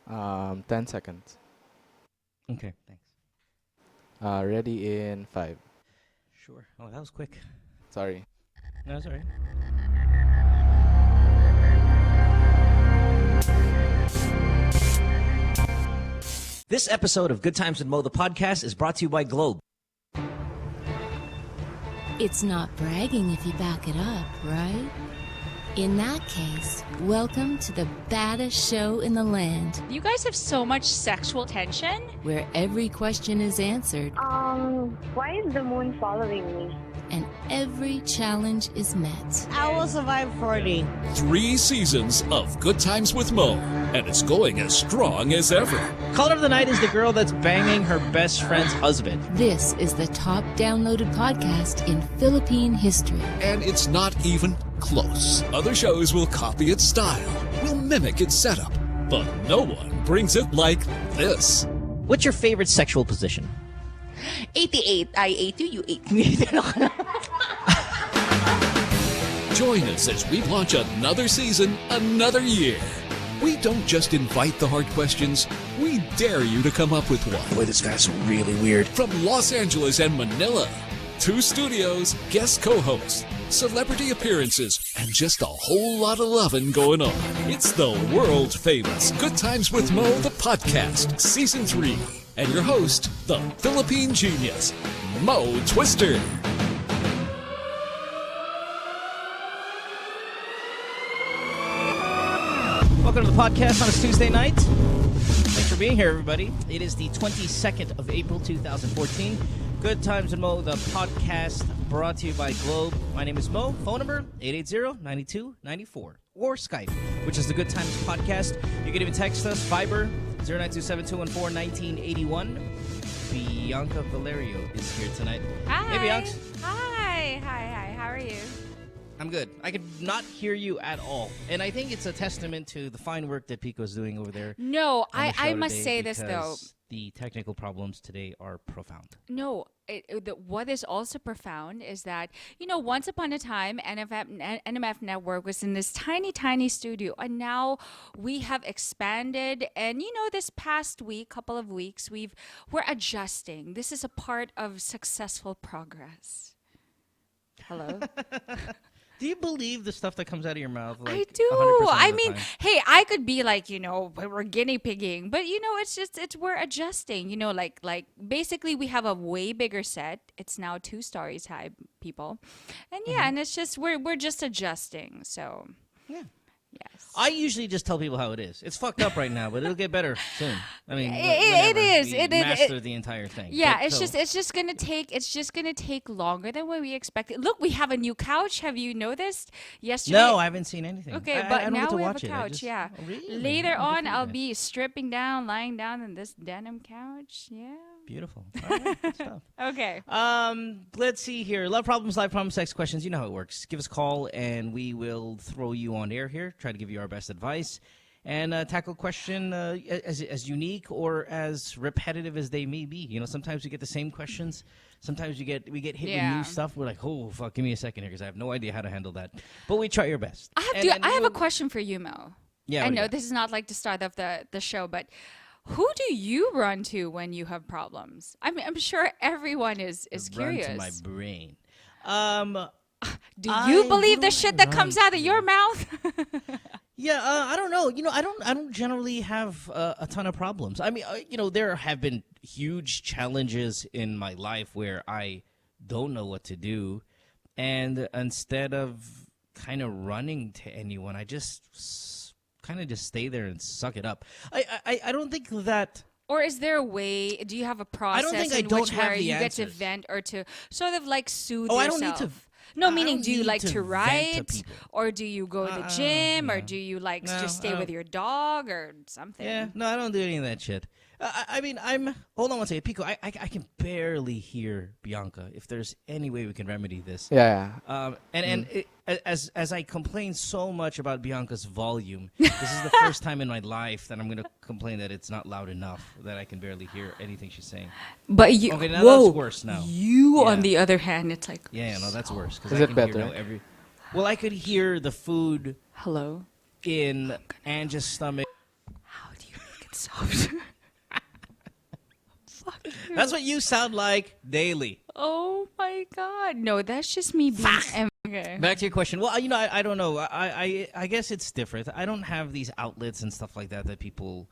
10 seconds. Okay, thanks. Ready in 5. Sure. Oh, that was quick. Sorry. No, that's all right. This episode of Good Times with Mo, the podcast, is brought to you by Globe. It's not bragging if you back it up, right? In that case, welcome to the baddest show in the land, You guys have so much sexual tension. where every question is answered Why is the moon following me? and every challenge is met. I will survive 40. 3 seasons of Good Times with Mo, and it's going as strong as ever. Caller of the night is the girl that's banging her best friend's husband. This is the top downloaded podcast in Philippine history. And it's not even close. Other shows will copy its style, will mimic its setup, but no one brings it like this. What's your favorite sexual position? 88. I ate you, you ate me. Join us as we launch another season, another year. We don't just invite the hard questions, we dare you to come up with one. Boy, this guy's really weird. From Los Angeles and Manila, 2 studios, guest co-hosts, celebrity appearances, and just a whole lot of loving going on. It's the world famous Good Times with Mo, the podcast, Season 3. And your host, the Philippine genius, Mo Twister. Welcome to the podcast on a Tuesday night. Thanks for being here, everybody. It is the 22nd of April, 2014. Good Times with Mo, the podcast brought to you by Globe. My name is Mo. Phone number, 880-9294. Or Skype, which is the Good Times podcast. You can even text us, Viber, 0927-214-1981. Bianca Valerio is here tonight. Hi. Hey, Bianca. Hi. How are you? I'm good. I could not hear you at all. And I think it's a testament to the fine work that Pico's doing over there. No, on the I show must today say this, though. because the technical problems today are profound. No, what is also profound is that, once upon a time, NMF Network was in this tiny, tiny studio. And now we have expanded. And, this past week, couple of weeks, we're adjusting. This is a part of successful progress. Hello? Do you believe the stuff that comes out of your mouth? I Like, do. 100% of I the mean, time? hey, I could be like, we're guinea pigging, but it's we're adjusting. Like basically we have a way bigger set. It's now 2 stories high, people, and and it's just we're just adjusting. So Yeah. yes, I usually just tell people how it is. It's fucked up right now, but it'll get better soon. I mean, It is. We master the entire thing. yeah. But It's so- just gonna take longer than what we expected. Look, we have a new couch. Have you noticed? Yesterday. No, I haven't seen anything. Okay, I but don't now get to we have watch a it. couch. Yeah. Oh, really? Later Oh, good on, for you I'll guys. be stripping down, lying down in this denim couch. Yeah. Beautiful. All right, good stuff. Okay. Let's see here. Love problems, life problems, sex questions. You know how it works. Give us a call, and we will throw you on air here. Try to give you our best advice, and tackle a question as unique or as repetitive as they may be. Sometimes we get the same questions. Sometimes we get hit with Yeah. new stuff. We're like, oh fuck, give me a second here because I have no idea how to handle that. But we try your best. I have And I have we'll- a question for you, Mo. Yeah, I what do you know got? this is not like the start of the show, but who do you run to when you have problems? I mean, I'm sure everyone is Run curious. to my brain. Do who you do believe the I shit that comes run out of your mouth? Yeah, I don't know. I don't generally have a ton of problems. I mean, there have been huge challenges in my life where I don't know what to do, and instead of kind of running to anyone, I just kind of just stay there and suck it up. I don't think that. Or is there a way? Do you have a process think I in don't which have where the you get to answers. vent or to sort of like soothe Oh, I yourself? don't need to. No, I meaning don't do you need like to to vent to write, people. or do you go to the gym, or no. do you like No, just stay I with don't- your dog or something? Yeah, no, I don't do any of that shit. I mean, hold on one second. Pico, I can barely hear Bianca. If there's any way we can remedy this. Yeah. As I complain so much about Bianca's volume, this is the first time in my life that I'm going to complain that it's not loud enough, that I can barely hear anything she's saying. But you, Okay, now whoa, that's worse now. You, Yeah. on the other hand, it's like, Yeah, no, that's worse. 'cause Is I it can better? Hear well, I could hear the food hello? in Angie's stomach. How do you make it soft. That's what you sound like daily. Oh my God. No, that's just me being. Okay. Back to your question. Well, I don't know. I guess it's different. I don't have these outlets and stuff like that people.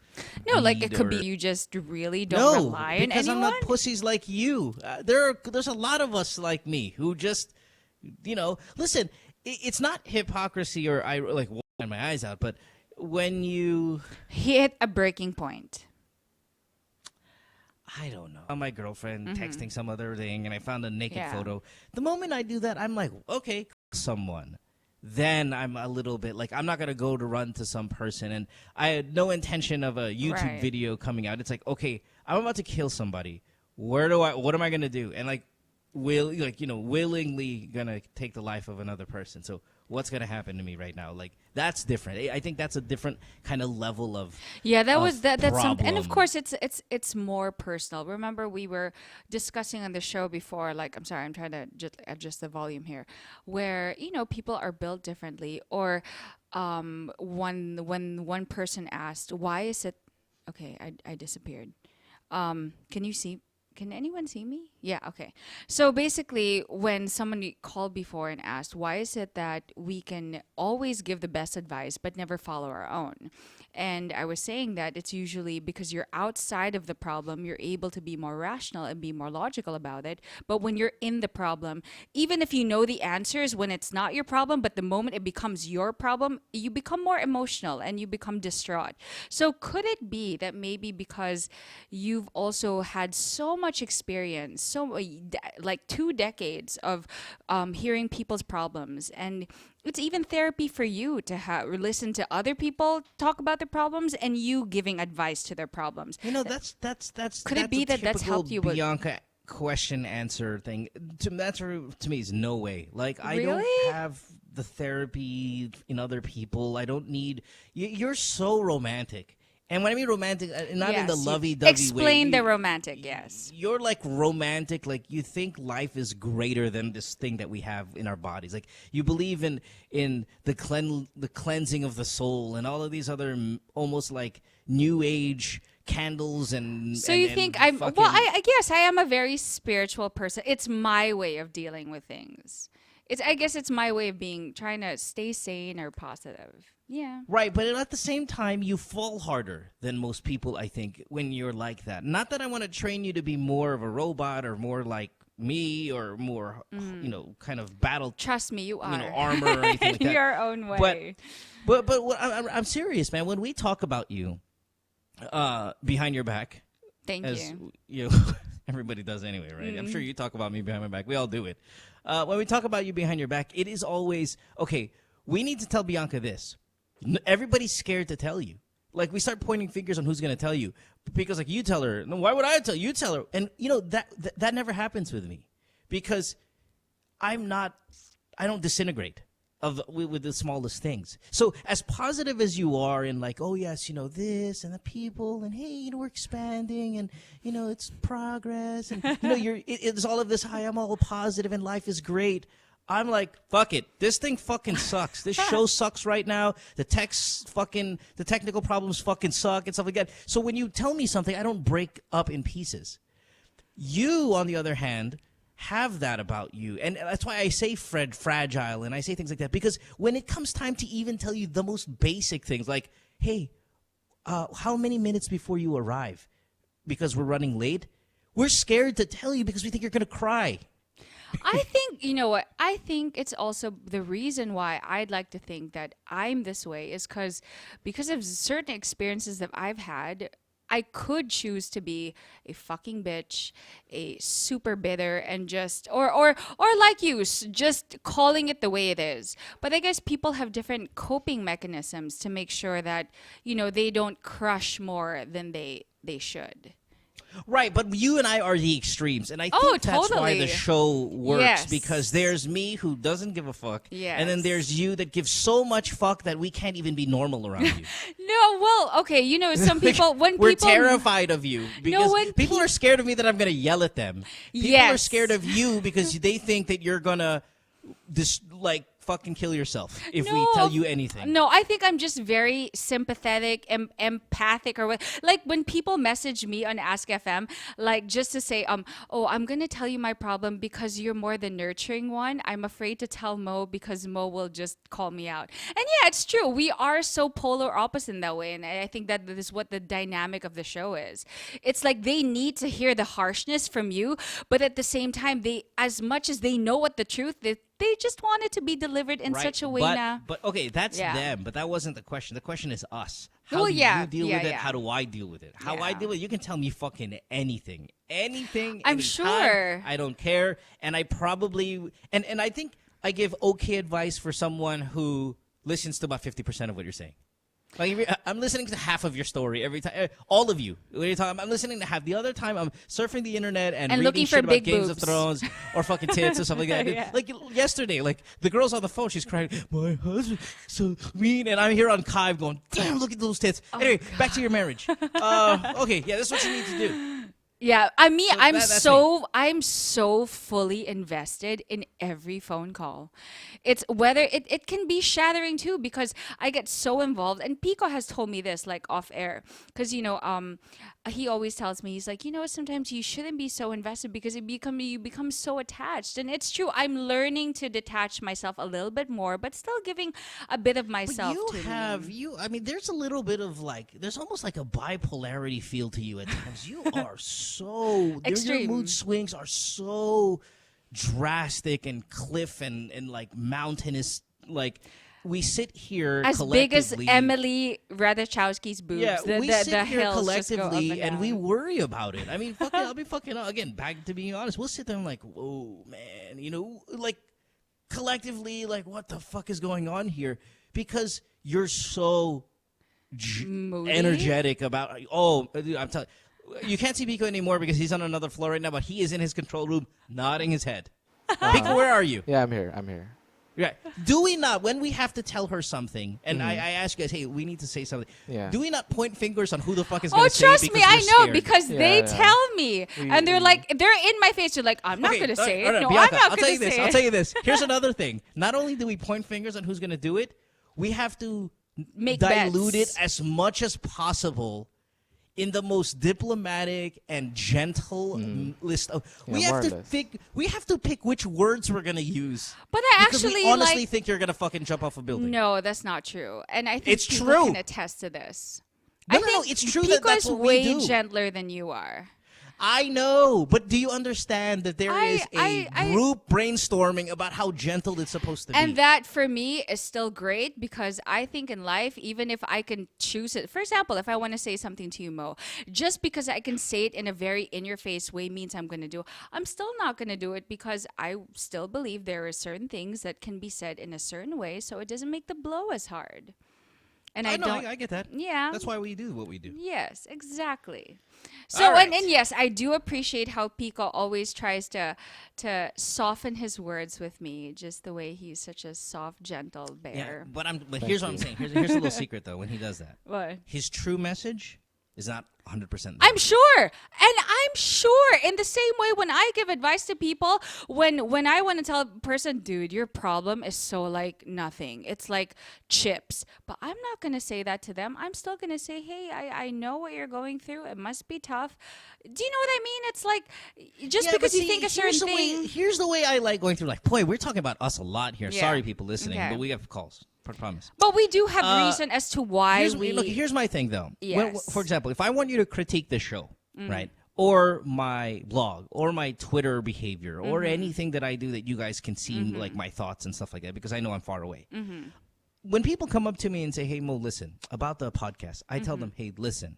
No, like need it could or- be you just really don't No, rely on because anyone. I'm not pussies like you. There's a lot of us like me who just, listen. It's not hypocrisy or I like washing my eyes out, but when you, Hit a breaking point. I don't know, my girlfriend texting some other thing, and I found a naked Yeah. photo. The moment I do that, I'm like, okay, someone. Then I'm a little bit like, I'm not gonna go to run to some person, and I had no intention of a YouTube Right. video coming out. It's like, okay, I'm about to kill somebody. What am I gonna do? And like, willingly gonna take the life of another person. So what's gonna happen to me right now? Like, that's different. I think that's a different kind of level of Yeah, that of was that's something. And of problem. course, it's more personal. Remember, we were discussing on the show before. Like, I'm sorry, I'm trying to just adjust the volume here. Where people are built differently, or when one person asked, "Why is it?" Okay, I disappeared. Can you see? Can anyone see me? Yeah, okay. So basically, when someone called before and asked, why is it that we can always give the best advice but never follow our own? And I was saying that it's usually because you're outside of the problem, you're able to be more rational and be more logical about it. But when you're in the problem, even if you know the answers when it's not your problem, but the moment it becomes your problem, you become more emotional and you become distraught. So could it be that maybe because you've also had so much experience, like 2 decades of hearing people's problems, and it's even therapy for you to listen to other people talk about their problems and you giving advice to their problems. That's Could it be a that that's typical helped you with- Bianca question answer thing? To me is no way. Like, I Really? don't have the therapy in other people. I don't need. You're so romantic. And when I mean romantic, not in the Yes, you lovey-dovey way. explain the romantic, yes. You're like romantic, like you think life is greater than this thing that we have in our bodies. Like, you believe in the cleansing of the soul and all of these other almost like new age candles and. So and- you and think I'm? fucking- Well, I guess I am a very spiritual person. It's my way of dealing with things. I guess it's my way of trying to stay sane or positive. Yeah. Right, but at the same time, you fall harder than most people, I think, when you're like that. Not that I want to train you to be more of a robot or more like me or more, kind of battle, Trust me, you are. armor or anything like In that. your own way. But I'm serious, man. When we talk about you behind your back, Thank as you. everybody does anyway, right? I'm sure you talk about me behind my back. We all do it. When we talk about you behind your back, it is always, okay, we need to tell Bianca this. Everybody's scared to tell you. Like, we start pointing fingers on who's going to tell you. Because, like, you tell her. No, why would I tell you? Tell her. And, that never happens with me. Because I don't disintegrate with the smallest things. So as positive as you are in like, oh, yes, this and the people and, hey, we're expanding and, it's progress. And, it's all of this, hi, I'm all positive and life is great. I'm like, fuck it. This thing fucking sucks. This show sucks right now. The technical problems fucking suck and stuff like that. So when you tell me something, I don't break up in pieces. You, on the other hand, have that about you. And that's why I say fragile and I say things like that. Because when it comes time to even tell you the most basic things like, hey, how many minutes before you arrive? Because we're running late. We're scared to tell you because we think you're going to cry. I think, you know what? I think it's also the reason why I'd like to think that I'm this way is because of certain experiences that I've had. I could choose to be a fucking bitch, a super bitter, and just or like you, just calling it the way it is. But I guess people have different coping mechanisms to make sure that they don't crush more than they should. Right, but you and I are the extremes, and I think Oh, that's why totally. the show works, Yes. because there's me who doesn't give a fuck, and then Yes. there's you that gives so much fuck that we can't even be normal around you. No, well, okay, some people when We're people terrified of you because when people are scared of me that I'm going to yell at them. People are Yes. scared of you because they think that you're going to fucking kill yourself if we No, tell you anything. No, I think I'm just very sympathetic and empathic, or what. Like when people message me on Ask FM, like just to say, oh, I'm gonna tell you my problem because you're more the nurturing one. I'm afraid to tell Mo because Mo will just call me out. And yeah, it's true. We are so polar opposite in that way, and I think that this is what the dynamic of the show is. It's like they need to hear the harshness from you, but at the same time, they, as much as they know what the truth is, they just want it to be delivered in such a way now. But okay, that's Yeah. them. But that wasn't the question. The question is us. How Well, do yeah, you deal yeah, with it? yeah. How do I deal with it? How I Yeah. deal with it, you can tell me fucking anything. Anything. I'm anytime. sure. I don't care. And I probably, and I think I give okay advice for someone who listens to about 50% of what you're saying. Like I'm listening to half of your story every time. All of you. When you're talking, I'm listening to half. The other time, I'm surfing the internet and reading looking shit for about big Games boobs. of Thrones or fucking tits or something like that. Yeah. Like yesterday, like the girl's on the phone, she's crying, "My husband so mean," and I'm here on Kive going, "Damn, look at those tits." Anyway, back to your marriage. Okay, yeah, this is what you need to do. Yeah, I mean, So I'm so fully invested in every phone call. It's whether it can be shattering too, because I get so involved. And Pico has told me this, like off air, because he always tells me, he's like, sometimes you shouldn't be so invested because you become so attached. And it's true. I'm learning to detach myself a little bit more, but still giving a bit of myself But to I mean, there's a little bit of there's almost like a bipolarity feel to you at times. You are your Extreme. mood swings are so drastic and cliff and like mountainous. Like we sit here as big as collectively- Emily Ratajkowski's boobs. Yeah, we sit the here hills just go up collectively and we down. worry about it. I mean, fucking, I'll be fucking again. Back to being honest, we'll sit there and like, whoa, man, like collectively, like what the fuck is going on here? Because you're so Moody? energetic about. Oh, dude, I'm telling. You can't see Pico anymore because he's on another floor right now, but he is in his control room, nodding his head. Pico, where are you? Yeah, I'm here. Right. Do we not, when we have to tell her something, and I ask you guys, hey, we need to say something, Yeah. do we not point fingers on who the fuck is going Oh, to say it trust me, because I we're know scared? because Yeah, they yeah. tell me, and they're like, they're in my face. They're like, I'm not Okay, going to say all right, it. No, Bianca, I'm not I'll tell going you to this. say I'll it. tell you this. Here's another thing. Not only do we point fingers on who's going to do it, we have to Make dilute bets. it as much as possible in the most diplomatic and gentle list of. Yeah, we more have or to less. pick. We have to pick which words we're going to use. But I Because actually we honestly like. think you're going to fucking jump off a building. No, that's not true. And I think It's people true. can attest to this. No, I no, think no, it's true Pico that that's is what we way do. gentler than you are. I know, but do you understand that there is a I- group brainstorming about how gentle it's supposed to be? And that for me is still great because I think in life, even if I can choose it, for example, if I want to say something to you, Mo, just because I can say it in a very in your face way means I'm going to do it. I'm still not going to do it because I still believe there are certain things that can be said in a certain way so it doesn't make the blow as hard. And I know, don't. I get that. Yeah. That's why we do what we do. Yes, exactly. So All right. and yes, I do appreciate how Pico always tries to soften his words with me, just the way he's such a soft, gentle Yeah, bear. but here's what I'm saying. Here's a little secret though. When he does that, What? his true message is not 100%. I'm sure. And I'm sure in the same way when I give advice to people, when I want to tell a person, dude, your problem is so like nothing. It's like chips. But I'm not going to say that to them. I'm still going to say, hey, I know what you're going through. It must be tough. Do you know what I mean? It's like just because you think a certain thing. Here's the way I like going through. Like, boy, we're talking about us a lot here. Yeah. Sorry, people listening, Okay. but we have calls. I promise. But we do have reason as to why Here's my thing though. Yes. For example, if I want you to critique the show, right, or my blog, or my Twitter behavior, or anything that I do that you guys can see, like my thoughts and stuff like that, because I know I'm far away. When people come up to me and say, "Hey Mo, listen about the podcast," I tell them, "Hey, listen.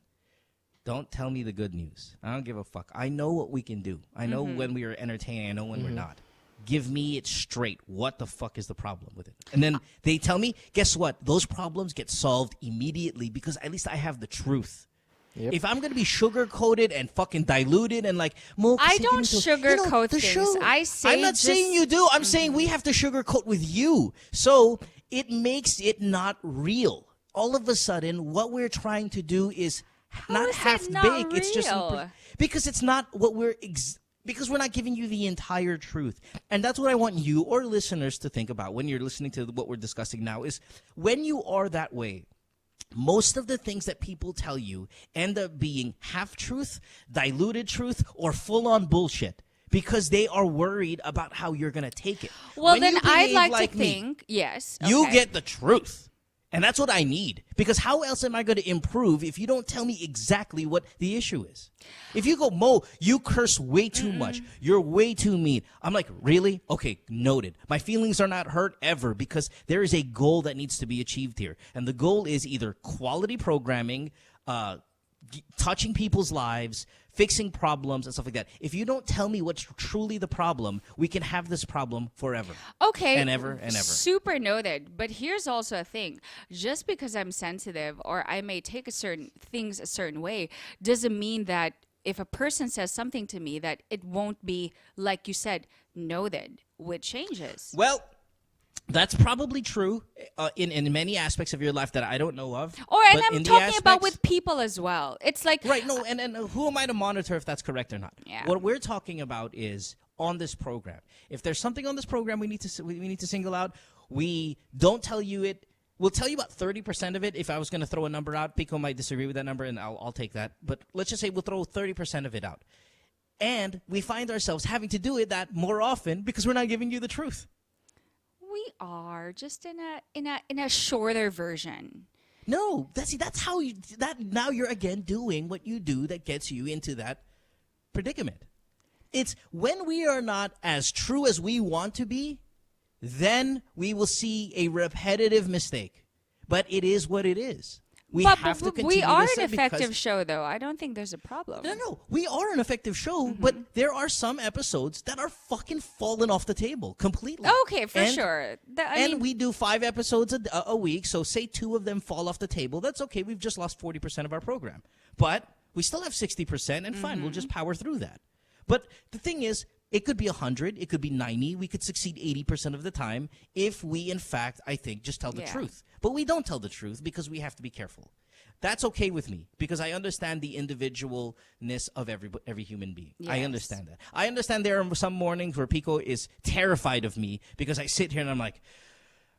Don't tell me the good news. I don't give a fuck. I know what we can do. I know when we are entertaining. I know when we're not. Give me it straight. What the fuck is the problem with it?" And then they tell me, guess what? Those problems get solved immediately because at least I have the truth. Yep. If I'm going to be sugar-coated and fucking diluted and like, Mo, I kasi don't ganito, sugarcoat the things. show- I say I'm not just- saying you do. I'm saying we have to sugarcoat with you. So it makes it not real. All of a sudden, what we're trying to do is not is it half not baked. It's just real? because it's not what we're Because we're not giving you the entire truth. And that's what I want you or listeners to think about when you're listening to what we're discussing now is when you are that way, most of the things that people tell you end up being half-truth, diluted truth, or full-on bullshit because they are worried about how you're going to take it. Well, When then you I'd behave like to me, think, yes. you okay. get the truth. And that's what I need. Because how else am I going to improve if you don't tell me exactly what the issue is? If you go, Mo, you curse way too much. You're way too mean. I'm like, really? Okay, noted. My feelings are not hurt ever because there is a goal that needs to be achieved here. And the goal is either quality programming, touching people's lives, fixing problems and stuff like that. If you don't tell me what's truly the problem, we can have this problem forever. Okay. And ever and ever. Super noted. But here's also a thing. Just because I'm sensitive or I may take things a certain way doesn't mean that if a person says something to me that it won't be, like you said, noted with changes. Well, that's probably true in many aspects of your life that I don't know of. Or, and But I'm in the talking about aspects- with people as well. It's like, Right, no, and who am I to monitor if that's correct or not? Yeah. What we're talking about is on this program. If there's something on this program we need to single out, we don't tell you it. We'll tell you about 30% of it. If I was going to throw a number out, Pico might disagree with that number, and I'll take that. But let's just say we'll throw 30% of it out. And we find ourselves having to do it that more often because we're not giving you the truth. we are just in a shorter version. No, that's how you now you're again doing what you do that gets you into that predicament. It's when we are not as true as we want to be, then we will see a repetitive mistake. But it is what it is. We But have to continue we are this an effective because- show, though. I don't think there's a problem. No, we are an effective show, but there are some episodes that are fucking falling off the table completely. Okay, for sure. I mean, We do 5 episodes a week, so say 2 of them fall off the table. That's okay. We've just lost 40% of our program. But we still have 60%, and fine, we'll just power through that. But the thing is, it could be 100, it could be 90. We could succeed 80% of the time if we, in fact, I think, just tell the truth. But we don't tell the truth because we have to be careful. That's okay with me because I understand the individualness of every human being. I Yes. understand that. I understand there are some mornings where Pico is terrified of me because I sit here and I'm like,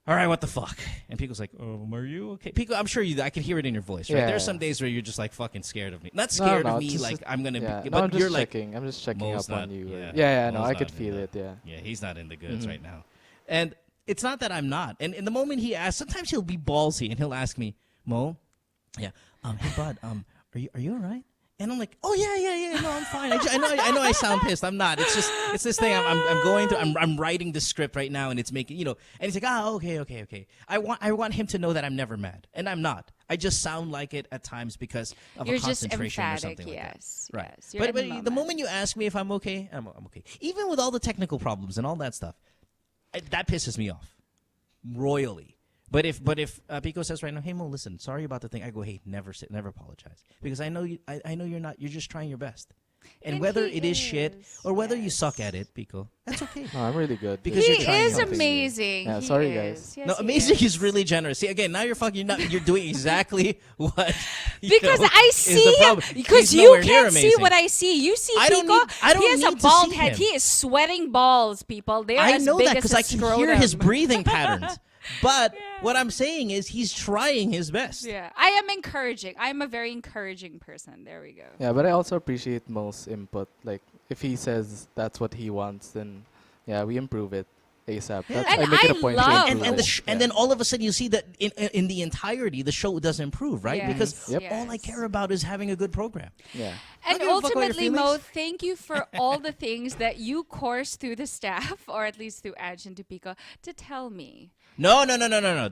all right, what the fuck? And Pico's like, are you okay? Pico, I'm sure I can hear it in your voice, right? Yeah. There are some days where you're just like fucking scared of me. Not scared of me, just- like I'm gonna yeah. be, No, but I'm just you're like, checking. I'm just checking Mo's up not- on you. yeah. Yeah, no, Mo's I not could in feel the- it. Yeah. Yeah, he's not in the goods right now. And it's not that I'm not. And in the moment he asks, sometimes he'll be ballsy and he'll ask me, Mo, hey bud, are you all right? And I'm like, oh yeah, no, I'm fine. I know I sound pissed. I'm not. It's this thing. I'm going through. I'm writing the script right now, and it's making And he's like, okay. I want him to know that I'm never mad, and I'm not. I just sound like it at times because of you're a just concentration or emphatic. something Yes, like that. Right. yes. You're in But the the moment you ask me if I'm okay, I'm okay. Even with all the technical problems and all that stuff, that pisses me off royally. But if Pico says right now, hey Mo, listen, sorry about the thing, I go, hey, never apologize because I know you're not. You're just trying your best. And whether he it is shit or whether you yes. suck at it, Pico, that's okay. No, I'm really good. Because He you're trying is something new. amazing. Yeah, He sorry, is. guys. Yes, No, he amazing is. is really generous. See, again, now you're doing exactly what. Because I is the see problem. because He's you nowhere near can't see amazing. what I see. You see I don't Pico. need- I don't he has a need to bald see head. him. He is sweating balls, people. They're I as know big that as because a I can hear his scrotum. breathing patterns. But what I'm saying is he's trying his best. Yeah, I am encouraging. I am a very encouraging person. There we go. Yeah, but I also appreciate Mo's input. Like, if he says that's what he wants, then yeah, we improve it ASAP. Yeah. That's, And I make it a I point love- to And improve it. and then all of a sudden you see that in the entirety the show does improve, right? Yes, Because Yep. all I yes. care about is having a good program. Yeah. And give a fuck about your ultimately, Mo, feelings. thank you for all the things that you course through the staff, or at least through Aj and Topeka, to tell me. No.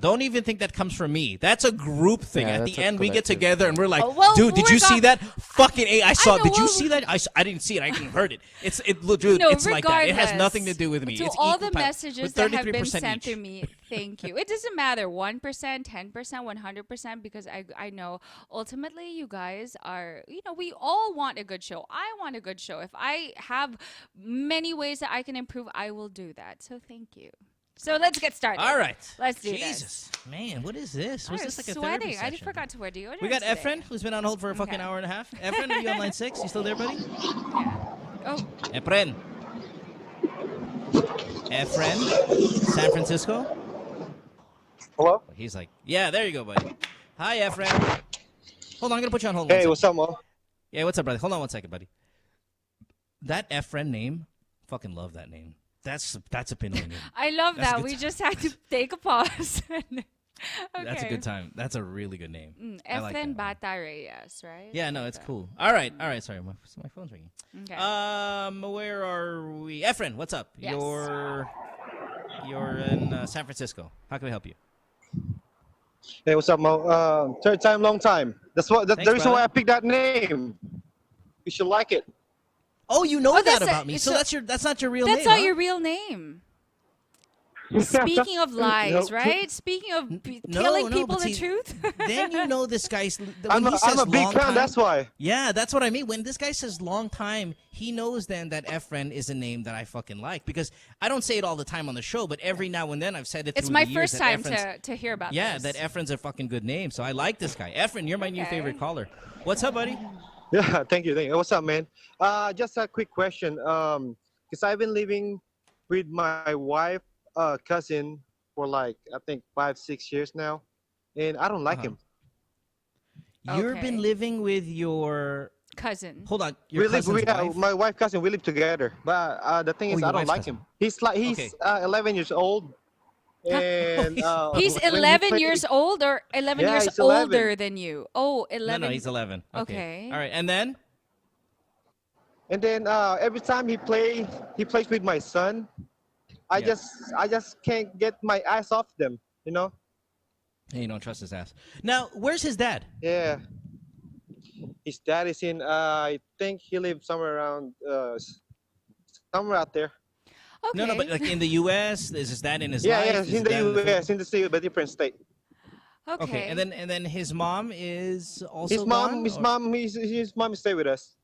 Don't even think that comes from me. That's a group thing. Yeah, At that's the a end, we get collective together and we're like, Oh, well, dude, did we're you see got- that? Fucking A, I saw. know, Did you well, see that? I didn't see it. I heard it. Dude, No, it's like that. It has regardless, nothing to do with me. To It's all equal the power. messages With that have been 33% sent each. to me, thank you. It doesn't matter 1%, 10%, 100%, because I know ultimately you guys are, we all want a good show. I want a good show. If I have many ways that I can improve, I will do that. So thank you. So let's get started. All right. Let's do Jesus. Man, what is this? Was I'm this like a sweating. therapy I session? just forgot to wear deodorant. We got today. Efren, who's been on hold for a fucking Okay. hour and a half. Efren, are you on line 6? You still there, buddy? Oh, Efren. Efren? San Francisco? Hello? He's like, yeah, there you go, buddy. Hi, Efren. Hold on, I'm going to put you on hold. Hey, what's up, Mo? Yeah, what's up, brother? Hold on one second, buddy. That Efren name, fucking love that name. That's a Pinoy name. I love That's a that. good We time. just had to take a pause. Okay. That's a good time. That's a really good name. I like Efren that one. Bata Reyes, right? Yeah, no, it's cool. All right. Sorry, my phone's ringing. Okay. Where are we? Efren, what's up? Yes. You're in San Francisco. How can we help you? Hey, what's up, Mo? Third time, long time. That's the Thanks, reason why brother. I picked that name. You should like it. Oh, you know Oh, that that's about a- me. so- That's not your real That's name. not huh? your real name. Speaking of lies, Nope. right? Speaking of No, telling no, people but the see, truth. Then you know this guy's. When I'm he says a big long fan, time, that's why. Yeah, that's what I mean. When this guy says long time, he knows then that Efren is a name that I fucking like because I don't say it all the time on the show, but every now and then I've said it. It's through my the years first that time Efren's- to hear about Yeah, this. that Efren's a fucking good name, so I like this guy. Efren, you're my new Okay. favorite caller. What's up, buddy? Yeah, thank you. What's up, man? Just a quick question. Because I've been living with my wife, cousin for like, I think 5-6 years now. And I don't like Uh-huh. him. You've been Okay. living with your. Cousin. Hold on, your cousin's wife? My wife, cousin, we live together. But the thing Oh, is, your I don't wife's like cousin. him. He's Okay. 11 years old. And He's when we 11 play- years old or 11 Yeah, years he's 11. older than you? Oh, 11. No, he's 11. Okay. All right, and then. And then every time he plays with my son. I Yeah. just can't get my eyes off them, you know? Hey, you don't trust his ass. Now, where's his dad? Yeah. His dad is in I think he lives somewhere around somewhere out there. Okay. No, but like in the U.S. Is his dad in his Yeah, life? yeah, Is in his the dad in US, in the state, but different state. Okay, and then his mom is also His mom gone, his or- mom his mom stay with us.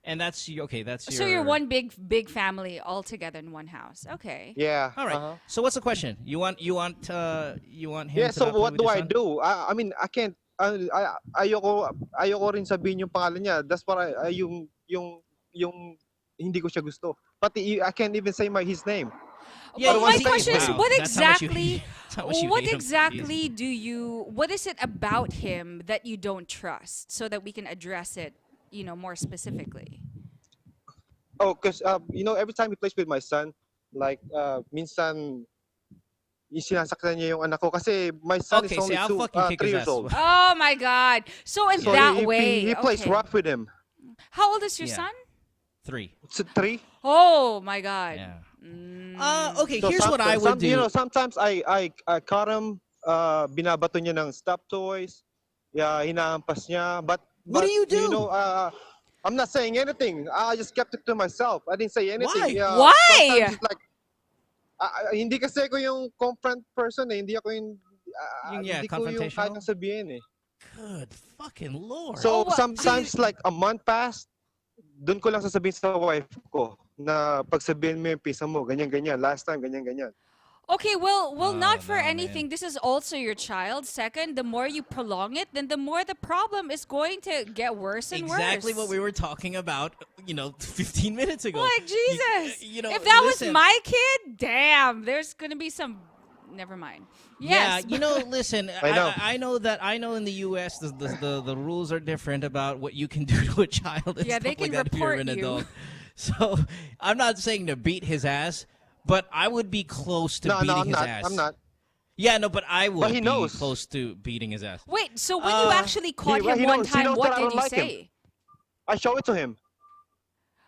and that's okay. That's your. So you're one big family all together in one house. Okay. Yeah. All right. uh-huh. So what's the question? You want him? Yeah, to so not play what with do your I son? do? I mean, I can't ayoko rin sabihin yung pangalan niya. That's what yung hindi ko siya gusto. Pati I can't even say his name. Yeah, Well, you my see- question is, Wow, what that's how much you exactly, hate- that's how much you what hate him. exactly do you? What is it about him that you don't trust, so that we can address it, more specifically? Oh, because every time he plays with my son, like minsan sinasaktan niya yung anak ko kasi my son Okay, is only see, I'll fucking kick 3 his years ass. old. Oh my God! So in So that he, way, he plays okay. rough with him. How old is your Yeah. son? 3. It's 3. Oh my God! Yeah. Mm. Okay, here's what I would do. Sometimes I caught him, binabato niya ng stop toys, yeah, hinahampas niya. But What do you do? I'm not saying anything. I just kept it to myself. I didn't say anything. Why? Yeah, Why? sometimes it's like, hindi kasi ako yung confront person eh. Hindi ako yung, Yeah, hindi ko yung confrontational? kayang sabihin eh. Good fucking lord. So Oh, sometimes like a month passed, doon ko lang sasabihin sa wife ko na pagsabihin mo yung pisa mo, ganyan-ganyan. Last time, ganyan-ganyan. Okay, well, not for no, anything. man. This is also your child. Second, the more you prolong it, then the more the problem is going to get worse and Exactly worse. what we were talking about, 15 minutes ago. Like Jesus, You know, if that listen. was my kid, damn, there's gonna be some. Never mind. Yes. Yeah, listen. I know. I know in the U.S. the rules are different about what you can do to a child. And Yeah, they stuff like can that if you're report an you. adult. So I'm not saying to beat his ass, but I would be close to No, beating I'm his not. ass. I'm not. Yeah, no, but I would he be knows. close to beating his ass. Wait. So when you actually caught he him one knows- he time, knows what that I did don't you like him. say? I show it to him.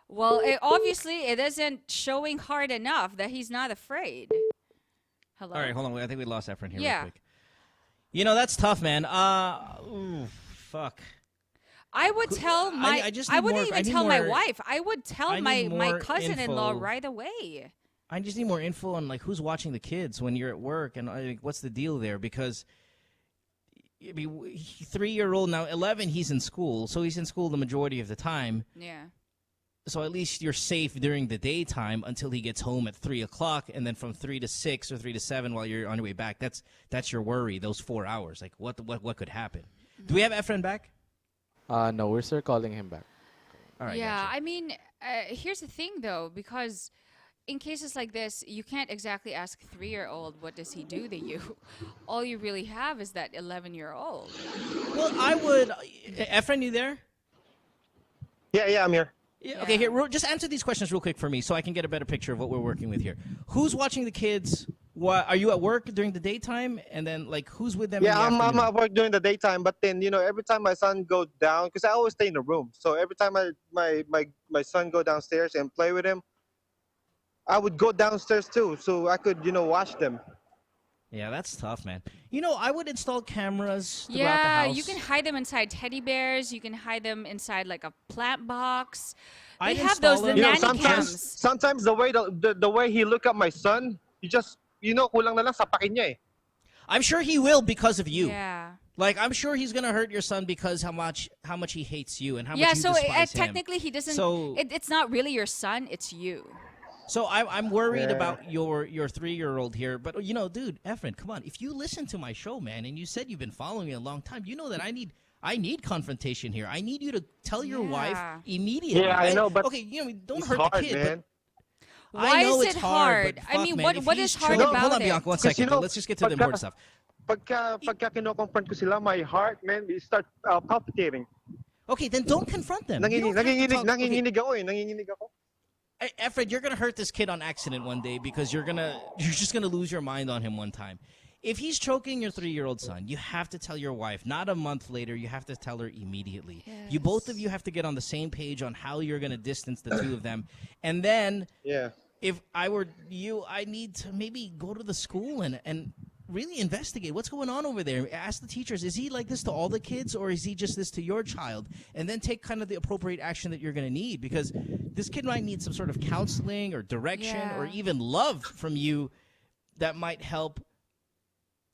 Well, obviously it isn't showing hard enough that he's not afraid. Hello. All right, hold on. I think we lost Efren here Yeah. real quick. That's tough, man. Fuck. I would tell my. I just I need wouldn't more- I even need tell my more- wife. I would tell I my need my more cousin-in-law info. right away. I just need more info on like who's watching the kids when you're at work and like, what's the deal there because. I mean, 3-year-old now, 11. He's in school, so he's in school the majority of the time. Yeah. So at least you're safe during the daytime until he gets home at 3 o'clock, and then from 3 to 6 or 3 to 7 while you're on your way back. That's your worry. Those 4 hours, like what could happen? Do we have Efren back? No, we're still calling him back. All right. Yeah, Gotcha. I mean, here's the thing though, because in cases like this, you can't exactly ask a 3-year-old what does he do to you. All you really have is that 11-year-old. Well, I would. Efren, you there? Yeah, I'm here. Yeah. Okay, here, just answer these questions real quick for me so I can get a better picture of what we're working with here. Who's watching the kids? Are you at work during the daytime? And then, like, who's with them in the I'm afternoon? at work during the daytime, but then every time my son go down, because I always stay in the room. So every time my son go downstairs and play with him, I would go downstairs too, so I could watch them. Yeah, that's tough, man. I would install cameras throughout the Yeah, house. you can hide them inside teddy bears. You can hide them inside like a plant box. They I'd have those, install the them. nanny cams. Sometimes the way he look at my son, he just kulang na lang sapakin niya eh. I'm sure he will because of you. Yeah. Like, I'm sure he's gonna hurt your son because how much he hates you and how Yeah, much you so despise him. technically he doesn't. So- It's not really your son. It's you. So I'm worried about your 3-year-old here, but dude, Efren, come on. If you listen to my show, man, and you said you've been following me a long time, you know that I need confrontation here. I need you to tell your wife Yeah. immediately. Yeah, I know, but okay, don't it's hurt hard, the kid. man. But Why I know is it's it hard. But hard? I fuck, mean, man, if what he's is hard choking- about Hold on, it? Bianca, one second. Let's just get to the important stuff. Pagka kino-confront ko sila, my heart, man, it start palpitating. Okay, then don't confront them. You don't have to Nanginginig, talk- okay. nanginginig ako eh. Nanginginig ako. Efred, you're gonna hurt this kid on accident one day because you're just gonna lose your mind on him one time. If he's choking your 3-year-old son, you have to tell your wife. Not a month later, you have to tell her immediately. You both of you have to get on the same page on how you're gonna distance the two of them, and then if I were you, I need to maybe go to the school and really investigate what's going on over there. Ask the teachers, is he like this to all the kids or is he just this to your child? And then take kind of the appropriate action that you're going to need, because this kid might need some sort of counseling or direction or even love from you that might help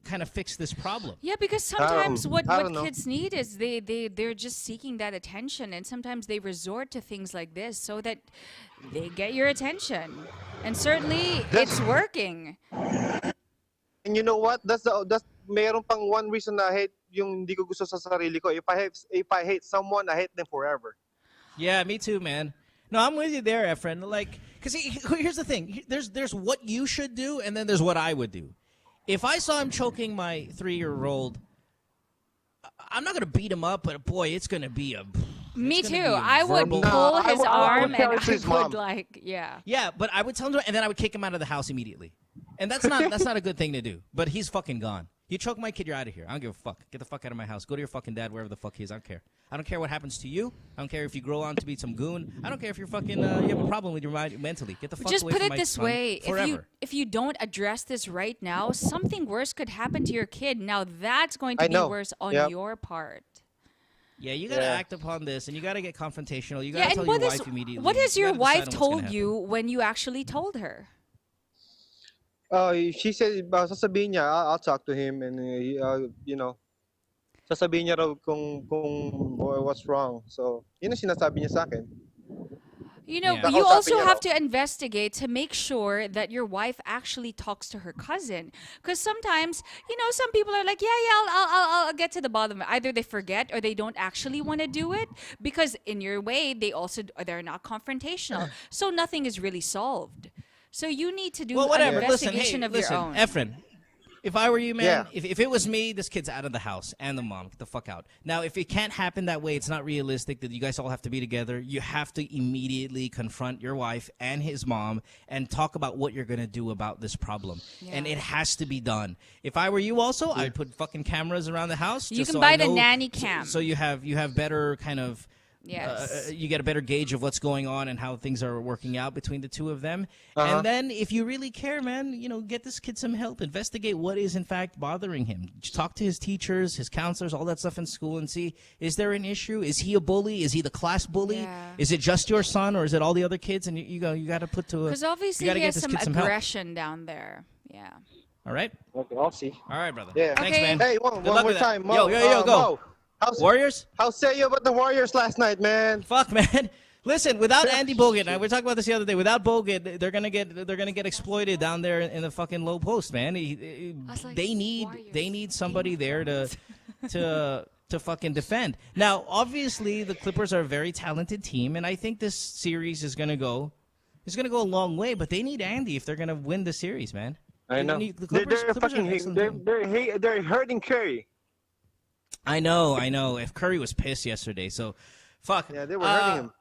kind of fix this problem. Yeah, because sometimes what I don't know. kids need is they're just seeking that attention, and sometimes they resort to things like this so that they get your attention. And certainly it's working. And you know what? That's mayroon pang one reason na I hate yung hindi ko gusto sa sarili ko. If I hate someone, I hate them forever. Yeah, me too, man. No, I'm with you there, Efren. Like, because here's the thing. There's what you should do, and then there's what I would do. If I saw him choking my 3-year-old, I'm not going to beat him up, but boy, it's going to be a... Me it's too. gonna be a I would verbal- pull No, I his would- I would arm tell and it to his I mom. would Yeah, but I would tell him, and then I would kick him out of the house immediately. And that's not a good thing to do. But he's fucking gone. You choke my kid, you're out of here. I don't give a fuck. Get the fuck out of my house. Go to your fucking dad, wherever the fuck he is. I don't care. I don't care what happens to you. I don't care if you grow on to be some goon. I don't care if you're fucking you have a problem with your mind mentally. Get the fuck just away put from it my this son way: forever. if you don't address this right now, something worse could happen to your kid. Now that's going to I be know. worse on Yep. your part. Yeah, you gotta Yeah. act upon this, and you gotta get confrontational. You Yeah, gotta and tell what your is wife immediately. what has You your gotta decide wife on what's gonna told happen. you when you actually told her? She said, sasabihin niya, I'll talk to him and sasabihin niya raw kung what's wrong. So, yun ang sinasabi niya sa akin. You know, Yeah. you Kakausapin also niya have raw. to investigate to make sure that your wife actually talks to her cousin. Because sometimes, some people are like, I'll get to the bottom of it. Either they forget or they don't actually want to do it. Because in your way, they're not confrontational. So nothing is really solved. So you need to do Well, an whatever. Listen, investigation hey, of listen, your own. Efren, if I were you, man, Yeah. if it was me, this kid's out of the house and the mom. Get the fuck out. Now, if it can't happen that way, it's not realistic that you guys all have to be together. You have to immediately confront your wife and his mom and talk about what you're going to do about this problem. And it has to be done. If I were you also, I'd put fucking cameras around the house. You just can so I buy the know- nanny cam. So you have better kind of... Yes. you get a better gauge of what's going on and how things are working out between the two of them. Uh-huh. And then if you really care, man, get this kid some help. Investigate what is in fact bothering him. Just talk to his teachers, his counselors, all that stuff in school and see, is there an issue? Is he a bully? Is he the class bully? Yeah. Is it just your son or is it all the other kids? And you got to put to a... Because obviously you gotta he get has this some kid some help. aggression down there. Yeah. All right? Okay, I'll see. All right, brother. Yeah. Thanks, Okay. man. Hey, one Good luck more with that. time. Mo, Yo, go. Mo, Warriors? how say you about the Warriors last night, man? Fuck, man. Listen, without Andy Bogut, we were talking about this the other day. Without Bogut, they're gonna get exploited down there in the fucking low post, man. was like, They need Warriors. somebody there to to fucking defend. Now, obviously, the Clippers are a very talented team, and I think this series is gonna go a long way. But they need Andy if they're gonna win the series, man. I know. The They're Clippers are fucking an excellent team. they're hurting Curry. I know. If Curry was pissed yesterday, so fuck. Yeah, they were hurting him.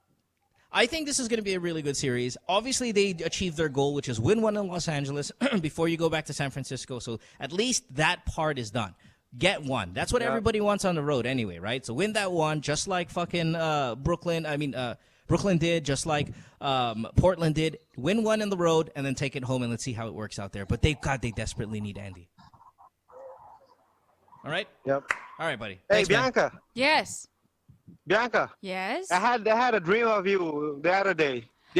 I think this is going to be a really good series. Obviously, they achieved their goal, which is win one in Los Angeles before you go back to San Francisco. So at least that part is done. Get one. That's what everybody wants on the road anyway, right? So win that one, just like fucking Brooklyn. Brooklyn did, just like Portland did. Win one in the road and then take it home, and let's see how it works out there. But they desperately need Andy. All right? Yep. All right, buddy. Hey, Thanks, man. Bianca. Yes. Bianca. Yes. I had a dream of you the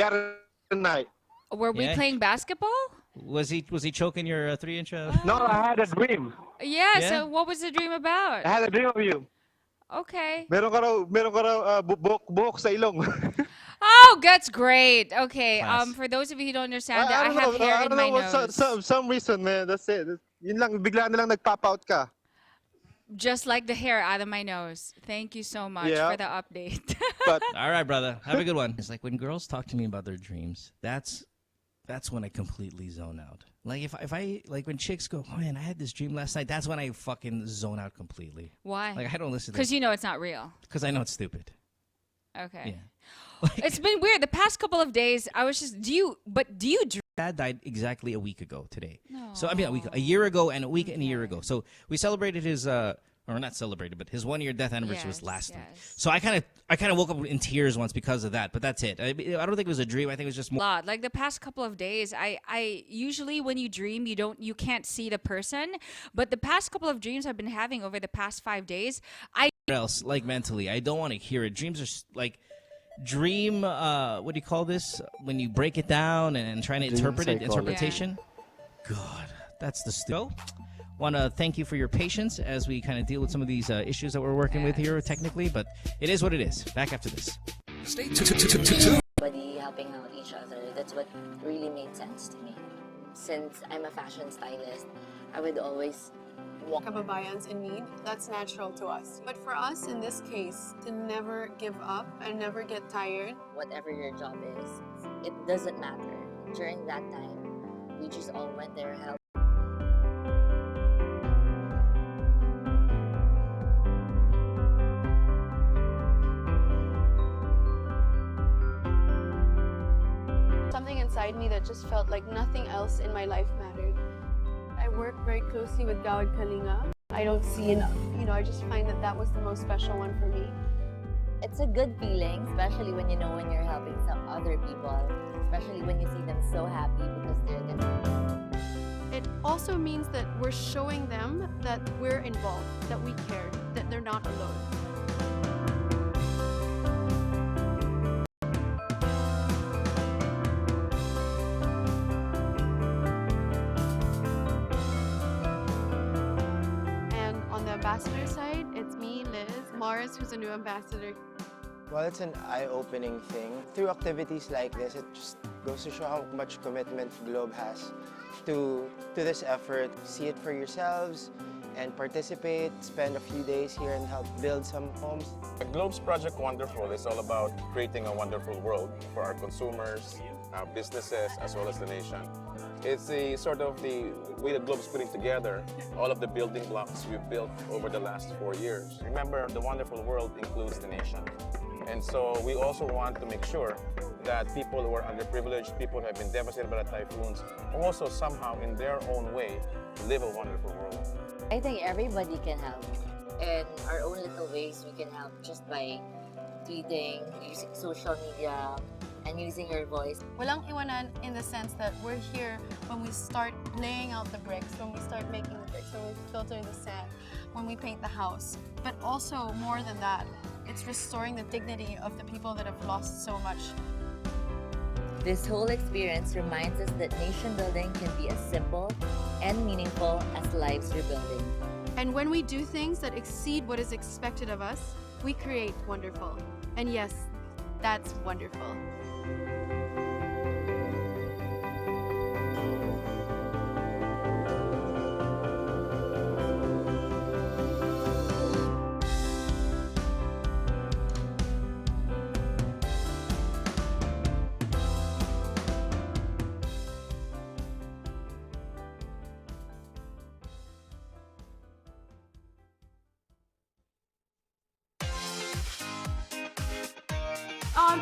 other night. Were we Yeah. playing basketball? Was he choking your 3-inch? No, I had a dream. Yeah, Yeah? so what was the dream about? I had a dream of you. Okay. Meron ka raw buhok sa ilong. Oh, that's great. Okay. Class. For those of you who don't understand, I I don't have know. hair I in don't my know what nose. some reason, man. That's it. Yun lang, bigla na lang nag-pop out ka. Just like the hair out of my nose. Thank you so much Yeah. for the update. But All right, brother. Have a good one. It's like when girls talk to me about their dreams, that's when I completely zone out. Like if I like when chicks go, oh man, I had this dream last night. That's when I fucking zone out completely. Why? Like I don't listen to Because you know it's not real. because I know it's stupid. Okay. Yeah. It's been weird. The past couple of days, I was just, do you dream? Dad died exactly a week ago today. No. So I mean a year ago and a week and a year ago. So we celebrated his or not celebrated, but his 1-year death anniversary was Yes, last week. yes. So I kind of woke up in tears once because of that. But that's it. I don't think it was a dream. I think it was just more. Lot. Like the past couple of days, I usually when you dream, you can't see the person. But the past couple of dreams I've been having over the past 5 days, Else like mentally, I don't want to hear it. Dreams are like dream. What do you call this when you break it down and trying to Dream interpret it? psychology. Interpretation. God, that's the stuff. Want to thank you for your patience as we kind of deal with some of these issues that we're working with here technically, but it is what it is. Back after this. Stay Everybody helping out each other. That's what really made sense to me. Since I'm a fashion stylist, I would always walk. Kababayans in need, that's natural to us. But for us, in this case, to never give up and never get tired. Whatever your job is, it doesn't matter. During that time, we just all went there help. Something inside me that just felt like nothing else in my life mattered. I work very closely with Gawad Kalinga. I don't see enough. I just find that that was the most special one for me. It's a good feeling, especially when you're helping some other people, especially when you see them so happy because they're there. It also means that we're showing them that we're involved, that we care, that they're not alone. And on the ambassador side, it's me, Liz, Mars, who's a new ambassador. Well, it's an eye-opening thing. Through activities like this, it just goes to show how much commitment Globe has to this effort. See it for yourselves and participate, spend a few days here and help build some homes. Globe's Project Wonderful is all about creating a wonderful world for our consumers, our businesses, as well as the nation. It's the sort of the way that Globe's putting together all of the building blocks we've built over the last 4 years. Remember, the wonderful world includes the nation. And so we also want to make sure that people who are underprivileged, people who have been devastated by the typhoons, also somehow in their own way live a wonderful world. I think everybody can help. In our own little ways, we can help just by tweeting, using social media, and using your voice. Walang iwanan in the sense that we're here when we start laying out the bricks, when we start making the bricks, when we filter the sand, when we paint the house. But also, more than that, it's restoring the dignity of the people that have lost so much. This whole experience reminds us that nation building can be as simple and meaningful as lives rebuilding. And when we do things that exceed what is expected of us, we create wonderful. And yes, that's wonderful.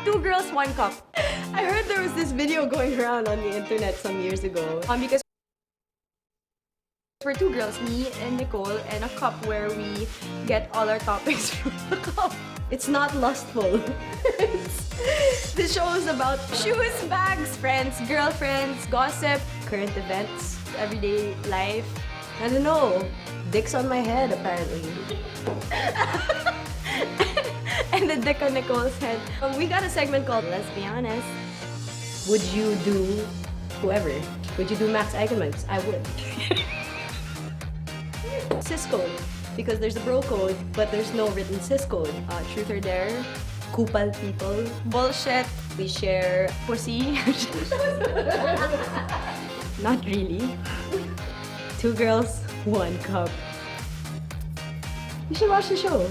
2 girls, 1 cup. I heard there was this video going around on the internet some years ago. Because we're 2 girls, me and Nicole, and a cup where we get all our topics from the cup. It's not lustful. This show is about shoes, bags, friends, girlfriends, gossip, current events, everyday life. I don't know. Dick's on my head, apparently. And the dick on Nicole's head. We got a segment called Let's Be Honest. Would you do whoever? Would you do Max Eigenmans? I would. Cis code. Because there's a bro code, but there's no written cis code. Truth or dare. Kupal people. Bullshit. We share pussy. Not really. 2 girls, 1 cup. You should watch the show.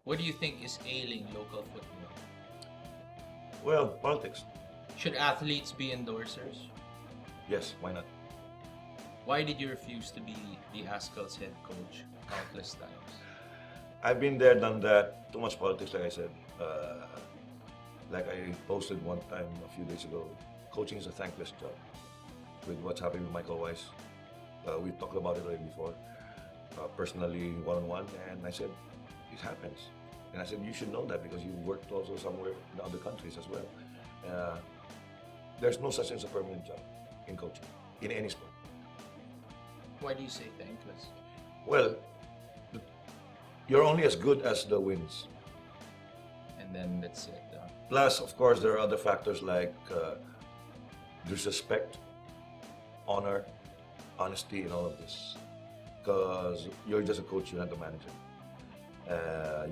What do you think is ailing local football? Well, politics. Should athletes be endorsers? Yes, why not? Why did you refuse to be the Ascal's head coach countless times? I've been there, done that. Too much politics, like I said. Like I posted one time a few days ago, coaching is a thankless job. With what's happening with Michael Weiss, we talked about it already before, personally, one-on-one, and I said, it happens. And I said, you should know that because you worked also somewhere in other countries as well. There's no such thing as a permanent job in coaching, in any sport. Why do you say thankless? Well, you're only as good as the wins. And then that's it. Plus, of course, there are other factors like disrespect, honor, honesty, and all of this. Because you're just a coach, you're not the manager.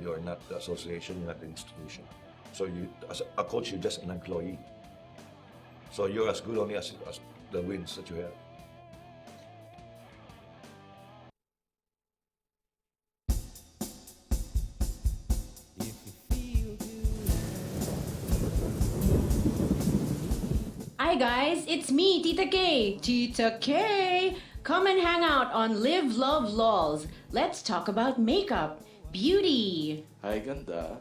You're not the association, you're not the institution. So you, as a coach, you're just an employee. So you're as good only as the wins that you have. Hi guys, it's me, Tita K. Tita K! Come and hang out on Live, Love, Lols. Let's talk about makeup, beauty. Hi, ganda.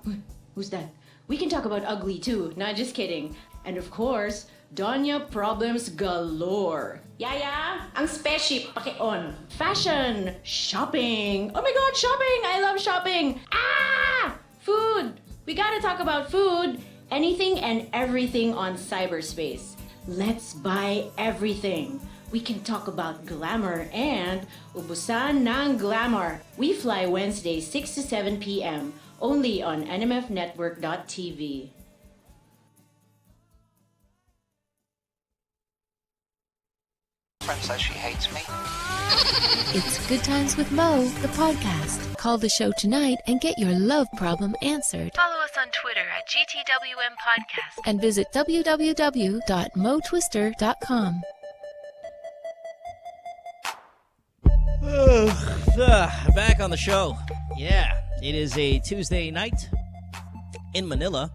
Who's that? We can talk about ugly too, not just kidding. And of course, Donya problems galore. Yaya, ang spaceship paki-on. Fashion, shopping. Oh my god, shopping! I love shopping. Ah! Food. We gotta talk about food. Anything and everything on cyberspace. Let's buy everything. We can talk about glamour and ubusan ng glamour. We fly Wednesday 6 to 7 p.m. only on nmfnetwork.tv. Friend says she hates me. It's Good Times with Mo, the podcast. Call the show tonight and get your love problem answered. Follow us on Twitter at GTWM Podcast. And visit www.motwister.com. Back on the show. Yeah, it is a Tuesday night in Manila,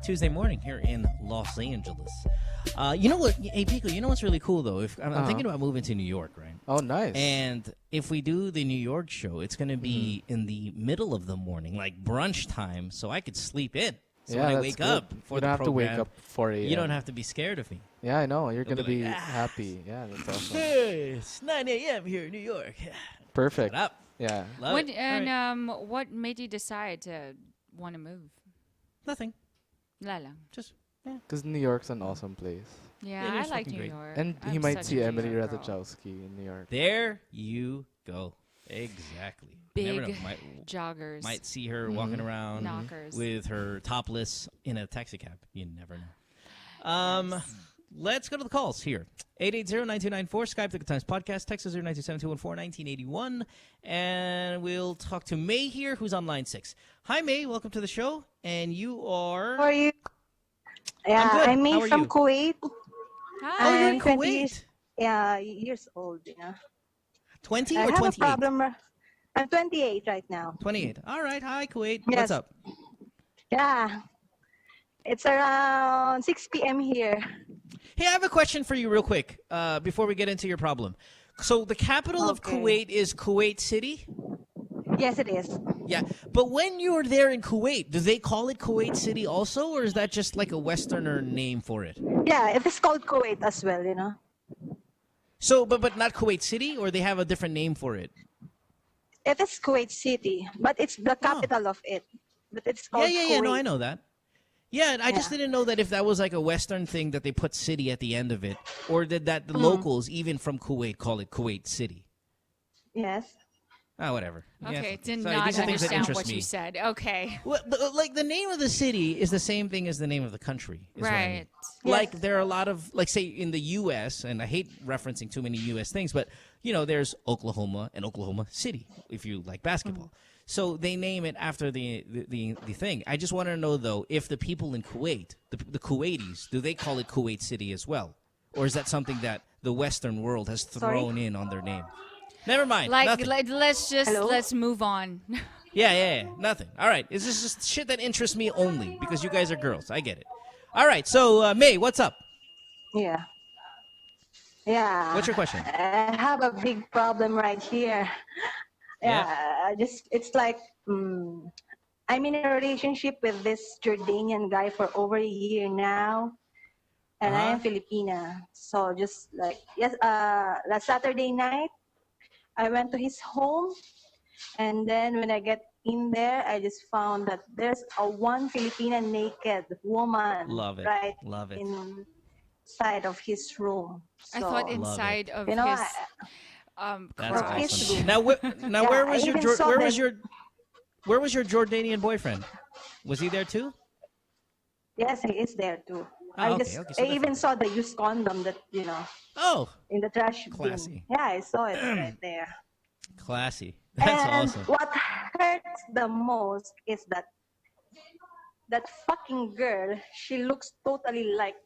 Tuesday morning here in Los Angeles. You know what? Hey, Pico, you know what's really cool, though? If I'm thinking about moving to New York, right? Oh, nice. And if we do the New York show, it's going to be in the middle of the morning, like brunch time, so I could sleep in. So yeah, when I that's wake good. up for you the don't have program, to wake up 4 a.m. you don't have to be scared of me. Yeah, I know. You're going to be like, happy. Yeah, that's awesome. Hey, it's 9 a.m. here in New York. Perfect. Shut up. Yeah. Love What, it. and All right. what made you decide to want to move? Nothing. La lang. Just Because New York's an awesome place. Yeah, It I is like fucking New great. York. And he I'm might such see a New Emily York girl. Ratajkowski in New York. There you go. Exactly. Never Big know. joggers. Might see her walking around Knockers. with her topless in a taxi cab. You never know. Let's go to the calls here. 880-9294, Skype, The Good Times Podcast, Texas 092-714-1981. And we'll talk to May here, who's on line 6. Hi, May. Welcome to the show. And you are... How are you? Yeah, I'm good. I'm May How are from you? Kuwait. Oh, you're in I'm 20 Kuwait? years, yeah, years old. Yeah. 20 I or have 28? a problem. I'm 28 right now. 28. All right. Hi, Kuwait. Yes. What's up? Yeah. It's around 6 p.m. here. Hey, I have a question for you real quick before we get into your problem. So the capital of Kuwait is Kuwait City? Yes, it is. Yeah, but when you're there in Kuwait, do they call it Kuwait City also, or is that just like a Westerner name for it? Yeah, it is called Kuwait as well, you know. So, but not Kuwait City, or they have a different name for it? It is Kuwait City, but it's the capital of it. But it's called Yeah. No, Kuwait. I know that. Yeah, I just didn't know that if that was like a Western thing that they put city at the end of it, or did that the locals, even from Kuwait, call it Kuwait City? Yes. Ah, whatever. Okay, did Sorry, not these are things that understand interest what me. you said. Okay. Well, like the name of the city is the same thing as the name of the country. Is what I mean. Right. Like there are a lot of, like say in the U.S., and I hate referencing too many U.S. things, but you know there's Oklahoma and Oklahoma City if you like basketball. So they name it after the thing. I just want to know though if the people in Kuwait, the Kuwaitis, do they call it Kuwait City as well, or is that something that the Western world has thrown in on their name? Never mind. Like, nothing. let's move on. Yeah. Nothing. All right. This is just shit that interests me only because you guys are girls. I get it. All right. So, May, what's up? Yeah. Yeah. What's your question? I have a big problem right here. Yeah. It's like I'm in a relationship with this Jordanian guy for over a year now. And I am Filipina. So just like last Saturday night I went to his home, and then when I get in there, I just found that there's one Filipina naked woman. Love it. Right. Love it. Inside of his room. I So, thought inside of you know, his That's crotch. awesome. Now, where was your Jordanian boyfriend? Was he there too? Yes, he is there too. Oh, okay, I so even saw the used condom that in the trash Classy. bin. Yeah, I saw it right there. Classy. That's And awesome. what hurts the most is that fucking girl. She looks totally like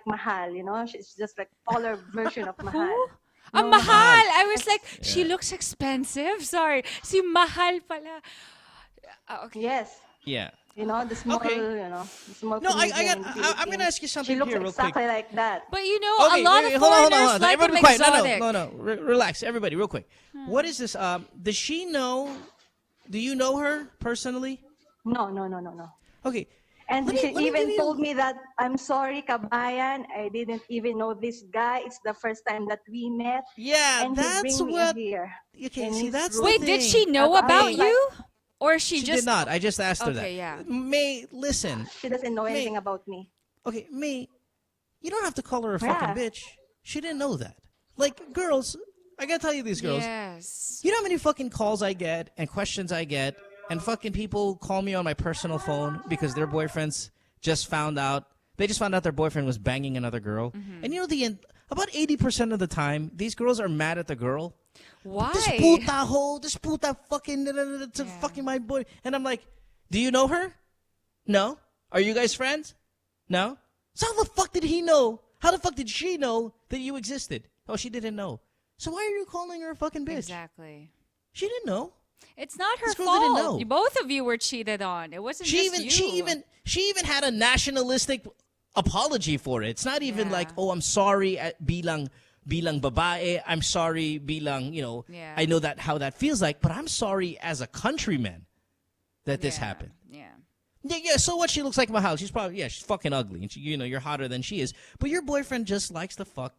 Mahal. You know, she's just like taller version of Mahal. A No, mahal. I was like, she looks expensive. Sorry. Si mahal pala. Okay. Yes. Yeah. You know, the small, the small. No, I'm comedian in going Philippines. to ask you something She looks here real exactly quick. like that. But you know, Okay, a lot wait, of hold on. foreigners like Everybody him quiet. exotic. No. Relax, everybody, real quick. What is this? Does she know? Do you know her personally? No. Okay. And Let me she give even you- told me that, I'm sorry, Kabayan, I didn't even know this guy. It's the first time that we met. Yeah, and that's he bring what- me here. Okay, in see, his that's the room. Wait, did thing. she know I was about like- you? Or she She just did not. I just asked her that. Okay, yeah. May, listen. She doesn't know anything about me. Okay, May, you don't have to call her a fucking bitch. She didn't know that. Like, girls, I gotta tell you these girls. Yes. You know how many fucking calls I get and questions I get and fucking people call me on my personal phone because their boyfriends just found out. They just found out their boyfriend was banging another girl. And you know, about 80% of the time, these girls are mad at the girl. Why? This puta hoe, this puta fucking, to fucking my boy. And I'm like, do you know her? No. Are you guys friends? No. So how the fuck did he know? How the fuck did she know that you existed? Oh, she didn't know. So why are you calling her a fucking bitch? Exactly. She didn't know. It's not her This girl didn't fault. know. Both of you were cheated on. It wasn't She just even you. she even had a nationalistic apology for it. It's not even like, oh, I'm sorry at bilang babae. I'm sorry bilang, Yeah. I know that how that feels like, but I'm sorry as a countryman that this happened. Yeah. Yeah, so what? She looks like Mahal. She's probably, she's fucking ugly. And you're hotter than she is. But your boyfriend just likes to fuck,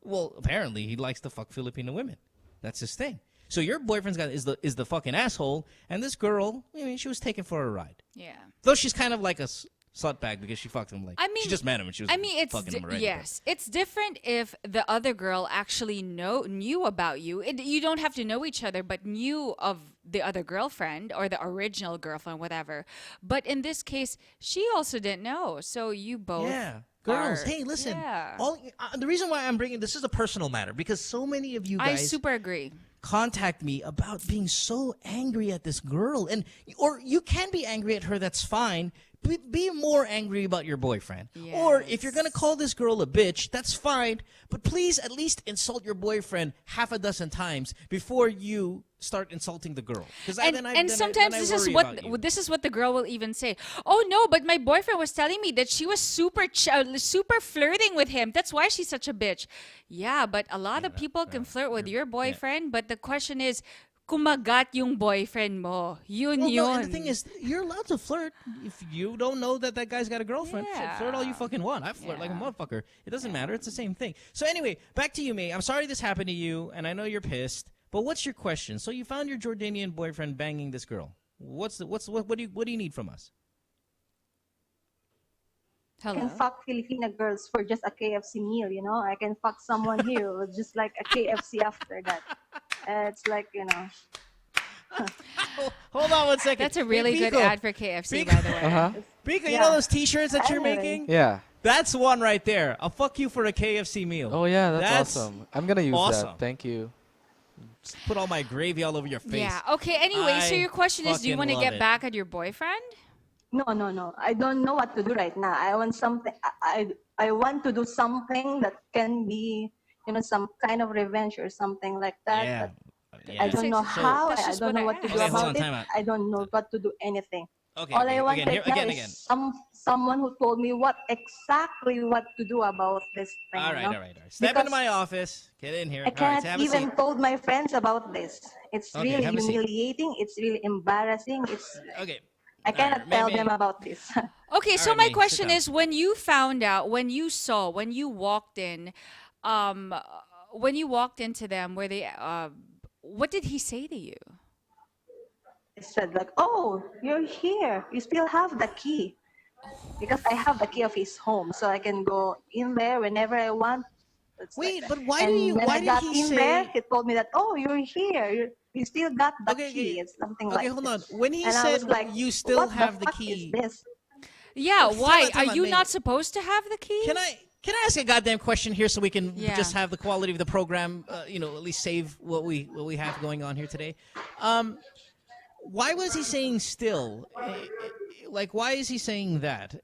well, apparently he likes to fuck Filipino women. That's his thing. So your boyfriend's is the fucking asshole, and this girl, she was taken for a ride. Yeah. Though she's kind of like a slutbag because she fucked him. Like, I mean, she just met him and she was it's fucking him already. yes, it's different if the other girl actually knew about you. You don't have to know each other, but knew of the other girlfriend or the original girlfriend, whatever. But in this case, she also didn't know. So you both, Girls, are- hey, listen. Yeah. The reason why I'm bringing this is a personal matter because so many of you I guys super agree. contact me about being so angry at this girl, or you can be angry at her. That's fine. Be more angry about your boyfriend. Or if you're gonna call this girl a bitch, that's fine. But please at least insult your boyfriend half a dozen times before you start insulting the girl. And sometimes this is what the girl will even say. Oh no, but my boyfriend was telling me that she was super flirting with him. That's why she's such a bitch. Yeah, but a lot of people can flirt with your boyfriend. But the question is, kumagat yung boyfriend mo. Yun. No, and the thing is, you're allowed to flirt if you don't know that guy's got a girlfriend. Flirt all you fucking want. I flirt like a motherfucker. It doesn't matter. It's the same thing. So anyway, back to you, May. I'm sorry this happened to you, and I know you're pissed. But what's your question? So you found your Jordanian boyfriend banging this girl. What do you need from us? I can fuck Filipina girls for just a KFC meal, you know. I can fuck someone here with just like a KFC after that. It's like, you know. Hold on one second. That's a really good ad for KFC, Biko, by the way. Biko, you know those T-shirts that you're making? Yeah. That's one right there. I'll fuck you for a KFC meal. Oh yeah, that's awesome. I'm gonna use awesome. that. Thank you. Just put all my gravy all over your face. Yeah. Okay. Anyway, so your question is, do you want to get back at your boyfriend? No. I don't know what to do right now. I want something. I want to do something that can be, you know, some kind of revenge or something like that. Yeah. I don't know how. I don't know what to do about it. out. I don't know what to do anything. Okay. All I want again, right now is someone who told me exactly what to do about this thing. All right. you know? Step Because into my office. Get in here. I can't have a even seat. told my friends about this. It's Okay, really have a seat. humiliating. It's really embarrassing. It's Okay. I cannot tell them about this. Okay, so right, my May, question sit is, when you found out, when you walked in, when you walked into them, what did he say to you? He said like, "Oh, you're here. You still have the key." Because I have the key of his home, so I can go in there whenever I want. Wait, but why when I did got he in say? there, he told me that, "Oh, you're here. You still got the key." It's something like. Okay, hold on. When he And I said was like, you still what have the fuck key. Is this? Yeah, why? Time Are out, you May. not supposed to have the key? Can I ask a goddamn question here so we can Yeah. just have the quality of the program, you know, at least save what we have going on here today? Why was he saying still? Like, why is he saying that?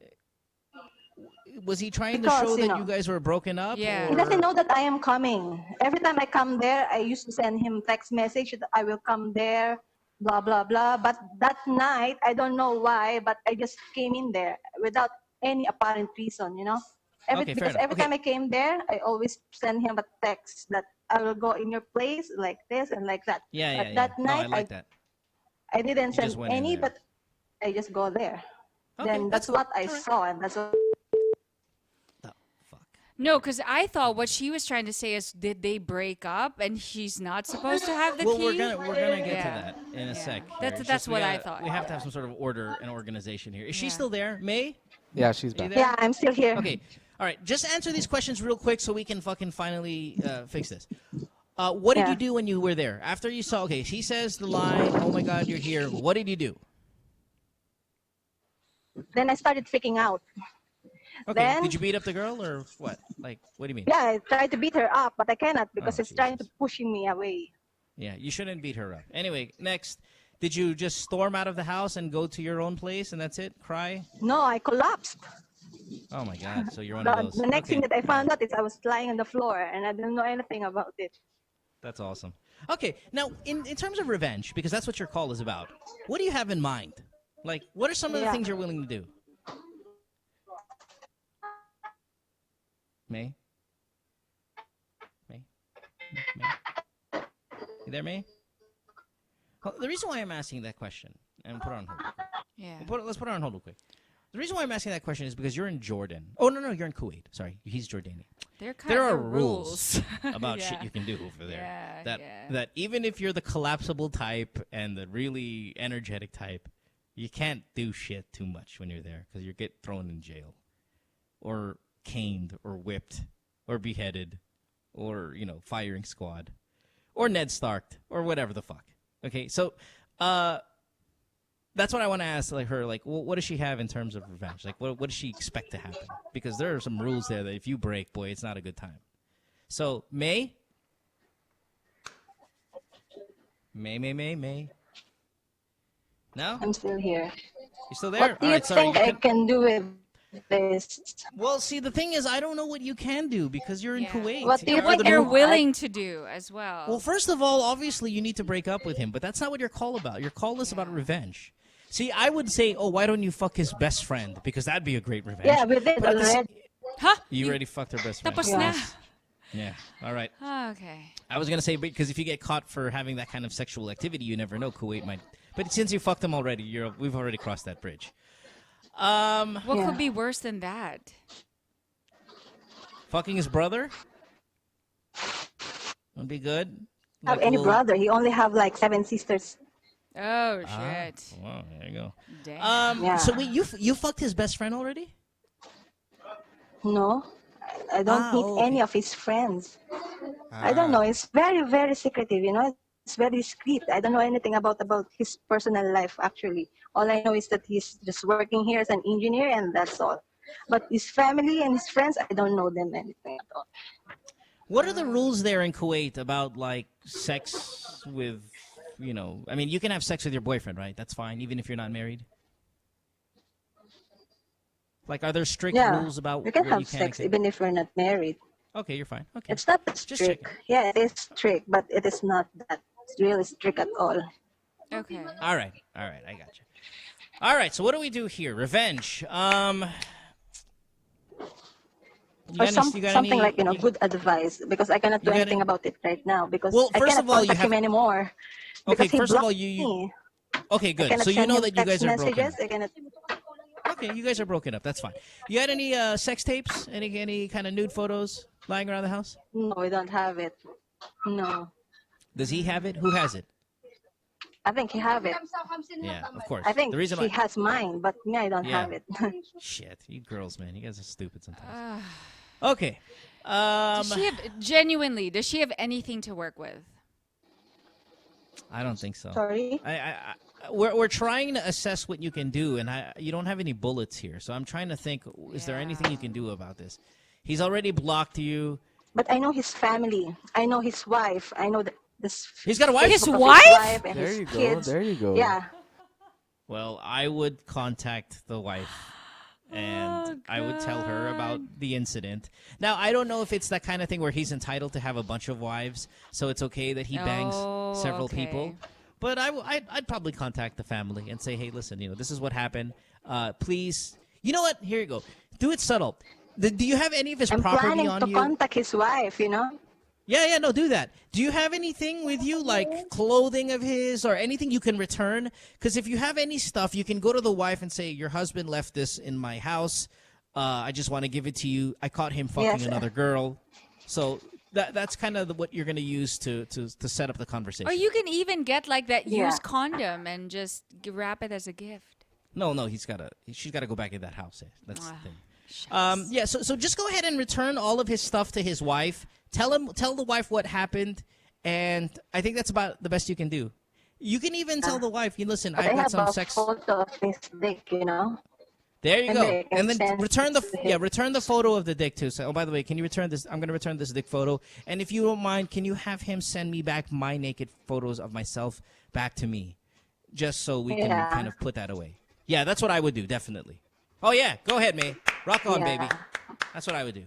Was he trying to show that you guys were broken up? Yeah. He doesn't know that I am coming. Every time I come there, I used to send him text message that I will come there, blah, blah, blah. But that night, I don't know why, but I just came in there without any apparent reason, you know? Because every time I came there, I always send him a text that I will go in your place like this and like that. Yeah, but yeah, that yeah. night, No, I like that. I didn't You just send went in any, there. but I just go there. Okay, Then that's what I saw, and that's what. No, because I thought what she was trying to say is, did they break up and she's not supposed to have the Well, key? we're gonna get Yeah. to that in a sec. here. That's It's that's just what we I gotta- thought. We have to have some sort of order and organization here. Is she still there, May? Yeah, she's Are you back. there? Yeah, I'm still here. Okay. All right. Just answer these questions real quick so we can fucking finally fix this. What did you do when you were there? After you saw, okay, she says the line, "Oh my God, you're here." What did you do? Then I started freaking out. Okay. Then, Did you beat up the girl or what? Like, what do you mean? yeah, I tried to beat her up, but I cannot because Oh, it's trying to pushing me away. Yeah, you shouldn't beat her up. Anyway, next, did you just storm out of the house and go to your own place and that's it? Cry? No, I collapsed. Oh my God! So you're one of those. The next Okay. thing that I found out is I was lying on the floor and I didn't know anything about it. That's awesome. Okay, now in terms of revenge, because that's what your call is about, what do you have in mind? Like, what are some of the things you're willing to do? May? May? May? You there, May? Well, the reason why I'm asking that question, and put it on hold. Yeah. Let's put it on hold real quick. The reason why I'm asking that question is because you're in Jordan. Oh, no, you're in Kuwait. Sorry, he's Jordanian. There are are rules about Yeah. shit you can do over there. Yeah, That even if you're the collapsible type and the really energetic type, you can't do shit too much when you're there because you get thrown in jail or caned or whipped or beheaded or, you know, firing squad or Ned Starked or whatever the fuck. Okay, so that's what I want to ask her. Like, what does she have in terms of revenge? Like, what does she expect to happen? Because there are some rules there that if you break, boy, it's not a good time. So, May? May? No? I'm still here. You still there? What do you think I can do with this. Well, see, the thing is, I don't know what you can do because you're in Kuwait. What do you What think you're I'm- willing to do as well. Well, first of all, obviously, you need to break up with him, but that's not what your call about. Your call is about revenge. See, I would say, oh, why don't you fuck his best friend? Because that'd be a great revenge. Yeah, we did But at the already. Huh? You already fucked her best friend. Tapos na. Yeah. All right. Okay. I was gonna say because if you get caught for having that kind of sexual activity, you never know. Kuwait might. But since you fucked him already, we've already crossed that bridge. What could be worse than that? Fucking his brother would be good. Have any brother? He only have like 7 sisters. Oh shit. Wow, there you go. Damn. Yeah. So wait, you fucked his best friend already? No, I don't meet any of his friends. I don't know. It's very, very secretive. You know, it's very discreet. I don't know anything about his personal life. Actually, all I know is that he's just working here as an engineer, and that's all. But his family and his friends, I don't know them anything at all. What are the rules there in Kuwait about like sex with, I mean, you can have sex with your boyfriend, right? That's fine, even if you're not married. Like, are there strict rules about you can what have you can sex and even if you're not married. Okay, you're fine. Okay. It's not strict. Yeah, it is strict, but it is not that really strict at all. Okay. All right, I got you. All right, so what do we do here? Revenge. Or something like, good advice, because I cannot do anything about it right now, because I cannot contact him anymore. Okay, Because he first of all, blocked me. Okay, I good. cannot So you send know him that you guys text are broken up. messages. I cannot. Okay, you guys are broken up. That's fine. You had any sex tapes? Any kind of nude photos lying around the house? No, we don't have it. No. Does he have it? Who has it? I think he have it. Yeah, of course. I think the reason he why... has mine, but me, I don't Yeah. have it. Shit, you girls, man, you guys are stupid sometimes. Okay. Does she have anything to work with? I don't think so. Sorry? We're trying to assess what you can do, and you don't have any bullets here. So I'm trying to think, is there anything you can do about this? He's already blocked you. But I know his family. I know his wife. I know this. He's got a wife? His Facebook of wife? and There his you go, kids. there you go. Yeah. Well, I would contact the wife, and I would tell her about the incident. Now, I don't know if it's that kind of thing where he's entitled to have a bunch of wives, so it's okay that he bangs several people. But I'd probably contact the family and say, hey, listen, this is what happened. Please, you know what? Here you go. Do it subtle. Do you have any of his I'm property planning on to you? contact his wife, Yeah, no, do that. Do you have anything with you, like clothing of his or anything you can return? Because if you have any stuff, you can go to the wife and say, your husband left this in my house. I just want to give it to you. I caught him fucking another girl. So that's kind of what you're going to use to set up the conversation. Or you can even get like that Yeah. used condom and just wrap it as a gift. No, she's got to go back in that house. That's the thing. Yeah, so just go ahead and return all of his stuff to his wife. Tell the wife what happened, and I think that's about the best you can do. You can even tell the wife, listen, But I've I got have some a sex. photo of his dick, There you And go. they can And then send return it to him. return the photo of the dick too. So, oh, by the way, can you return this? I'm going to return this dick photo. And if you don't mind, can you have him send me back my naked photos of myself back to me, just so we can Yeah. kind of put that away. Yeah, that's what I would do, definitely. Oh yeah, go ahead, May. Rock on, Yeah. baby. That's what I would do.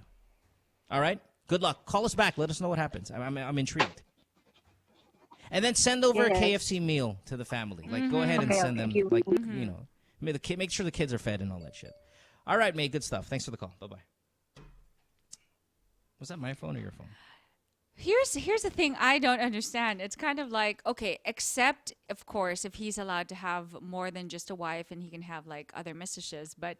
All right. Good luck. Call us back. Let us know what happens. I'm intrigued. And then send over a Yes. KFC meal to the family. Like, go ahead and Okay, send them. okay. Like, make sure the kids are fed and all that shit. All right, May. Good stuff. Thanks for the call. Bye bye. Was that my phone or your phone? Here's the thing I don't understand. It's kind of like, okay, except of course if he's allowed to have more than just a wife and he can have like other mistresses, but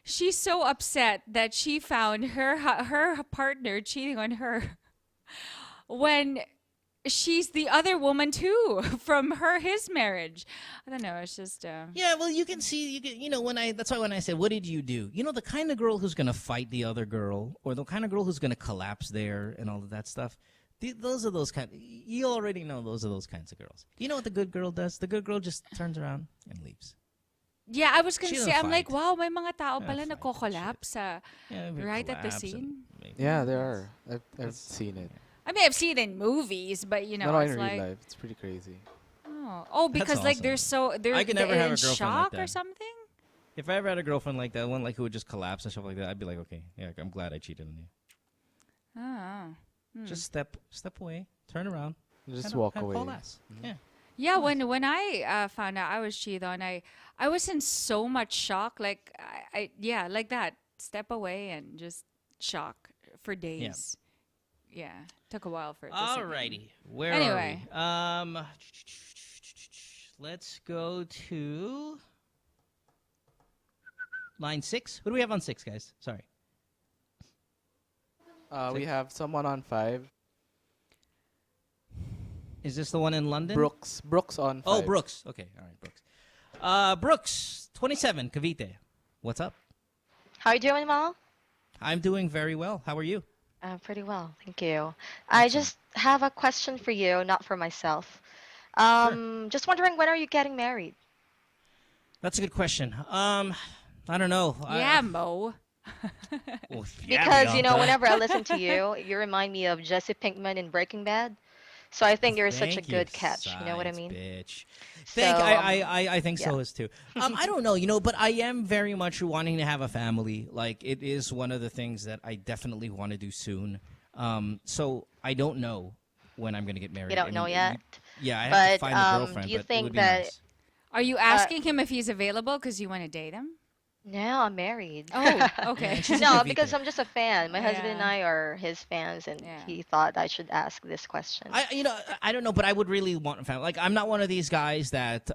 she's so upset that she found her partner cheating on her when she's the other woman too from his marriage. I don't know, it's just Yeah, well, you can see, that's why when I said, what did you do? The kind of girl who's going to fight the other girl, or the kind of girl who's going to collapse there and all of that stuff. Those are those kind. You already know those are those kinds of girls. You know what the good girl does? The good girl just turns around and leaves. yeah, I was gonna She say, doesn't I'm like, fight. wow, may mga tao She pala doesn't nagko-collapse right at the collapse scene. Yeah, there are. I've seen it. I mean, I've seen it in movies, but No, it's in like, real life, it's pretty crazy. oh, That's because like awesome. they're I could never they're have in a girlfriend like shock or that. something. If I ever had a girlfriend like that, one like who would just collapse and stuff like that, I'd be like, okay, yeah, I'm glad I cheated on you. Just step away, turn around, Just walk away. Haul ass. Yeah. Yeah, when I found out I was cheated on, I was in so much shock. Like yeah, like that. Step away and just shock for days. Yeah, took a while for it. Alrighty, where anyway. are we? Let's go to line 6. Who do we have on 6, guys? Sorry. We have someone on 5. Is this the one in London? Brooks on 5. Oh, Brooks. Okay, all right, Brooks. Brooks, 27, Cavite. What's up? How are you doing, Mo? I'm doing very well. How are you? Pretty well, thank you. I just have a question for you, not for myself. Just wondering, when are you getting married? That's a good question. I don't know. Yeah, Mo. Well, Because, whenever I listen to you, you remind me of Jesse Pinkman in Breaking Bad. So I think you're such a Thank good you, catch. You know what I mean? Bitch. So, I think yeah. so as too. I don't know, but I am very much wanting to have a family. Like, it is one of the things that I definitely want to do soon. So I don't know when I'm going to get married. You don't know yet? Yeah, I have to find a girlfriend. Do you but it think would be that... nice. Are you asking him if he's available because you want to date him? No, I'm married. Oh, okay. No, because I'm just a fan. My husband and Yeah. I are his fans, and he thought I should ask this question. I don't know, but I would really want a family. Like, I'm not one of these guys that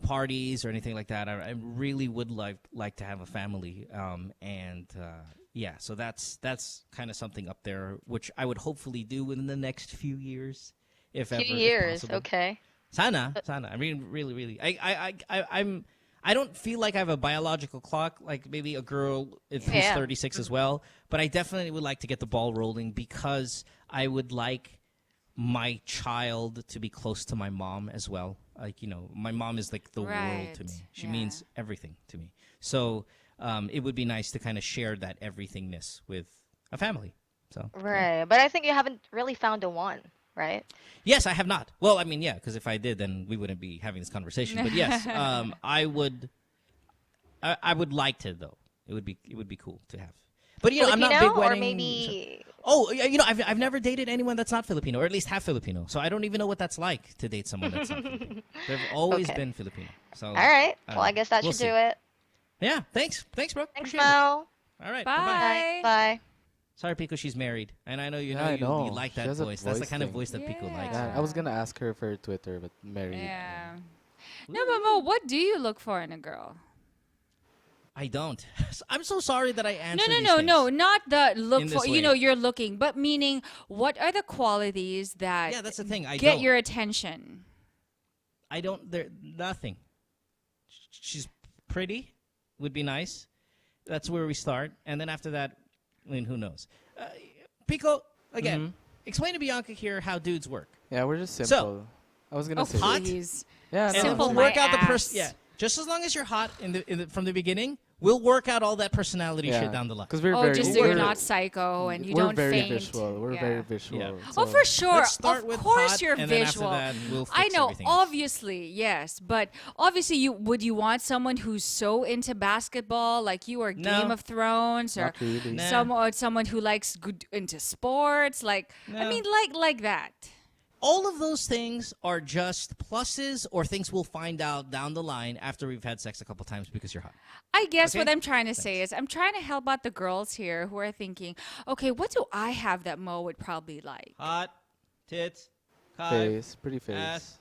parties or anything like that. I really would like to have a family. Yeah, so that's kind of something up there, which I would hopefully do within the next few years, if ever. Few if years, possible. okay. Sana. I mean, really. I don't feel like I have a biological clock, like maybe a girl who's 36 as well, but I definitely would like to get the ball rolling because I would like my child to be close to my mom as well. Like, my mom is like the world to me. She means everything to me. So it would be nice to kind of share that everythingness with a family. So Right, but I think you haven't really found the one, right? Yes, I have not. Well, I mean, yeah, because if I did, then we wouldn't be having this conversation. But yes, I would like to, though. It would be cool to have. But I'm not big wedding. Or maybe... Oh, I've never dated anyone that's not Filipino, or at least half Filipino. So I don't even know what that's like to date someone that's not Filipino. They've always been Filipino. So all right. Well, I guess that should do it. Yeah. Thanks, bro. Thanks, Appreciate Mo. It. All right. Bye. Bye. Sorry, Pico, she's married. And I know you Yeah, I know. you like She that has a voice. That's the voice kind of thing. voice that Pico likes. Yeah, I was gonna ask her for Twitter, but married. Yeah. No, but Mo, what do you look for in a girl? I don't. I'm so sorry that I answered No, not the look in for. this You way. know, you're looking, but meaning, what are the qualities that? Yeah, that's the thing. I get don't. your attention. I don't. There nothing. She's pretty. Would be nice. That's where we start, and then after that, I mean, who knows? Pico, again, explain to Bianca here how dudes work. Yeah, we're just simple. So, I was gonna say hot. Please. Yeah, And no, we'll it's work fine. out the person. Yeah, just as long as you're hot from the beginning, we'll work out all that personality shit down the line. Because we're Oh, very, just so we're, you're not psycho and you we're don't very faint. visual. We're Yeah. very visual. Yeah. Oh, so- for sure. Let's start of with course hot, you're and then after visual. that, we'll I fix know, everything else. obviously, yes. But obviously, would you want someone who's so into basketball, like you, or No. Game of Thrones, or Not really. Nah. someone who likes into sports? Like, I No. mean, like that. All of those things are just pluses or things we'll find out down the line after we've had sex a couple times because you're hot. I guess Okay? what I'm trying to say is I'm trying to help out the girls here who are thinking, okay, what do I have that Mo would probably like? Hot, tits, Face, pretty face. ass,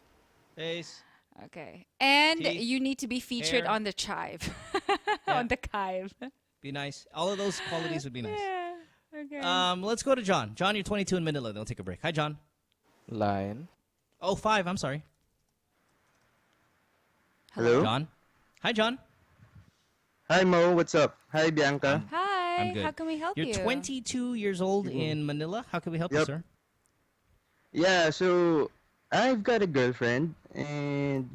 face. Okay. And Teeth, you need to be featured hair. on the chive. On the chive. Be nice. All of those qualities would be nice. Yeah. Okay. Let's go to John. John, you're 22 in Manila. Then we'll take a break. Hi, John. Line. Oh, 5. I'm sorry. Hello? John. Hi, John. Hi, Mo. What's up? Hi, Bianca. Hi. I'm good. How can we help You're you? 22 years old in Manila. How can we help you, Yep. sir? Yeah, so I've got a girlfriend, and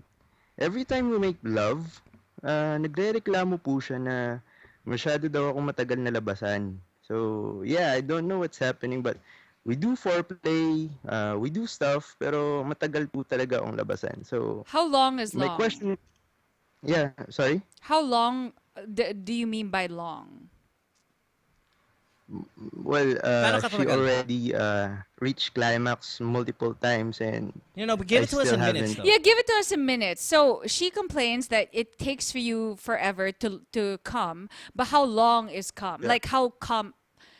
every time we make love, nagre-reklamo po siya na masyado daw ako matagal na labasan. So, yeah, I don't know what's happening, but we do foreplay, we do stuff, pero matagal po talaga akong labasan. So, How long is my long? question... Yeah, sorry? How long do you mean by long? Well, Paano ka she tumagal? already reached climax multiple times and But give I it to us still in minutes, haven't. though. Yeah, give it to us in minutes. So she complains that it takes for you forever to come, but how long is come? Yeah. Like how come?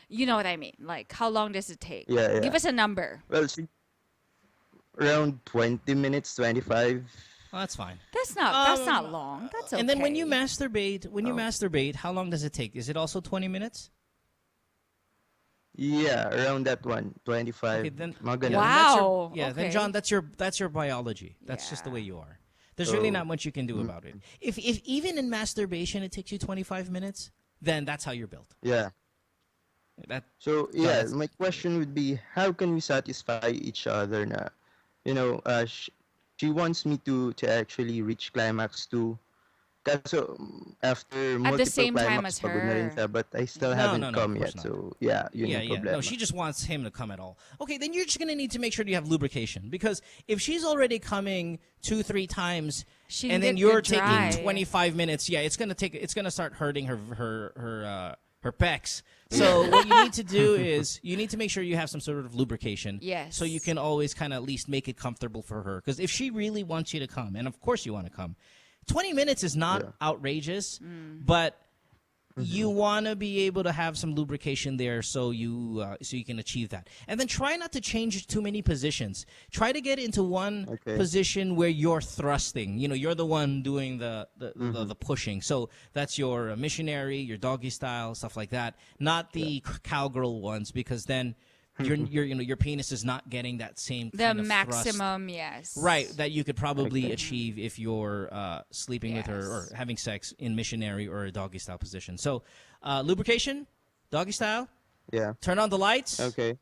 You know what I mean? Like how long does it take? Yeah, yeah. Give us a number. Well, she around 20 minutes, 25. Oh, that's fine. That's not long. That's okay. And then when you masturbate, how long does it take? Is it also 20 minutes? Yeah, around that one, 25. Okay, then mga ganun. yeah, Wow. Then Okay. John, that's your biology. That's just the way you are. There's really not much you can do about it. If even in masturbation it takes you 25 minutes, then that's how you're built. Yeah. That So yeah, that's- my question would be, how can we satisfy each other? Na, she wants me to actually reach climax too. Kaso after multiple same time climax, as pagod na rin her. siya, but I still No, haven't no, come of course yet. not. So yeah, yun yung problema. No, she just wants him to come at all. Okay, then you're just gonna need to make sure you have lubrication, because if she's already coming 2-3 times She and can then get you're dry. taking 25 minutes, it's gonna start hurting her pecs. So what you need to do is you need to make sure you have some sort of lubrication. Yes. So you can always kind of at least make it comfortable for her. Because if she really wants you to come, and of course you want to come, 20 minutes is not outrageous, but you want to be able to have some lubrication there so you can achieve that. And then try not to change too many positions. Try to get into one position where you're thrusting. You're the one doing the pushing. So that's your missionary, your doggy style, stuff like that. Not the cowgirl ones, because then your penis is not getting that same The kind of thrust. maximum, yes. Right, that you could probably achieve if you're sleeping with her or having sex in missionary or a doggy style position. So, lubrication, doggy style. Yeah. Turn on the lights. Okay.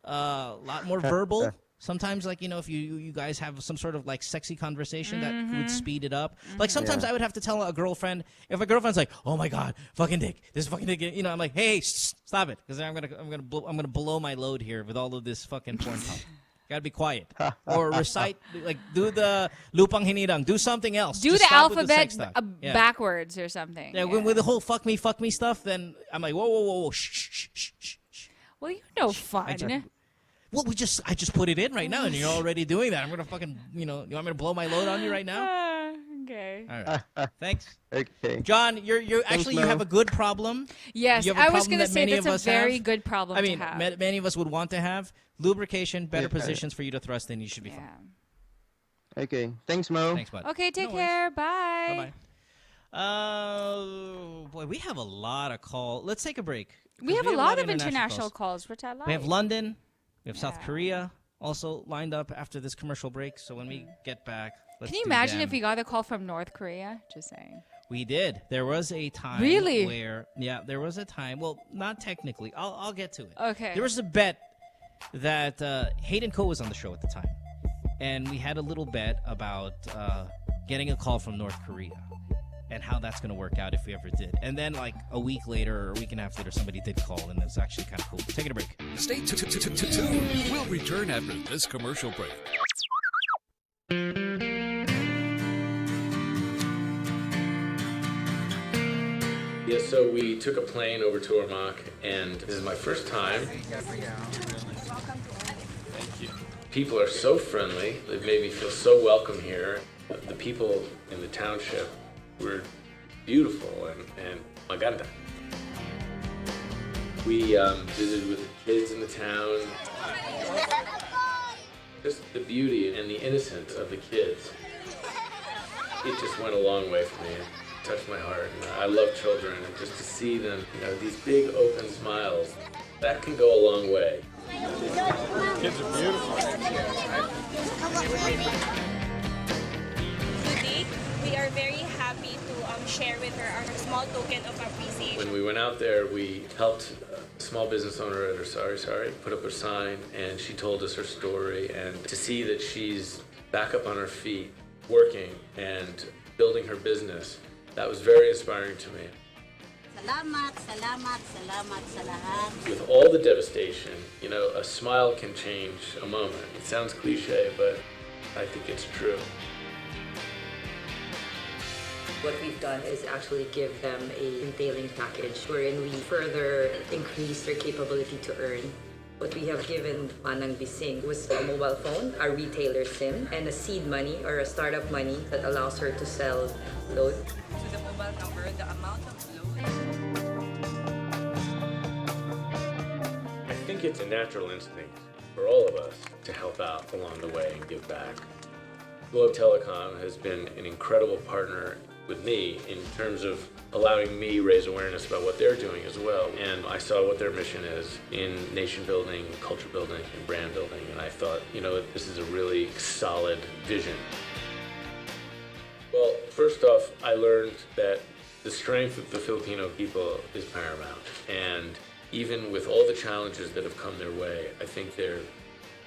A lot more verbal. Sometimes, if you guys have some sort of sexy conversation that would speed it up. Like sometimes I would have to tell a girlfriend, if a girlfriend's like, "Oh my god, fucking dick, this fucking dick," I'm like, "Hey, stop it," because I'm gonna blow my load here with all of this fucking porn talk. Gotta be quiet. Or recite, do the lupang hinirang, do something else. Do Just the stop with alphabet sex talk. Yeah. backwards or something. Yeah, with the whole fuck me stuff, then I'm like, whoa, shh. Well, you're no fun. Well, I just put it in right now, and you're already doing that. I'm gonna fucking, you want me to blow my load on you right now? Okay. All right. Thanks. Okay. John, you have a good problem. Yes, You have a I was problem gonna that say many that's of a us very have. good problem I mean, to have. many of us would want to have lubrication, better positions for you to thrust in. You should be fine. Okay. Thanks, Mo. Thanks, bud. Okay, take care. Bye. Bye. Boy, we have a lot of calls. Let's take a break. We have a lot of international international calls, which I like. We have London. We have South Korea also lined up after this commercial break. So when we get back, let's Can you do imagine them. if we got a call from North Korea? Just saying. We did. There was a time Really? where there was a time. Well, not technically. I'll get to it. Okay. There was a bet that Hayden Co was on the show at the time, and we had a little bet about getting a call from North Korea and how that's going to work out if we ever did. And then a week later or a week and a half later, somebody did call, and it was actually kind of cool. Taking a break. Stay tuned. We'll return after this commercial break. Yeah, so we took a plane over to Ormoc, and this is my first time. Thank you. People are so friendly. They've made me feel so welcome here. The people in the township were beautiful and maganda. We visited with the kids in the town. Just the beauty and the innocence of the kids. It just went a long way for me. It touched my heart. And I love children, and just to see them, these big open smiles, that can go a long way. Kids are beautiful. Today, we are very happy to share with her our small token of appreciation. When we went out there, we helped a small business owner at her sorry, put up a sign, and she told us her story. And to see that she's back up on her feet, working and building her business, that was very inspiring to me. Salamat sa lahat. With all the devastation, a smile can change a moment. It sounds cliche, but I think it's true. What we've done is actually give them a entailing package wherein we further increase their capability to earn. What we have given Manang Bising was a mobile phone, a retailer SIM, and a seed money or a startup money that allows her to sell load. To the mobile number, the amount of load. I think it's a natural instinct for all of us to help out along the way and give back. Globe Telecom has been an incredible partner with me in terms of allowing me raise awareness about what they're doing as well. And I saw what their mission is in nation building, culture building, and brand building. And I thought, this is a really solid vision. Well, first off, I learned that the strength of the Filipino people is paramount. And even with all the challenges that have come their way, I think they're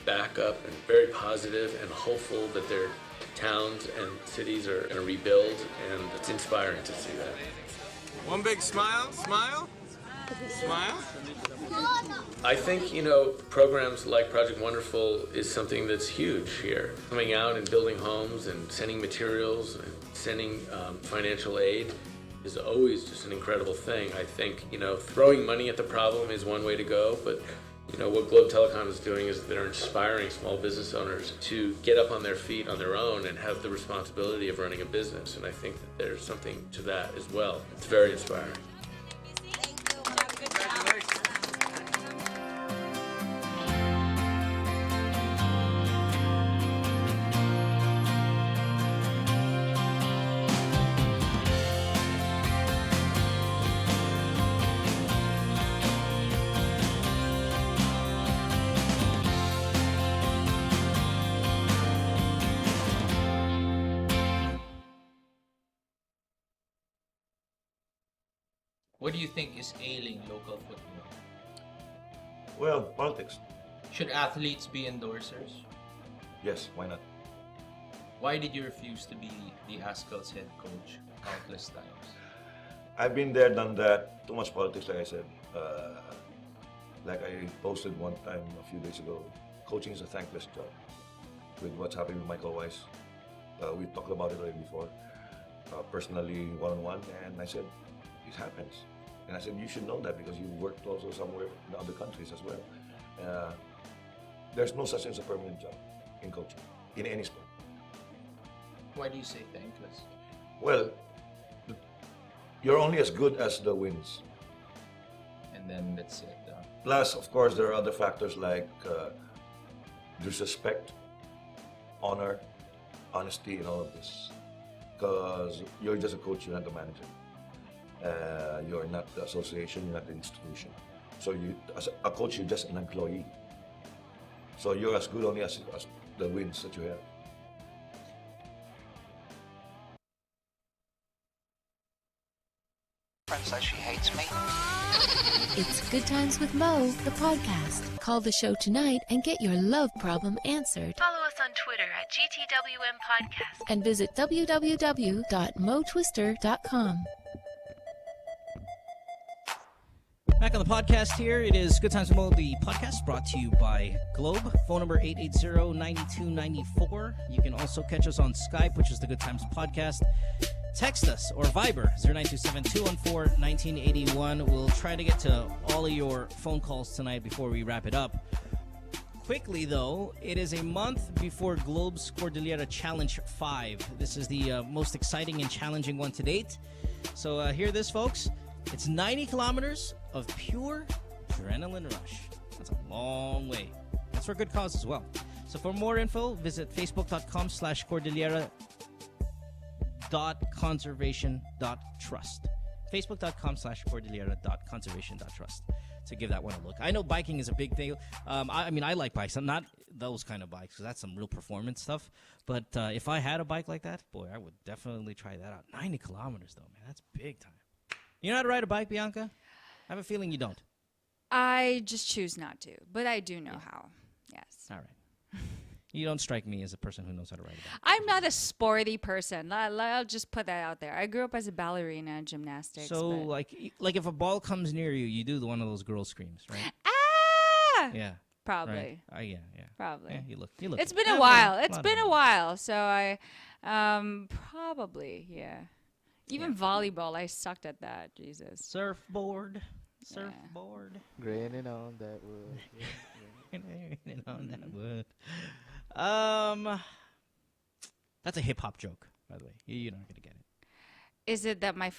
back up and very positive and hopeful that their towns and cities are going to rebuild, and it's inspiring to see that. One big smile, smile, smile. I think, programs like Project Wonderful is something that's huge here. Coming out and building homes and sending materials and sending financial aid is always just an incredible thing. I think, throwing money at the problem is one way to go, but what Globe Telecom is doing is they're inspiring small business owners to get up on their feet on their own and have the responsibility of running a business. And I think that there's something to that as well. It's very inspiring. What do you think is ailing local football? Well, politics. Should athletes be endorsers? Yes, why not? Why did you refuse to be the Ascal's head coach countless times? I've been there, done that. Too much politics, like I said. Like I posted one time a few days ago, coaching is a thankless job. With what's happening with Michael Weiss, we talked about it already before, personally, one-on-one, and I said, it happens. And I said, you should know that because you worked also somewhere in other countries as well. There's no such thing as a permanent job in coaching, in any sport. Why do you say thankless? Well, you're only as good as the wins. And then that's it. Plus, of course, there are other factors like disrespect, honor, honesty, and all of this. Because you're just a coach, you're not the manager. You're not the association, you're not the institution. So you, as a coach, you're just an employee. So you're as good only as the wins that you have. Friend says she hates me. It's Good Times with Mo, the podcast. Call the show tonight and get your love problem answered. Follow us on Twitter at GTWM Podcast. And visit www.motwister.com. Back on the podcast here, it is Good Times with Mo, the podcast brought to you by Globe. Phone number 880-9294. You can also catch us on Skype, which is the Good Times Podcast. Text us or Viber 0927-214-1981. We'll try to get to all of your phone calls tonight before we wrap it up. Quickly, though, it is a month before Globe's Cordillera Challenge 5. This is the most exciting and challenging one to date. So hear this, folks. It's 90 kilometers of pure adrenaline rush. That's a long way. That's for a good cause as well. So for more info, visit facebook.com/cordillera.conservation.trust. facebook.com/cordillera.conservation.trust to give that one a look. I know biking is a big thing. I like bikes. I'm not those kind of bikes because that's some real performance stuff. But if I had a bike like that, boy, I would definitely try that out. 90 kilometers, though, man. That's big time. You know how to ride a bike, Bianca? I have a feeling you don't. I just choose not to, but I do know how. Yes. All right. You don't strike me as a person who knows how to ride a bike. I'm not a sporty person. I'll just put that out there. I grew up as a ballerina in gymnastics. So, like if a ball comes near you, you do one of those girl screams, right? Ah! Yeah. Probably. Right. Yeah. Probably. Yeah, you look. It's been a while. It's been a while. So I, probably, yeah. Even volleyball, I sucked at that. Jesus. Surfboard. Surfboard. Graining on that wood. Graining on that wood. That's a hip hop joke, by the way. You're not gonna get it. Is it that my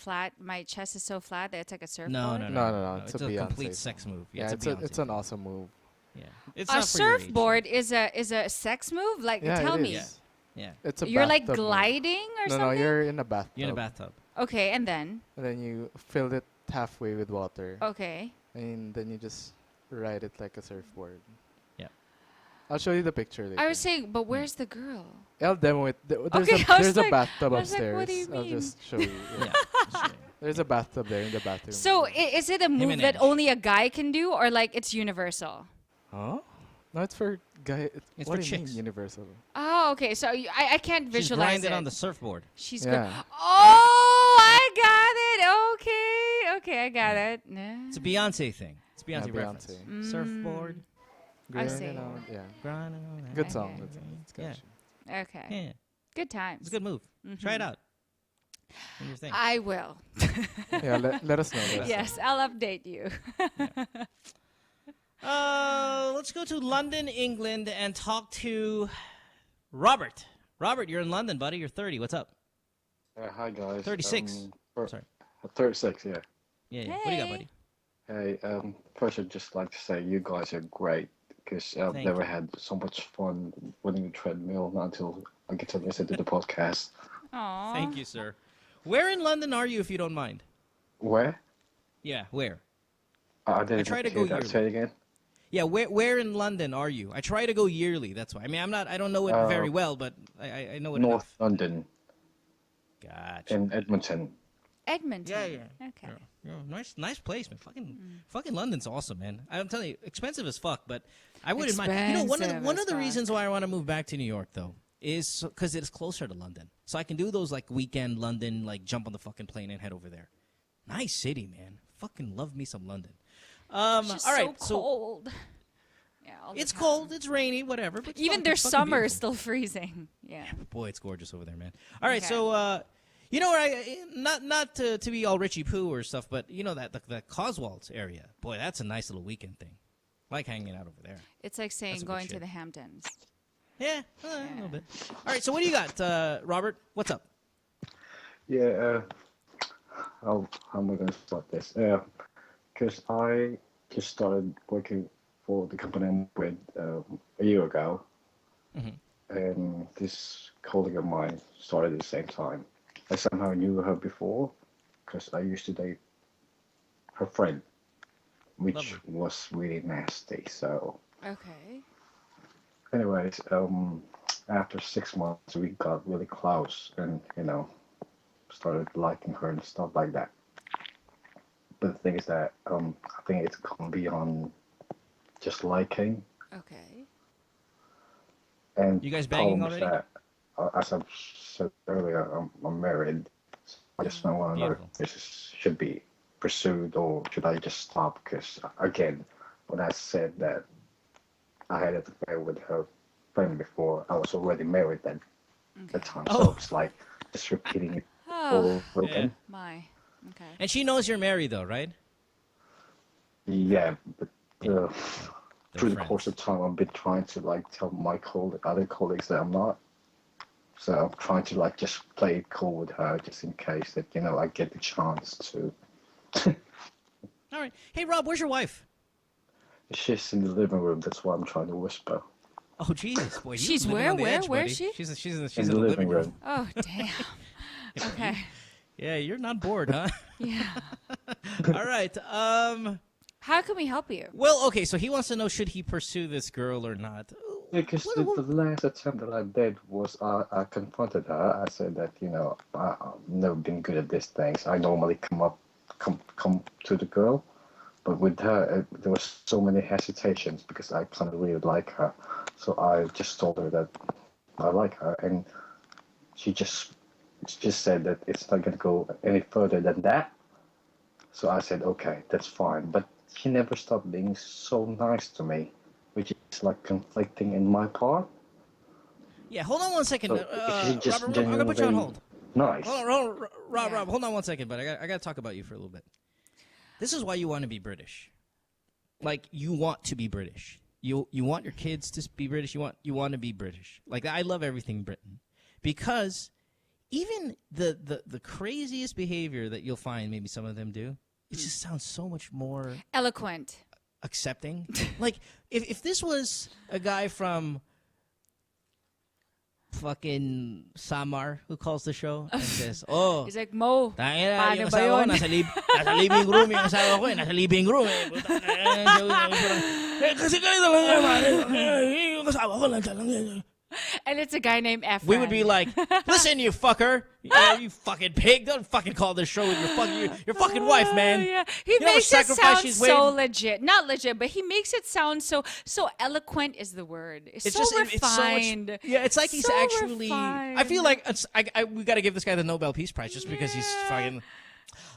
chest is so flat that it's like a surfboard? No. It's a Beyonce complete song. sex move. Yeah, it's an awesome move. Yeah, it's A not for your age. surfboard is a sex move? Like, Yeah, tell it me. is. Yeah. It's a You're like bathtub move. gliding or No, something? you're in a bathtub. You're in a bathtub. Okay, and then? And then you fill it halfway with water. Okay. And then you just ride it like a surfboard. Yeah. I'll show you the picture later. I was saying, but where's the girl? I'll demo it. There's Okay, I was there's like- a bathtub I was like, upstairs. what do you I'll mean? just show you. There's a bathtub there in the bathroom. So is it a move and that Edge. only a guy can do, or like it's universal? Huh? No, it's for guy. It's what for do you mean chicks. universal? Oh, okay. So I can't She's visualize grinding it. on the surfboard. She's Yeah. Oh, I got it. Okay, I got it. No. It's a Beyonce thing. It's a Beyonce Yeah, reference. Beyonce. Surfboard. I see. Graining on, yeah. Grinding on that. Good song. Okay. It's Yeah. catchy. Okay. Yeah. Good times. It's a good move. Try it out. What do you think? I will. Yeah, let us know. Yes, I'll update you. Let's go to London, England, and talk to Robert. Robert, you're in London, buddy. You're 30. What's up? Hi guys. 36. Sorry. 36, yeah. Yeah. What do you got, buddy? Hey, first I'd just like to say you guys are great because I've Thank never you. had so much fun running the treadmill, not until I get to listen to the podcast. Aww. Thank you, sir. Where in London are you, if you don't mind? Where? Yeah, where? I didn't try to hear go that. Say it again. Yeah, where in London are you? I try to go yearly. That's why. I mean, I don't know it very well, but I know it North enough. London. Gotcha. In Edmonton. Edmonton. Yeah. Okay. Yeah, nice place, man. Fucking London's awesome, man. I'm telling you, expensive as fuck, but I wouldn't mind. You know, one of the reasons why I want to move back to New York though is because it's closer to London, so I can do those like weekend London, like jump on the fucking plane and head over there. Nice city, man. Fucking love me some London. All It's just right, so cold. Yeah, all the it's time. cold, it's rainy, whatever. But it's Even fucking- their it's fucking summer beautiful. is still freezing. Yeah. Boy, it's gorgeous over there, man. All right, Okay. so you know where not to be all Richie Poo or stuff, but you know that the Coswalds area. Boy, that's a nice little weekend thing. Like hanging out over there. It's like saying That's a good going to shit. the Hamptons. Yeah, a little bit. All right, so what do you got, Robert? What's up? Yeah. How am I going to start this? Because I just started working for the company I'm with a year ago, and this colleague of mine started at the same time. I somehow knew her before because I used to date her friend, which was really nasty. So, Okay. anyways, after 6 months, we got really close, and started liking her and stuff like that. But the thing is that I think it's gone beyond just liking. Okay. And You guys banging problem is already? that, as I've said earlier, I'm married. So I just don't want to know if this should be pursued or should I just stop? Because again, when I said that I had an affair with her friend before, I was already married then at the time. So it's like just repeating it all over again. My. Okay. And she knows you're married, though, right? Yeah, but through the friends. course of time, I've been trying to tell my other colleagues that I'm not. So I'm trying to just play it cool with her, just in case that I get the chance to. All right. Hey, Rob, where's your wife? She's in the living room. That's why I'm trying to whisper. Oh, jeez, boy. She's living where? on the Where? edge, Where buddy. is she? She's in In the the living room. room. Oh, damn. Okay. Yeah, you're not bored, huh? Yeah. All right. How can we help you? Well, okay. So he wants to know, should he pursue this girl or not? Because the last attempt that I did was I confronted her. I said that I've never been good at these things. I normally come to the girl, but with her there was so many hesitations because I kind of really like her. So I just told her that I like her, and she just said that it's not gonna go any further than that. So I said, okay, that's fine. But she never stopped being so nice to me, which is conflicting in my part. Yeah, hold on one second. So she just Robert, I'm gonna put you on genuinely- hold. Nice. Rob, hold on one second, but I got to talk about you for a little bit. This is why you want to be British. Like, you want to be British. You want your kids to be British. You want to be British. Like, I love everything Britain. Because even the craziest behavior that you'll find maybe some of them do, it just sounds so much more eloquent, accepting. Like, if this was a guy from fucking Samar who calls the show and says, "Oh, he's like, Mo, paano yung ba asawa ko, yun? Nasa living room yung asawa ko, nasa living room kasi ganito lang yung asawa ko lang. And it's a guy named Efren. We would be like, listen, you fucker, you fucking pig, don't fucking call this show with your fucking wife, man. Yeah. He makes it sound so legit. Not legit, but he makes it sound so eloquent is the word. It's so refined. It's so much, it's like he's so actually, refined. I feel like we got to give this guy the Nobel Peace Prize just because he's fucking...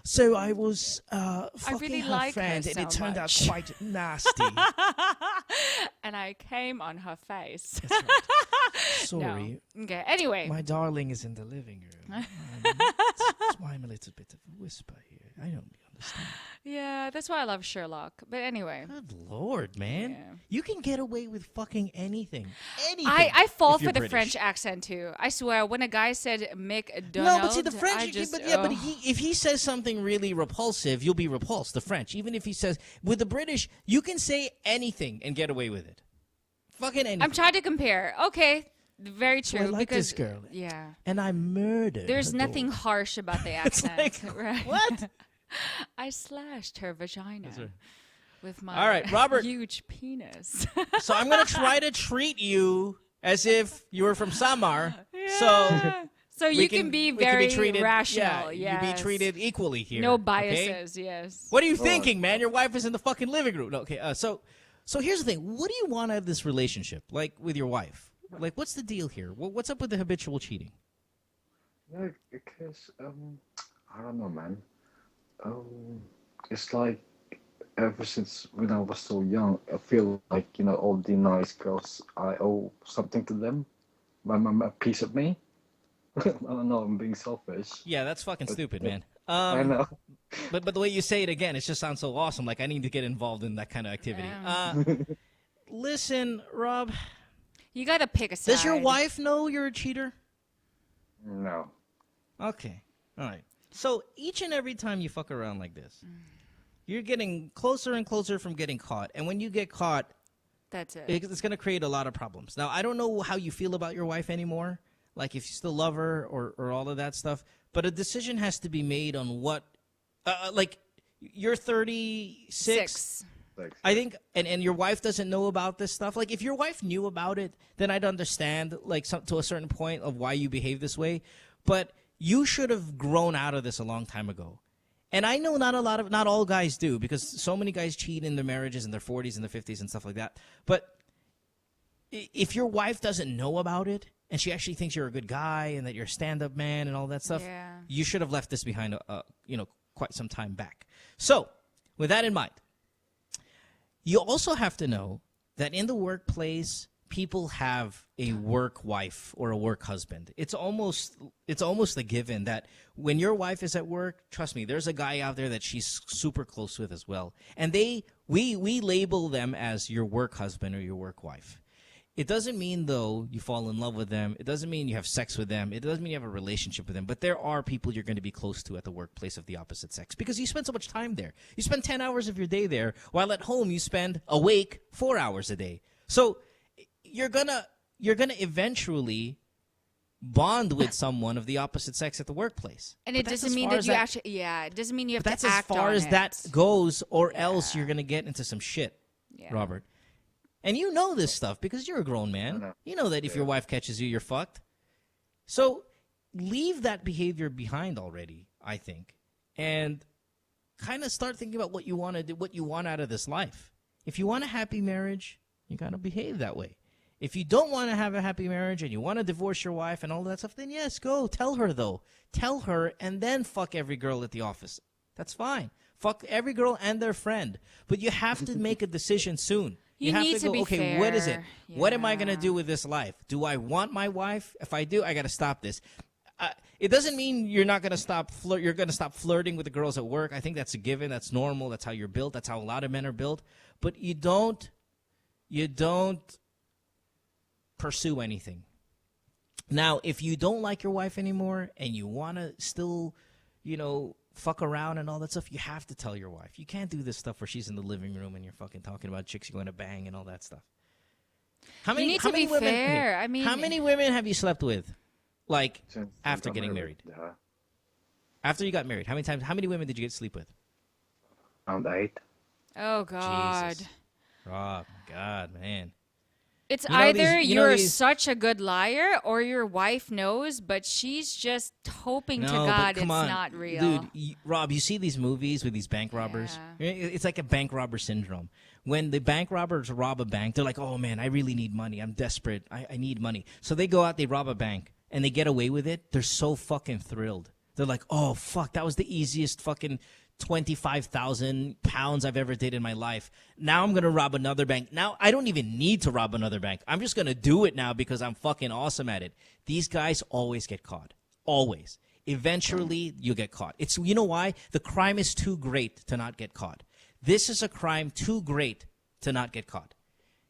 So I was fucking really her like friend, her and so it turned out much. quite nasty. And I came on her face. Sorry. No. Okay, anyway. My darling is in the living room. That's why I'm a little bit of a whisper here. I don't understand. Yeah, that's why I love Sherlock. But anyway. Good Lord, man. Yeah. You can get away with fucking anything. Anything. I fall if you're for the British. French accent too. I swear, when a guy said McDonald, No, but see the French. I just, but if he says something really repulsive, you'll be repulsed. The French, even if he says with the British, you can say anything and get away with it. Fucking anything. I'm trying to compare. Okay, very true. So I like because this girl. Yeah. And I murdered. There's her nothing dog. harsh about the accent. like, right? What? I slashed her vagina with my All right, Robert. huge penis. So I'm gonna try to treat you as if you were from Samar. So we you can be we very treated, rational. Yeah, you be treated equally here. No okay? biases. Yes. What are you thinking, man? Your wife is in the fucking living room. No, okay, so here's the thing. What do you want out of this relationship, like with your wife? Like, what's the deal here? What's up with the habitual cheating? No, because I don't know, man. It's like ever since when I was so young, I feel like all the nice girls, I owe something to them. A piece of me. I don't know. I'm being selfish. Yeah, that's fucking stupid, man. I know. But the way you say it again, it just sounds so awesome. Like I need to get involved in that kind of activity. Listen, Rob. You gotta pick a side. Does your wife know you're a cheater? No. Okay. All right. So each and every time you fuck around like this, you're getting closer and closer from getting caught. And when you get caught, that's it. It's going to create a lot of problems. Now, I don't know how you feel about your wife anymore, like if you still love her or all of that stuff. But a decision has to be made on what, like, you're 36. I think, and your wife doesn't know about this stuff. Like, if your wife knew about it, then I'd understand, like, to a certain point of why you behave this way. But you should have grown out of this a long time ago. And I know not all guys do, because so many guys cheat in their marriages in their 40s and their 50s and stuff like that. But if your wife doesn't know about it, and she actually thinks you're a good guy and that you're a stand-up man and all that stuff, you should have left this behind, quite some time back. So, with that in mind, you also have to know that in the workplace, people have a work wife or a work husband. It's almost a given that when your wife is at work, trust me, there's a guy out there that she's super close with as well. And we label them as your work husband or your work wife. It doesn't mean, though, you fall in love with them. It doesn't mean you have sex with them. It doesn't mean you have a relationship with them. But there are people you're going to be close to at the workplace of the opposite sex because you spend so much time there. You spend 10 hours of your day there, while at home you spend awake 4 hours a day. So you're gonna eventually bond with someone of the opposite sex at the workplace. And it doesn't mean that you actually, it doesn't mean you have to act on it. That's as far as that goes, or else you're going to get into some shit, Robert. And you know this stuff because you're a grown man. You know that if your wife catches you, you're fucked. So leave that behavior behind already, I think, and kind of start thinking about what you want to do, what you want out of this life. If you want a happy marriage, you got to behave that way. If you don't want to have a happy marriage and you want to divorce your wife and all that stuff, then yes, go. Tell her, though. Tell her and then fuck every girl at the office. That's fine. Fuck every girl and their friend. But you have to make a decision soon. You have need to go, be okay, fair. what is it? What am I going to do with this life? Do I want my wife? If I do, I got to stop this. It doesn't mean you're not gonna stop You're gonna stop flirting with the girls at work. I think that's a given. That's normal. That's how you're built. That's how a lot of men are built. But you don't pursue anything. Now, if you don't like your wife anymore and you wanna still, fuck around and all that stuff, you have to tell your wife. You can't do this stuff where she's in the living room and you're fucking talking about chicks you're going to bang and all that stuff. You need to be fair. I mean, how many women have you slept with, like, after getting married? After you got married, how many women did you get to sleep with? Around 8. Oh God. Jesus. Rob, God, man. It's either you're such a good liar or your wife knows, but she's just hoping to God it's not real. Dude, Rob, you see these movies with these bank robbers? It's like a bank robber syndrome. When the bank robbers rob a bank, they're like, oh, man, I really need money. I'm desperate. I need money. So they go out, they rob a bank, and they get away with it. They're so fucking thrilled. They're like, oh, fuck, that was the easiest fucking 25,000 pounds I've ever did in my life. Now I'm going to rob another bank. Now I don't even need to rob another bank. I'm just going to do it now because I'm fucking awesome at it. These guys always get caught. Always. Eventually you get caught. You know why? The crime is too great to not get caught. This is a crime too great to not get caught.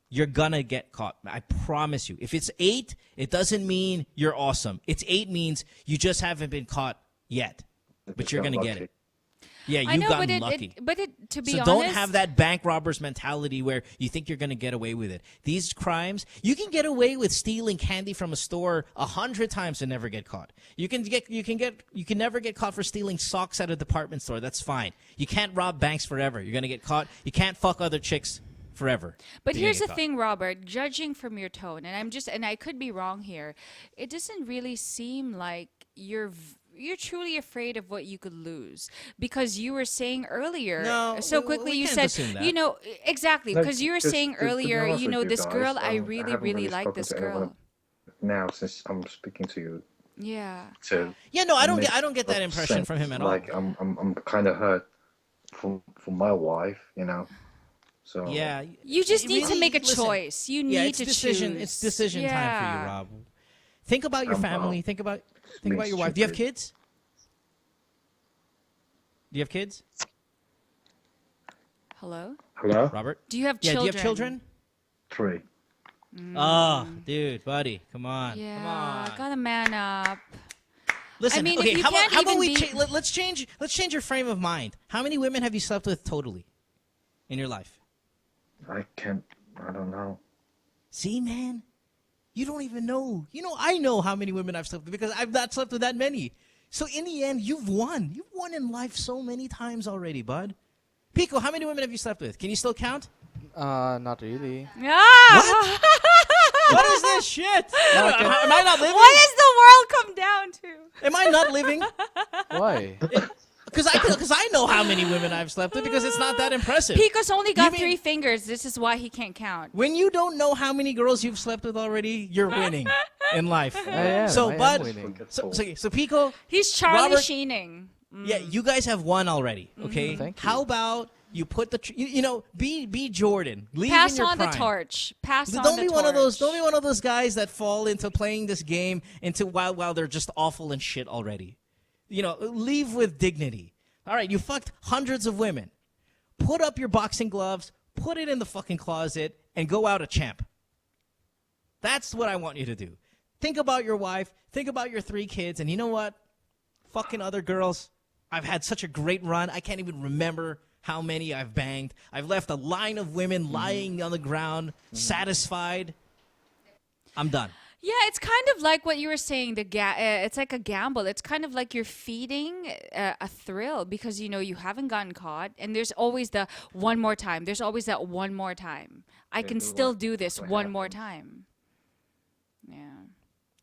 You're going to get caught. I promise you. If it's 8, it doesn't mean you're awesome. It's 8 means you just haven't been caught yet. But you're going to get it. Yeah, you've gotten lucky. But to be honest, don't have that bank robber's mentality where you think you're going to get away with it. These crimes, you can get away with stealing candy from a store 100 times and never get caught. You can never get caught for stealing socks at a department store. That's fine. You can't rob banks forever. You're going to get caught. You can't fuck other chicks forever. But here's the thing, Robert, judging from your tone, and I could be wrong here, it doesn't really seem like you're truly afraid of what you could lose, because you were saying earlier you said, exactly, because you were saying earlier, this girl, I really like this girl. Now, since I'm speaking to you. Yeah. I don't get that impression from him at all. Like I'm kind of hurt for my wife, So yeah, you just need to make a choice. You need to choose. It's decision time for you, Rob. Think about your family. Think about your wife. Do you have kids? Hello? Robert? Do you have children? Do you have children? 3. Oh, dude, buddy, come on. Yeah, come on. Gotta man up. Listen, if okay, you how about we be... let's change your frame of mind. How many women have you slept with totally in your life? I don't know. See, man? You don't even know. I know how many women I've slept with because I've not slept with that many. So in the end, you've won. You've won in life so many times already, bud. Pico, how many women have you slept with? Can you still count? Not really. What? What is this shit? No, am I not living? What does the world come down to? Am I not living? Why? Because I know how many women I've slept with because it's not that impressive. Pico's only got 3 fingers. This is why he can't count. When you don't know how many girls you've slept with already, you're winning in life. I am. So, I Bud, am winning. so Pico, he's Charlie Robert, Sheening. Yeah, you guys have won already. Okay, Thank you. How about you put the be Jordan. Leave Pass in your on prime. the torch. Pass on Don't the be torch. one of those. Don't be one of those guys that fall into playing this game while they're just awful and shit already. Leave with dignity. All right, you fucked hundreds of women. Put up your boxing gloves, put it in the fucking closet, and go out a champ. That's what I want you to do. Think about your wife, think about your 3 kids, and you know what? Fucking other girls. I've had such a great run. I can't even remember how many I've banged. I've left a line of women lying on the ground, satisfied. I'm done. Yeah, it's kind of like what you were saying. It's like a gamble. It's kind of like you're feeding a thrill because you haven't gotten caught, and there's always the one more time. There's always that one more time. I can still do this one more time. Yeah.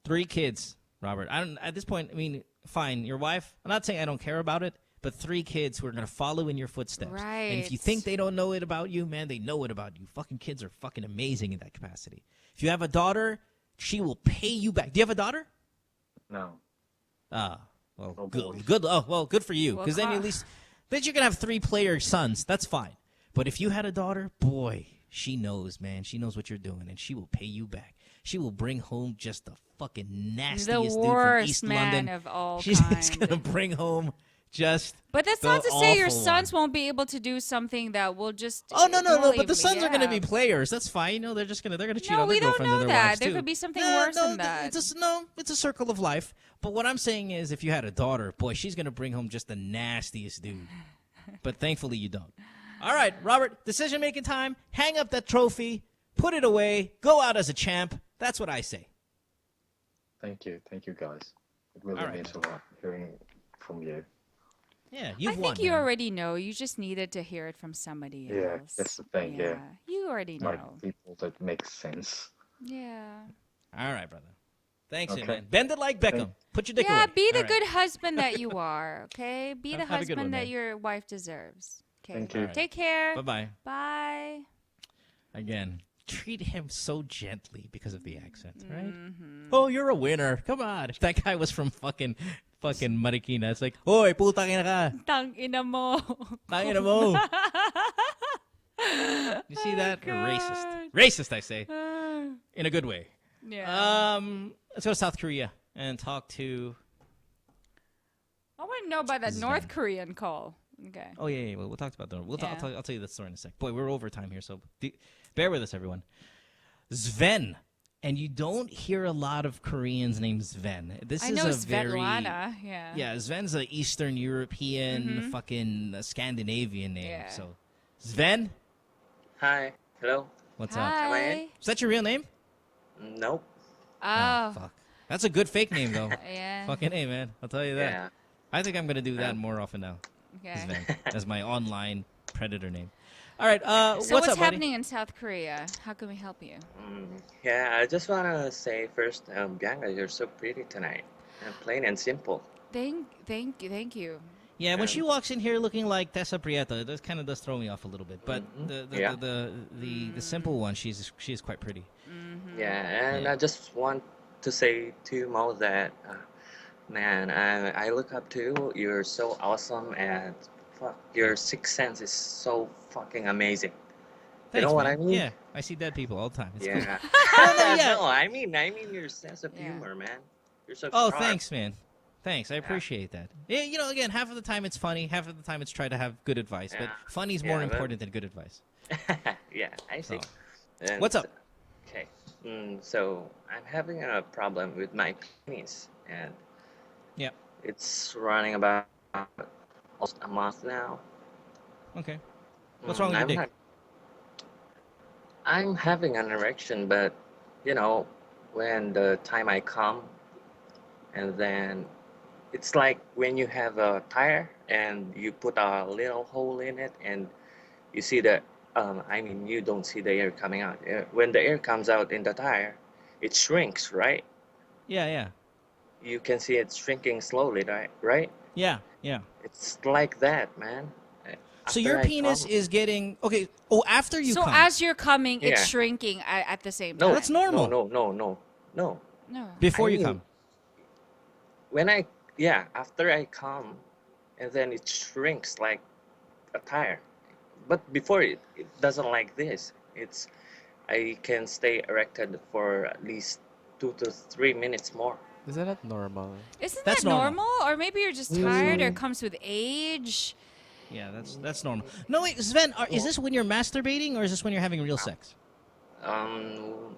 3 kids, Robert. At this point. I mean, fine. Your wife. I'm not saying I don't care about it, but 3 kids who are gonna follow in your footsteps. Right. And if you think they don't know it about you, man, they know it about you. Fucking kids are fucking amazing in that capacity. If you have a daughter, she will pay you back. Do you have a daughter? No. Well, good. Oh, well, good for you. Because then at least you're gonna have 3-player sons. That's fine. But if you had a daughter, boy, she knows, man. She knows what you're doing, and she will pay you back. She will bring home just the fucking nastiest The dude from worst East man London. of all She's kinds. gonna bring home just. But that's the not to say your awful sons one. won't be able to do something that will just. Oh no. totally- But the sons are gonna be yeah. players. That's fine. You know, they're gonna cheat No, on we their don't girlfriends know and their that. wives There too. could be something worse than that. It's a circle of life. But what I'm saying is, if you had a daughter, boy, she's gonna bring home just the nastiest dude. But thankfully, you don't. All right, Robert, decision-making time. Hang up that trophy, put it away, go out as a champ. That's what I say. Thank you, guys. It really means a lot hearing from you. Yeah, I think you already know. You just needed to hear it from somebody else. Yeah, that's the thing. Yeah, You already know. like people that make sense. Yeah. All right, brother. Thanks, Okay. man. Bend it like Beckham. Put your dick Yeah, away. be the All right. good husband that you are, okay? Be the Have a good one, husband that man. your wife deserves. Okay. Thank you. All right. Take care. Bye-bye. Bye. Again, treat him so gently because of the accent, right? Mm-hmm. Oh, you're a winner. Come on. If that guy was from fucking Marikina, it's like, Oy, putang ina ka. Tang ina mo. Tang ina mo. You see that? Racist. Racist, I say. In a good way. Yeah. Let's go to South Korea and talk to... I want to know about that North Korean call. Okay. Oh, yeah. We'll talk about that. Yeah. I'll tell you that story in a sec. Boy, we're over time here, so bear with us, everyone. Sven. And you don't hear a lot of Koreans named Sven. This I is know a very... Svetlana. Yeah. Yeah, Sven's an Eastern European, fucking Scandinavian name. Yeah. So, Sven? Hi. Hello. What's Hi. up? Am I in? Is that your real name? Nope. Oh. Fuck. That's a good fake name, though. Yeah. Fucking A, man. I'll tell you that. Yeah. I think I'm going to do that more often now. Okay. Sven, as my online predator name. All right, So what's up, buddy? happening in South Korea? How can we help you? Yeah, I just want to say first, Bianca, you're so pretty tonight. Plain and simple. Thank you. Yeah, when she walks in here looking like Tessa Prieto, that kind of does throw me off a little bit. But Yeah. the simple one, she's quite pretty. Yeah, and I just want to say to Mo that, man, I look up to you. You're so awesome, and fuck, your sixth sense is so fucking amazing. Thanks, you know what man. I mean? Yeah, I see dead people all the time. It's Yeah. cool. No, I mean your sense of humor, man. You're so Oh, sharp. thanks, man. Thanks, I appreciate that. Yeah, you know, again, half of the time it's funny, half of the time it's try to have good advice. But Yeah. funny's Yeah, more but- important than good advice. Yeah, I see. So. And What's up? Okay, so I'm having a problem with my penis, and it's running about almost a month now. Okay. What's wrong with your I'm dick? not- I'm having an erection, but you know, when the time I come, and then it's like when you have a tire and you put a little hole in it, and you see the, I mean, you don't see the air coming out. When the air comes out in the tire, it shrinks, right? Yeah, yeah. You can see it shrinking slowly, right? Right? Yeah, yeah. It's like that, man. So After your I penis come- is getting okay. Oh, after you So come. as you're coming, it's Yeah. shrinking at the same No, time. That's normal. No. No. Before I you mean, come. When after I come, and then it shrinks like a tire. But before it doesn't like this. I can stay erected for at least 2 to 3 minutes more. Is that not normal? Isn't That's that normal. normal? Or maybe you're just tired or it comes with age. Yeah, that's normal. No, wait, Sven, is this when you're masturbating or is this when you're having real sex? Now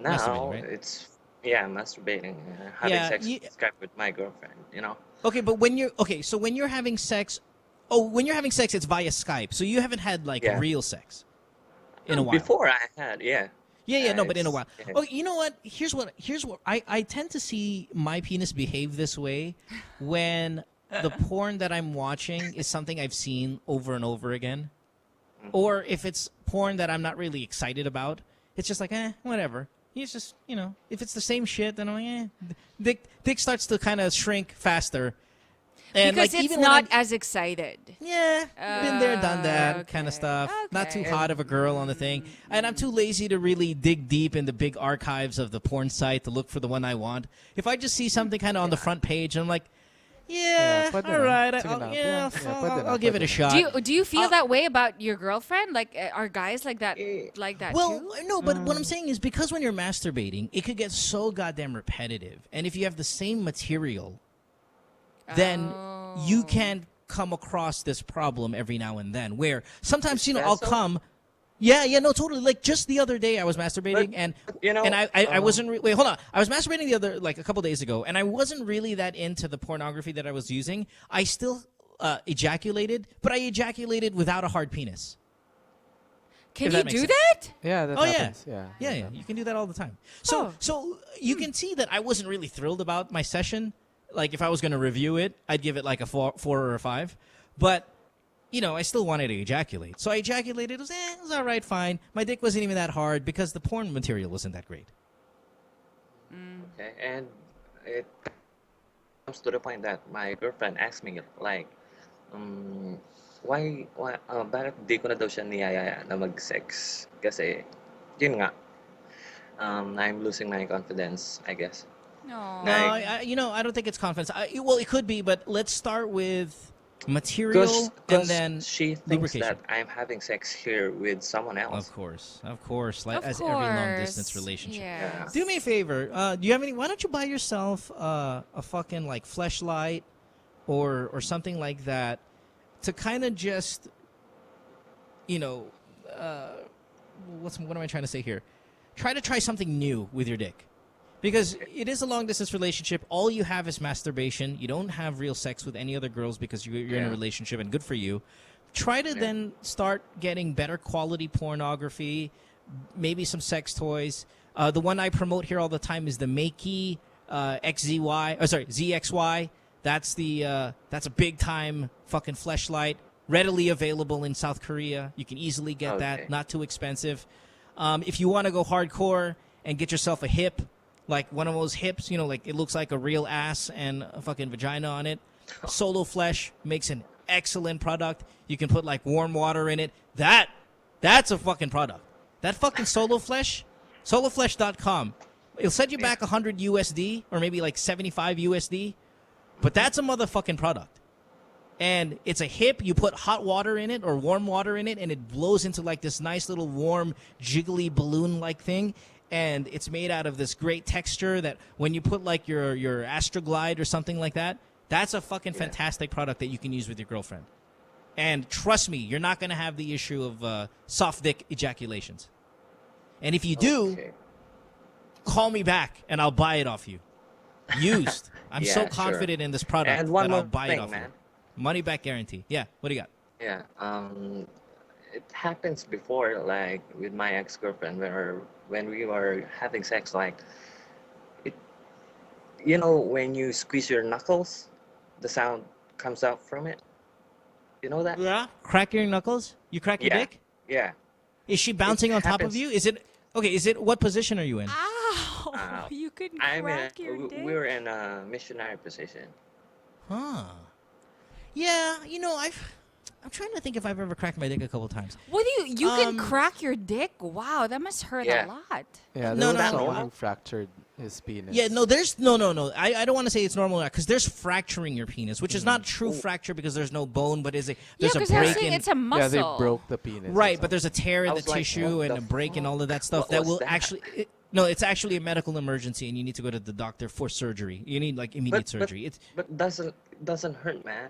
Masturbating, right? it's masturbating, having Yeah, sex with Skype with my girlfriend. You know. Okay, but so when you're having sex, it's via Skype. So you haven't had like Yeah. real sex in a while. Before I had, yeah. Yeah, no, but in a while. Yeah. Oh, you know what? Here's what I tend to see my penis behave this way when the porn that I'm watching is something I've seen over and over again. Or if it's porn that I'm not really excited about, it's just like, whatever. It's just, if it's the same shit, then I'm like, dick starts to kind of shrink faster. And Because like, it's even when not I'm- as excited. Yeah, been there, done that kind of okay. stuff. Not too Okay. hot of a girl on the thing. And I'm too lazy to really dig deep in the big archives of the porn site to look for the one I want. If I just see something kind of on the front page, I'm like, Yeah, pwede all na. right. Sige na. pwede na, I'll give it a pwede na. shot. Do you feel that way about your girlfriend? Like, are guys like that Well, too? no, but what I'm saying is because when you're masturbating, it could get so goddamn repetitive. And if you have the same material, then you can come across this problem every now and then where sometimes, I'll come. Yeah, no, totally. Like just the other day I was masturbating and I wasn't wait, hold on. I was masturbating a couple days ago and I wasn't really that into the pornography that I was using. I still ejaculated, but I ejaculated without a hard penis. Can you do that? Yeah, that happens. Yeah, you can do that all the time. So you can see that I wasn't really thrilled about my session. Like if I was going to review it, I'd give it like a 4 or a 5. But I still wanted to ejaculate. So I ejaculated. It was all right, fine. My dick wasn't even that hard because the porn material wasn't that great. Okay, and it comes to the point that my girlfriend asked me, like, bakit di ko na daw siya niyayaya na mag-sex? Kasi, yun nga, I'm losing my confidence, I guess. No. I don't think it's confidence. Well, it could be, but let's start with material and then she thinks lubrication. that I'm having sex here with someone else. Of course, like Of as every long course, distance relationship. yes. Do me a favor. Do you have any? Why don't you buy yourself a fucking like fleshlight or something like that to kind of just what am I trying to say here? Try something new with your dick. Because it is a long-distance relationship. All you have is masturbation. You don't have real sex with any other girls because you're in a relationship, and good for you. Try to then start getting better quality pornography, maybe some sex toys. The one I promote here all the time is the Makey ZXY. That's a big-time fucking fleshlight, readily available in South Korea. You can easily get that, not too expensive. If you want to go hardcore and get yourself a hip, like one of those hips, like it looks like a real ass and a fucking vagina on it. Solo Flesh makes an excellent product. You can put like warm water in it. That's a fucking product. That fucking Solo Flesh, soloflesh.com. It'll send you back 100 USD or maybe like 75 USD, but that's a motherfucking product. And it's a hip. You put hot water in it or warm water in it, and it blows into like this nice little warm, jiggly balloon-like thing. And it's made out of this great texture that when you put like your Astroglide or something like that, that's a fucking fantastic product that you can use with your girlfriend. And trust me, you're not going to have the issue of soft dick ejaculations. And if you do, call me back and I'll buy it off you. Used. I'm so confident in this product And one that I'll more buy it thing, off man. you. Money back guarantee. Yeah, what do you got? Yeah, it happens before, like with my ex-girlfriend, when we were having sex, like, when you squeeze your knuckles, the sound comes out from it. You know that? Yeah. Crack your knuckles? You crack your dick? Yeah. Is she bouncing on top of happens. you? Is it what position are you in? Ow! You couldn't crack your dick. We were in a missionary position. Huh. Yeah, I'm trying to think if I've ever cracked my dick a couple times. What do you can crack your dick? Wow, that must hurt a lot. Yeah, No, there was no, someone no. who fractured his penis. Yeah, no, there's no. I don't want to say it's normal because there's fracturing your penis, which is not true fracture because there's no bone, but there's a because break in. it's a muscle. Yeah, they broke the penis. Right, but there's a tear in I the was like, tissue what and the a break and all of that stuff What that was will that? actually. No, it's actually a medical emergency, and you need to go to the doctor for surgery. You need like immediate surgery. But doesn't hurt, man.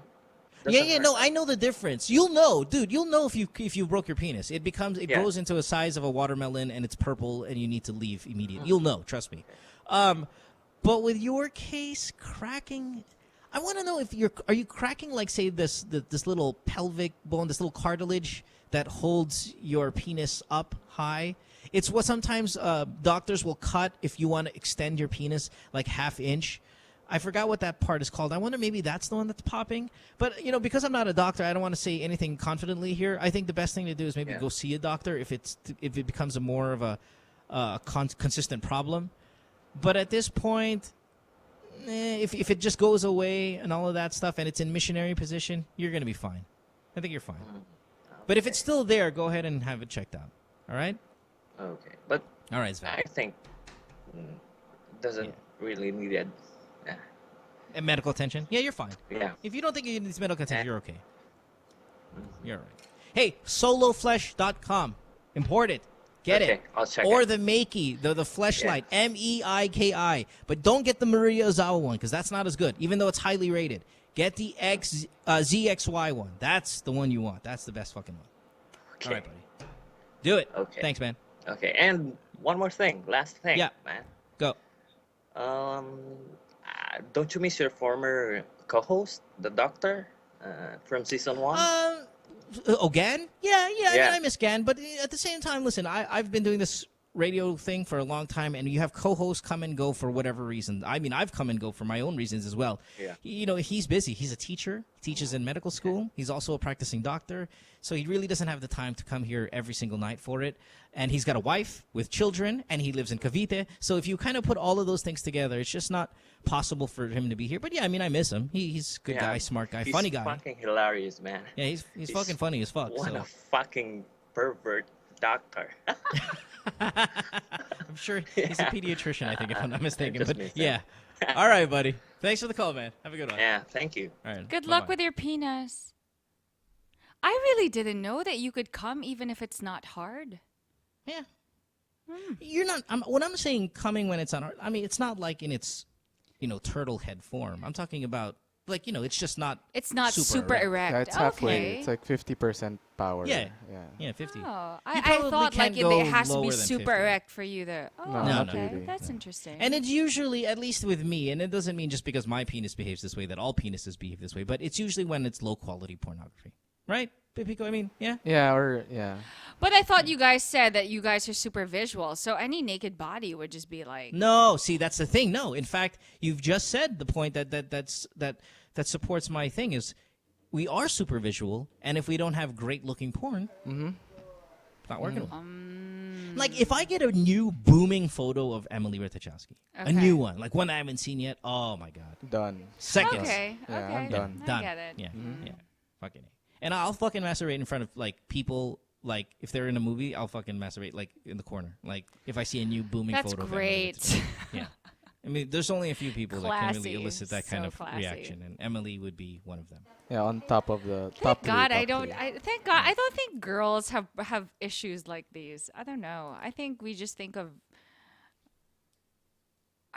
No, I know the difference. You'll know, dude. You'll know if you broke your penis. It grows into a size of a watermelon, and it's purple, and you need to leave immediately. You'll know, trust me. But with your case, cracking, I want to know if are you cracking like say this little pelvic bone, this little cartilage that holds your penis up high. It's what sometimes doctors will cut if you want to extend your penis like ½ inch. I forgot what that part is called. I wonder maybe that's the one that's popping. But, because I'm not a doctor, I don't want to say anything confidently here. I think the best thing to do is maybe go see a doctor if it becomes a more of a consistent problem. But at this point, if it just goes away and all of that stuff and it's in missionary position, you're going to be fine. I think you're fine. But if it's still there, go ahead and have it checked out. All right? Okay, but all right, Sven. I think doesn't really need it. And medical attention? Yeah, you're fine. Yeah. If you don't think you need this medical attention, you're okay. You're all right. Hey, soloflesh.com. Import it. Get Okay, it. I'll check or it. the Meiki, the fleshlight, Meiki. But don't get the Maria Ozawa one because that's not as good, even though it's highly rated. Get the ZXY one. That's the one you want. That's the best fucking one. Okay. All right, buddy. Do it. Okay. Thanks, man. Okay, and one more thing, last thing, Yeah. man. Go. Don't you miss your former co-host, the doctor, from season 1? Gan? Yeah. I mean, Yeah. I miss Gan, but at the same time, listen, I've been doing this radio thing for a long time, and you have co-hosts come and go for whatever reason. I mean, I've come and go for my own reasons as well. Yeah. You know, he's busy. He's a teacher. He teaches in medical school. He's also a practicing doctor, so he really doesn't have the time to come here every single night for it. And he's got a wife with children, and he lives in Cavite. So if you kind of put all of those things together, it's just not possible for him to be here. But yeah, I mean, I miss him. He's a good guy, smart guy, funny guy. He's fucking hilarious, man. Yeah, he's fucking funny as fuck. What so. a fucking pervert doctor. I'm sure he's a pediatrician, I think, if I'm not mistaken. Just But missed yeah. that. All right, buddy. Thanks for the call, man. Have a good one. Yeah, thank you. All right. Good bye-bye. luck with your penis. I really didn't know that you could come even if it's not hard. Yeah. You're not. When I'm saying coming when it's on, I mean it's not like in its, turtle head form. I'm talking about like it's just not. It's not super erect. Yeah, it's halfway. Okay. It's like 50% power. Yeah. Yeah. Yeah, 50. Oh, You I probably thought like can't go it has to be lower than super 50. erect for you to. Oh, No, No, not no. okay. really. That's interesting. And it's usually, at least with me, and it doesn't mean just because my penis behaves this way that all penises behave this way, but it's usually when it's low quality pornography, right? Pico, I mean, yeah. Yeah. But I thought you guys said that you guys are super visual, so any naked body would just be like. No, see, that's the thing. No, in fact, you've just said the point that supports my thing is we are super visual, and if we don't have great looking porn, it's not working. Like if I get a new booming photo of Emily Ratajkowski, a new one, like one I haven't seen yet. Oh my god, Done. seconds. Okay. Yeah, okay. I'm done. I Done. get it. Yeah, yeah, fucking A. And I'll fucking masturbate in front of like people. Like if they're in a movie, I'll fucking masturbate like in the corner. Like if I see a new booming That's photo. great. Of Emily Ratajkowski. Yeah. I mean, there's only a few people that can really Classy. elicit that kind So of classy. reaction, and Emily would be one of them. Yeah, on top of the Thank top God three, I top don't. three. Thank God I don't think girls have issues like these. I don't know. I think we just think of.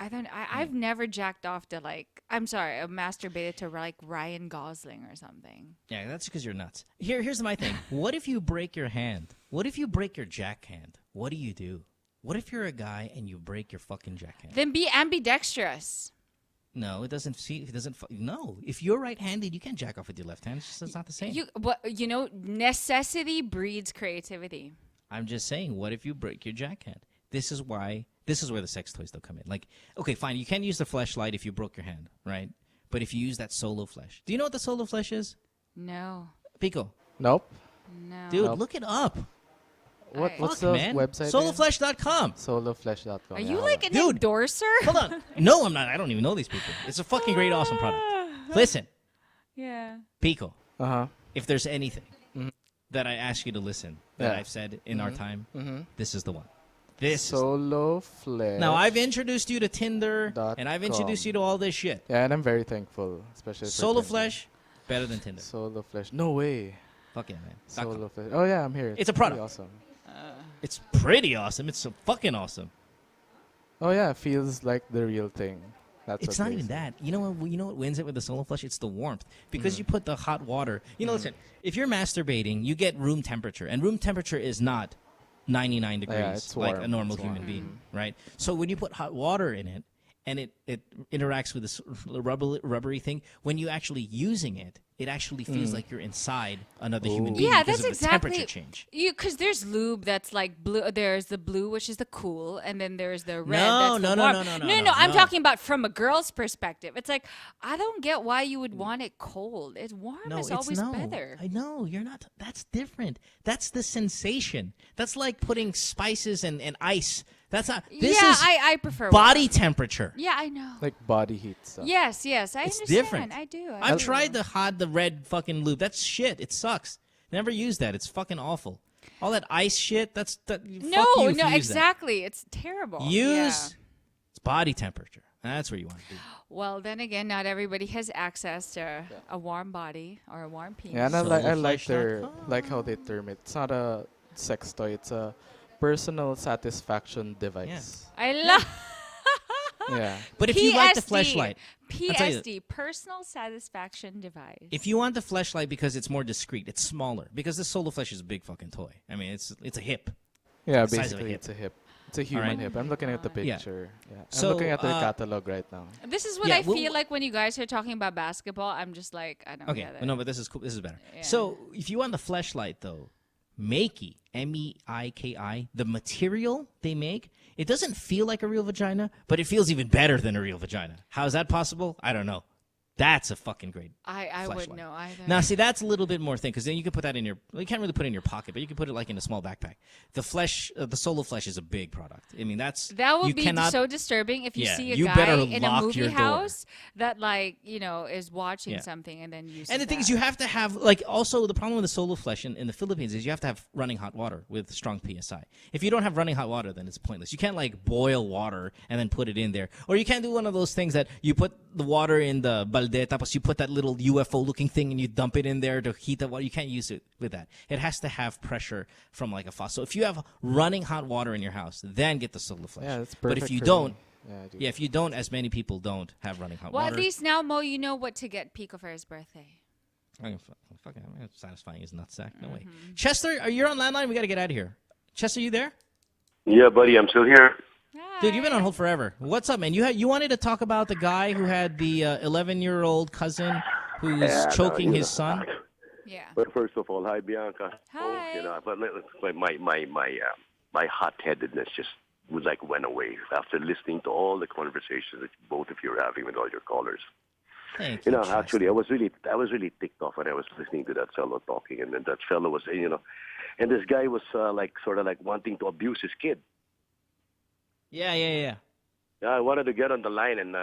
I've never jacked off to like. I'm sorry. I've masturbated to like Ryan Gosling or something. Yeah, that's because you're nuts. Here's my thing. What if you break your hand? What if you break your jack hand? What do? What if you're a guy and you break your fucking jack hand? Then be ambidextrous. No, it doesn't. See, it doesn't. No, if you're right-handed, you can't jack off with your left hand. It's not the same. Necessity breeds creativity. I'm just saying. What if you break your jack hand? This is why. This is where the sex toys they'll come in. Like, okay, fine, you can't use the fleshlight if you broke your hand, right? But if you use that solo flesh, do you know what the solo flesh is? No. Pico. Nope. No. Dude, Nope. look it up. What's Fuck, the man. website? Soloflesh.com. Soloflesh.com. Are yeah, you hold like on. an Dude. endorser? Hold on. No, I'm not. I don't even know these people. It's a fucking great, awesome product. Listen, Yeah. Pico, Uh-huh. if there's anything that I ask you to listen that Yeah. I've said in our time, Mhm. this is the one. This is Soloflesh. Now, I've introduced you to Tinder, and I've .com. introduced you to all this shit. Yeah, and I'm very thankful, especially for Solo Tinder. Flesh, better than Tinder. Solo Flesh. No way. Fuck yeah, man. Solo Flesh. Oh yeah, I'm here. It's a pretty product. Awesome. It's pretty awesome. It's so fucking awesome. Oh yeah, feels like the real thing. That's It's what not they even say. that. You know what wins it with the Solo Flush? It's the warmth. Because Mm-hmm. you put the hot water. You know, listen, if you're masturbating, you get room temperature. And room temperature is not 99 degrees it's like warm. a normal It's warm. human being, right? So when you put hot water in it, and it interacts with this rubbery thing, when you're actually using it, it actually feels like you're inside another human being Yeah, because that's of the exactly. temperature change. Because there's lube that's like blue. There's the blue, which is the cool, and then there's the red. No, that's no, the no, warm. no, no, I'm no. talking about from a girl's perspective. It's like I don't get why you would want it cold. It's warm No, is it's always no. better. I know you're not. That's different. That's the sensation. That's like putting spices and ice. That's not. This Yeah, is I prefer body warm. temperature. Yeah, I know. Like body heat stuff. Yes, I It's understand. different. I do. I've tried the red fucking lube. That's shit. It sucks. Never use that. It's fucking awful. All that ice shit. Fuck you if you use that. exactly. It's terrible. Use it's body temperature. That's where you want to be. Well, then again, not everybody has access to a warm body or a warm penis. Yeah, and I like how they term it. It's not a sex toy. It's a personal satisfaction device. I love. Yeah. But if you like the fleshlight, I'll tell you, PSD, personal satisfaction device. if you want the fleshlight because it's more discreet, it's smaller. Because the solo flesh is a big fucking toy. I mean, it's a hip. Yeah, The size of a basically hip. it's a hip. It's a human Alright. hip. I'm looking at the Yeah. picture. Yeah. I'm So, looking at their catalog right now. This is what Yeah, I well, feel like when you guys are talking about basketball. I'm just like, I don't Okay, get it. no, but this is cool. This is better. Yeah. So if you want the fleshlight, though, Makey, Meiki, the material they make, it doesn't feel like a real vagina, but it feels even better than a real vagina. How is that possible? I don't know. That's a fucking great I wouldn't fleshlight. know either. Now, see, that's a little bit more thing, because then you can put that in your, well, you can't really put it in your pocket, but you can put it like in a small backpack. The flesh, the solo flesh is a big product. I mean, That you would be cannot, so disturbing if you Yeah, see a you guy better in a lock movie your door. house that, like, is watching Yeah. something and then uses And the thing that. is, you have to have, like, also the problem with the solo flesh in the Philippines is you have to have running hot water with strong PSI. If you don't have running hot water, then it's pointless. You can't, like, boil water and then put it in there. Or you can't do one of those things that you put the water in the balde, tapos you put that little UFO-looking thing and you dump it in there to heat the water. You can't use it with that. It has to have pressure from, like, a faucet. So if you have running hot water in your house, then get the solo flesh. Yeah, that's But if perfect you for don't, me. Yeah, I do. if you don't, as many people don't have running hot Well, water. at least now, Mo, you know what to get Pico for his birthday. I'm satisfying his nutsack. No way. Chester, you're on landline. We got to get out of here. Chester, you there? Yeah, buddy, I'm still here. Dude, you've been on hold forever. What's up, man? You wanted to talk about the guy who had the 11-year-old cousin who's Yeah, no, choking you his know. son? Yeah. But first of all, hi, Bianca. Hi. You know, but my hot-headedness just went away after listening to all the conversations that both of you are having with all your callers. Thank You know, actually, I was really ticked off when I was listening to that fellow talking, and then that fellow was, and this guy was sort of wanting to abuse his kid. Yeah. Yeah, I wanted to get on the line and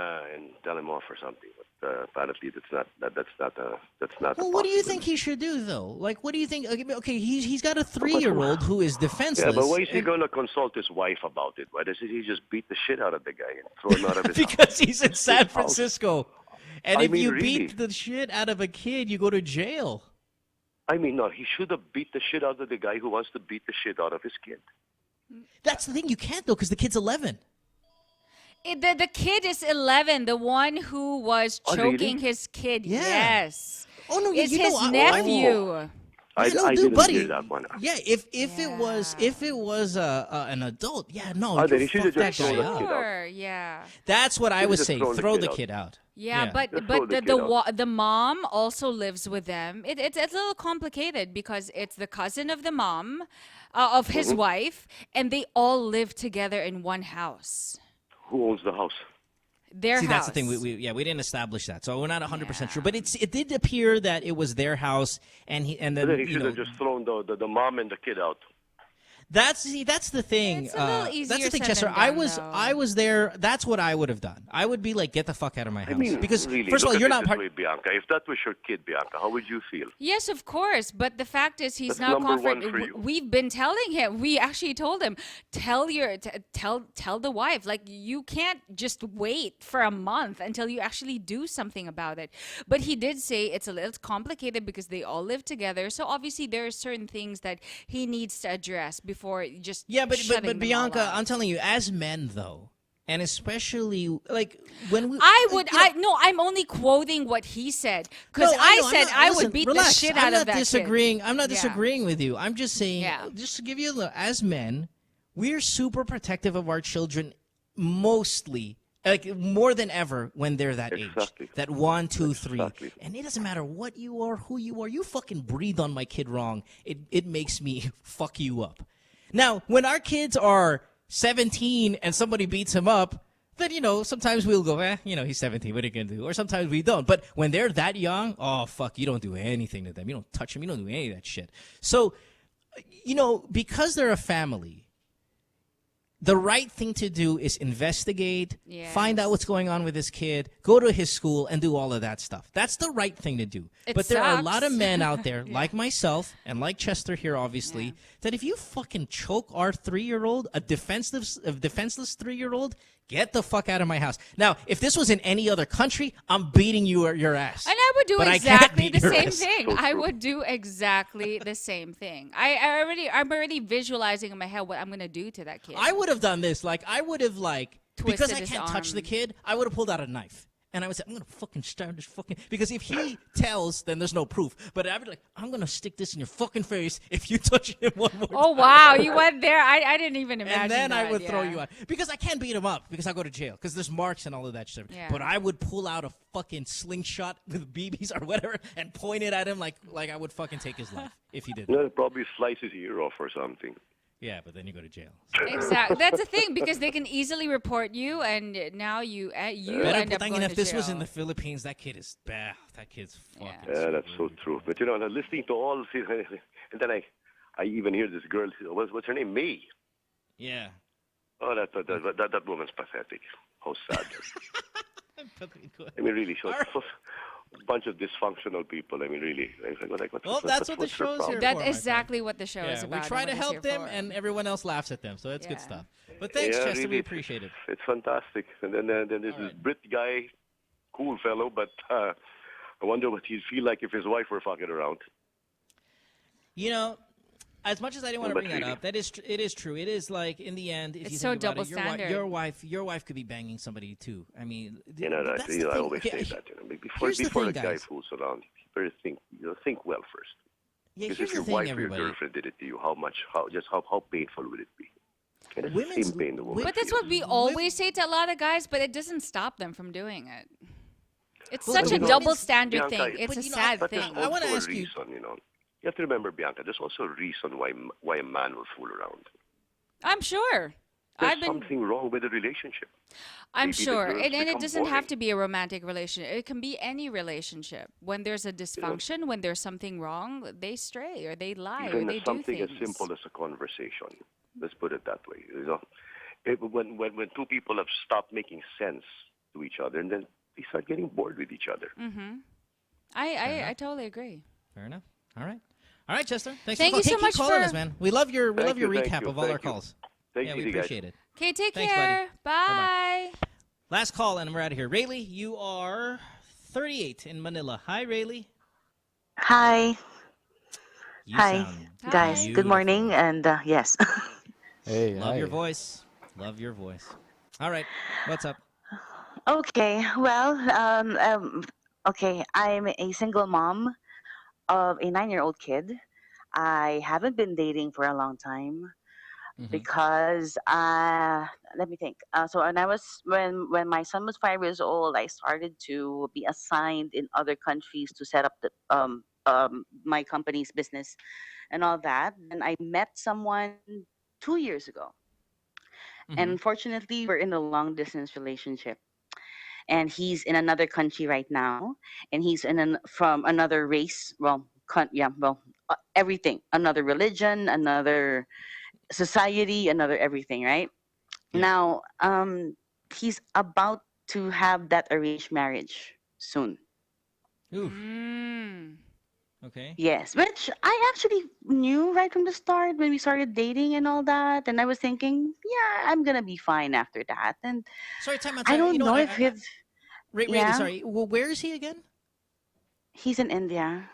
tell him off or something, but apparently that's not. Well, what do you think he should do, though? Like, what do you think? Okay, he's got a 3-year-old who is defenseless. Yeah, but why is he going to consult his wife about it? Why doesn't he just beat the shit out of the guy and throw him out of his house? Because he's in San Francisco. And if you really. beat the shit out of a kid, you go to jail. I mean, no, he should have beat the shit out of the guy who wants to beat the shit out of his kid. That's the thing. You can't, though, because the kid's 11. The kid is 11, the one who was Oh, really? choking his kid. Yeah. Yes. Oh, no, it's you his know, I- nephew. I dude, didn't buddy. hear that one. Yeah, if it was an adult, yeah, no, Oh, then you he should have fuck that just thrown guy the out. kid out. Sure, yeah. That's what I Should've was just saying. thrown the Throw kid the out. kid out. Yeah, Just but throw the kid out. the mom also lives with them. It's a little complicated because it's the cousin of the mom, of his Mm-hmm. wife, and they all live together in one house. Who owns the house? Their See, house. that's the thing. We didn't establish that, so we're not 100% sure. But it did appear that it was their house, and then Then he should have just thrown the mom and the kid out. That's the thing. It's a little that's easier the thing, said Chester. than I done, was there. That's what I would have done. I would be like, get the fuck out of my house. I mean, because really, first of all, look you're at not it this part. way, Bianca. If that was your kid, Bianca, how would you feel? Yes, of course. But the fact is, he's That's now number one comforted. for you. We've been telling him. We actually told him, tell the wife, like, you can't just wait for a month until you actually do something about it. But he did say it's a little complicated because they all live together. So obviously there are certain things that he needs to address before just shutting them all Bianca, out. I'm telling you, as men though, and especially like when we, I'm only quoting what he said because I would beat the shit out of that kid. I'm not Yeah. disagreeing with you. I'm just saying, Yeah. just to give you as men, we're super protective of our children, mostly. Like more than ever when they're that age, that 1, 2, 3, and it doesn't matter what you are, who you are. You fucking breathe on my kid wrong, it makes me fuck you up. Now, when our kids are 17 and somebody beats him up, then, sometimes we'll go, he's 17, what are you going to do? Or sometimes we don't. But when they're that young, oh, fuck, you don't do anything to them. You don't touch them. You don't do any of that shit. So, because they're a family, the right thing to do is investigate, find out what's going on with this kid, go to his school, and do all of that stuff. That's the right thing to do. But there are a lot of men out there, like myself and like Chester here, obviously, that if you fucking choke our 3-year-old, a defenseless 3-year-old, Get the fuck out of my house. Now, if this was in any other country, I'm beating your ass. And I would do But I can't exactly beat the your same ass. thing. I would do exactly the same thing. I'm already visualizing in my head what I'm gonna do to that kid. I would have done this. Like, I would have, like, because Twisted I his can't touch the arm. kid, I would have pulled out a knife. And I would say, I'm going to fucking stab this fucking... Because if he tells, then there's no proof. But I'd be like, I'm going to stick this in your fucking face if you touch him one more time. Oh, wow. You went there. I didn't even imagine And then that. I would throw yeah. you out. Because I can't beat him up because I go to jail. Because there's marks and all of that shit. Yeah. But I would pull out a fucking slingshot with BBs or whatever and point it at him like I would fucking take his life if he did that. No, probably slice his ear off or something. Yeah, but then you go to jail. Exactly. That's the thing because they can easily report you, and now you end up going if to this jail. was in the Philippines, that kid is bad. That kid's fucking. Yeah, that's so true. But you know, listening to all, and then I even hear this girl. What's her name? May. Yeah. Oh, that woman's pathetic. How sad. I mean, really, so a bunch of dysfunctional people. I mean, really. Well, that's what the show's here for. That's my exactly what the show friend. is Yeah, about. we try and to what it's help here them, for. and everyone else laughs at them. So that's good Yeah. stuff. But thanks, Chester. Really, We appreciate it. It's fantastic. And then there's this Brit guy, cool fellow, but I wonder what he'd feel like if his wife were fucking around. You know, as much as I didn't want to But bring that really. up, it is true. It is like in the end, if It's you so think about double it, standard. your wife could be banging somebody too. I mean, You know that. that's the You know, I thing. always Okay, say that. You know, here's the before thing, a guy guys. fools around, you better think well first. Yeah, Because here's if your the thing, wife or your everybody. girlfriend did it to you, how painful would it be? And it's the Women's- same pain the woman But that's feels. what we always say to a lot of guys, but it doesn't stop them from doing it. It's Well, such a you know, double standard Bianca, thing. It's but a you know, sad but thing. there's also a reason, you know. You have to remember, Bianca, there's also a reason why a man will fool around. I'm sure. There's something wrong with the relationship. I'm Maybe the sure. girls And it become doesn't have boring. to be a romantic relationship. It can be any relationship. When there's a dysfunction, when there's something wrong, they stray or they lie or Even they do something things. as simple as a conversation. Let's put it that way. You know, when two people have stopped making sense to each other, and then they start getting bored with each other. Mm-hmm. I totally agree. Fair enough. All right, Chester. Thanks Thank for you so keep much calling for- us, man. We love your Thank you, recap thank you, of all our thank you. calls. Take yeah, it we easy, guys. appreciate it. Okay, take Thanks, care. Bye. Last call, and we're out of here. Rayleigh, you are 38 in Manila. Hi, Rayleigh. Hi. You Hi, sound guys. Good beautiful. morning, and yes. Hey, Love your hi. voice. Love your voice. All right, what's up? Okay, well, okay, I'm a single mom of a 9-year-old kid. I haven't been dating for a long time because let me think. So when my son was 5 years old, I started to be assigned in other countries to set up the my company's business and all that. And I met someone 2 years ago. And unfortunately, we're in a long distance relationship. And he's in another country right now, and he's from another race. Well, everything, another religion, another society, another everything. Right now, he's about to have that arranged marriage soon. Oof. Okay. Yes, which I actually knew right from the start when we started dating and all that, and I was thinking, yeah, I'm gonna be fine after that. And Sorry, time out. I sorry. don't You know what, if it's Rayleigh, yeah. sorry. Well, where is he again? He's in India.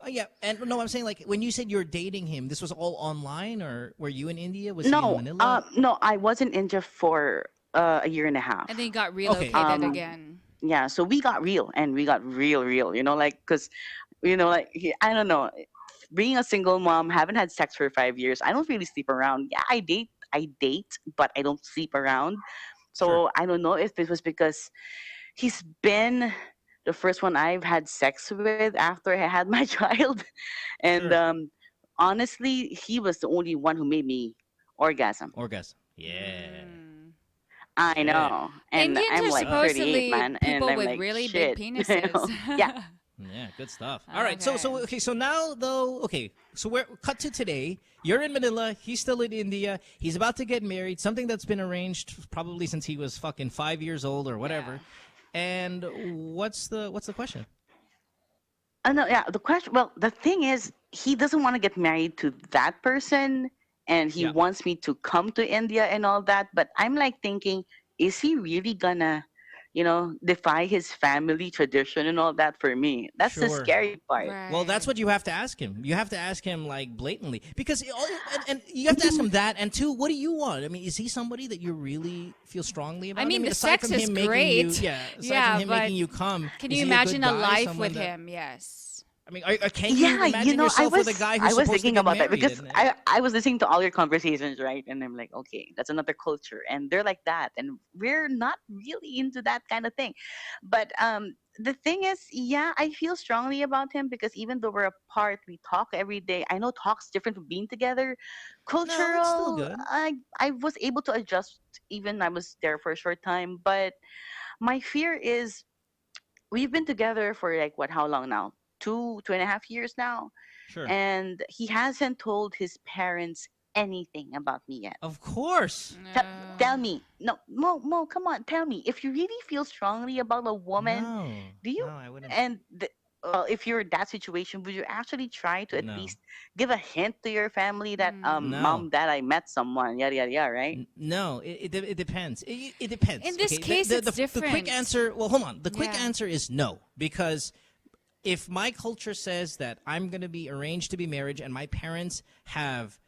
Oh, yeah. And no, I'm saying, like, when you said you're dating him, this was all online, or were you in India? Was he in Manila? No, I was in India for a year and a half. And then you got relocated again. Yeah, so we got real, and we got real. You know, like, because, you know, like, I don't know, being a single mom, haven't had sex for 5 years. I don't really sleep around. Yeah, I date, but I don't sleep around. So I don't know if it was because he's been the first one I've had sex with after I had my child, and honestly, he was the only one who made me orgasm. Yeah. I know, and Indians I'm are like supposedly 38, man, and people I'm with like, really shit. big you know? penises. Yeah. Yeah, good stuff. All right, so now though, okay, so we're cut to today. You're in Manila. He's still in India. He's about to get married. Something that's been arranged probably since he was fucking 5 years old or whatever. And what's the question? No, yeah. The question. Well, the thing is, he doesn't want to get married to that person, and he wants me to come to India and all that. But I'm like thinking, is he really gonna, defy his family tradition and all that for me? That's the Sure. scary part. Well, that's what you have to ask him. You have to ask him like blatantly because and you have to ask him that. And two, what do you want? I mean, is he somebody that you really feel strongly about? I mean, the aside sex from is him making great. you, aside from him but making you come, can is you he a good imagine a guy, life someone with that- him? Yes. I mean, can you imagine I yourself was with a guy who's I was supposed thinking to get about that married? because and- I was listening to all your conversations, right? And I'm like, okay, that's another culture, and they're like that, and we're not really into that kind of thing. But the thing is, yeah, I feel strongly about him because even though we're apart, we talk every day. I know talk's different from being together. No, it's still Cultural, good. I was able to adjust even I was there for a short time, but my fear is we've been together for like what, how long now, 2.5 years now, Sure. and he hasn't told his parents anything about me yet. Of course. Tell me, no, Mo, come on, tell me, if you really feel strongly about a woman, No. do you? No, I wouldn't. And well, if you're in that situation, would you actually try to at No. least give a hint to your family that No. mom, dad, I met someone, yada yada yada, right? No, it depends. It depends. In this okay? case, the, it's the different. quick answer. Well, hold on. The quick Yeah. answer is no, because if my culture says that I'm going to be arranged to be married, and my parents have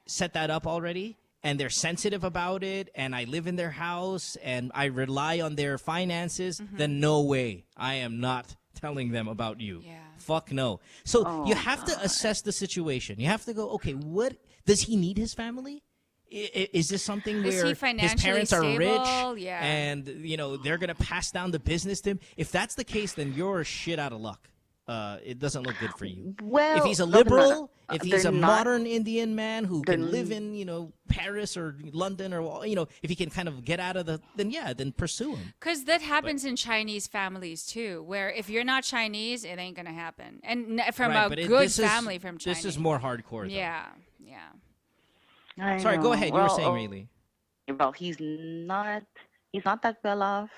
set that up already, and they're sensitive about it, and I live in their house, and I rely on their finances, then no way. I am not telling them about you. Yeah. Fuck no. So you have to assess the situation. You have to go, okay, what does he need his family? Is this something Is he where his financially parents are stable? rich Yeah. and they're gonna pass down the business to him? If that's the case, then you're shit out of luck. It doesn't look good for you. Well, if he's a no, no, no, liberal, no. if he's They're a not- modern Indian man who can they're- live in Paris or London or if he can kind of get out of then pursue him. Because that happens in Chinese families too, where if you're not Chinese, it ain't gonna happen. And from Right, a but good this is- family from China. This is more hardcore. Though. Yeah, yeah. I Sorry, go know. ahead. You were Well, saying, really. well, he's not that well off,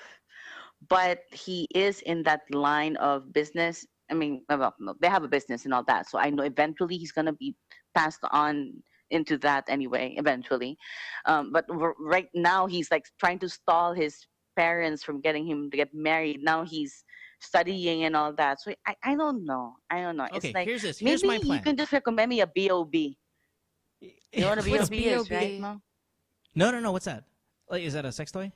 but he is in that line of business. I mean, well, no, they have a business and all that, so I know eventually he's gonna be passed on into that anyway. Eventually, but right now he's like trying to stall his parents from getting him to get married. Now he's studying and all that. So I don't know. I don't know. Okay, It's like here's this. Here's my maybe plan. you can just recommend me a B.O.B. You know what a What's B.O.B. is, right? No? No. What's that? Like, is that a sex toy?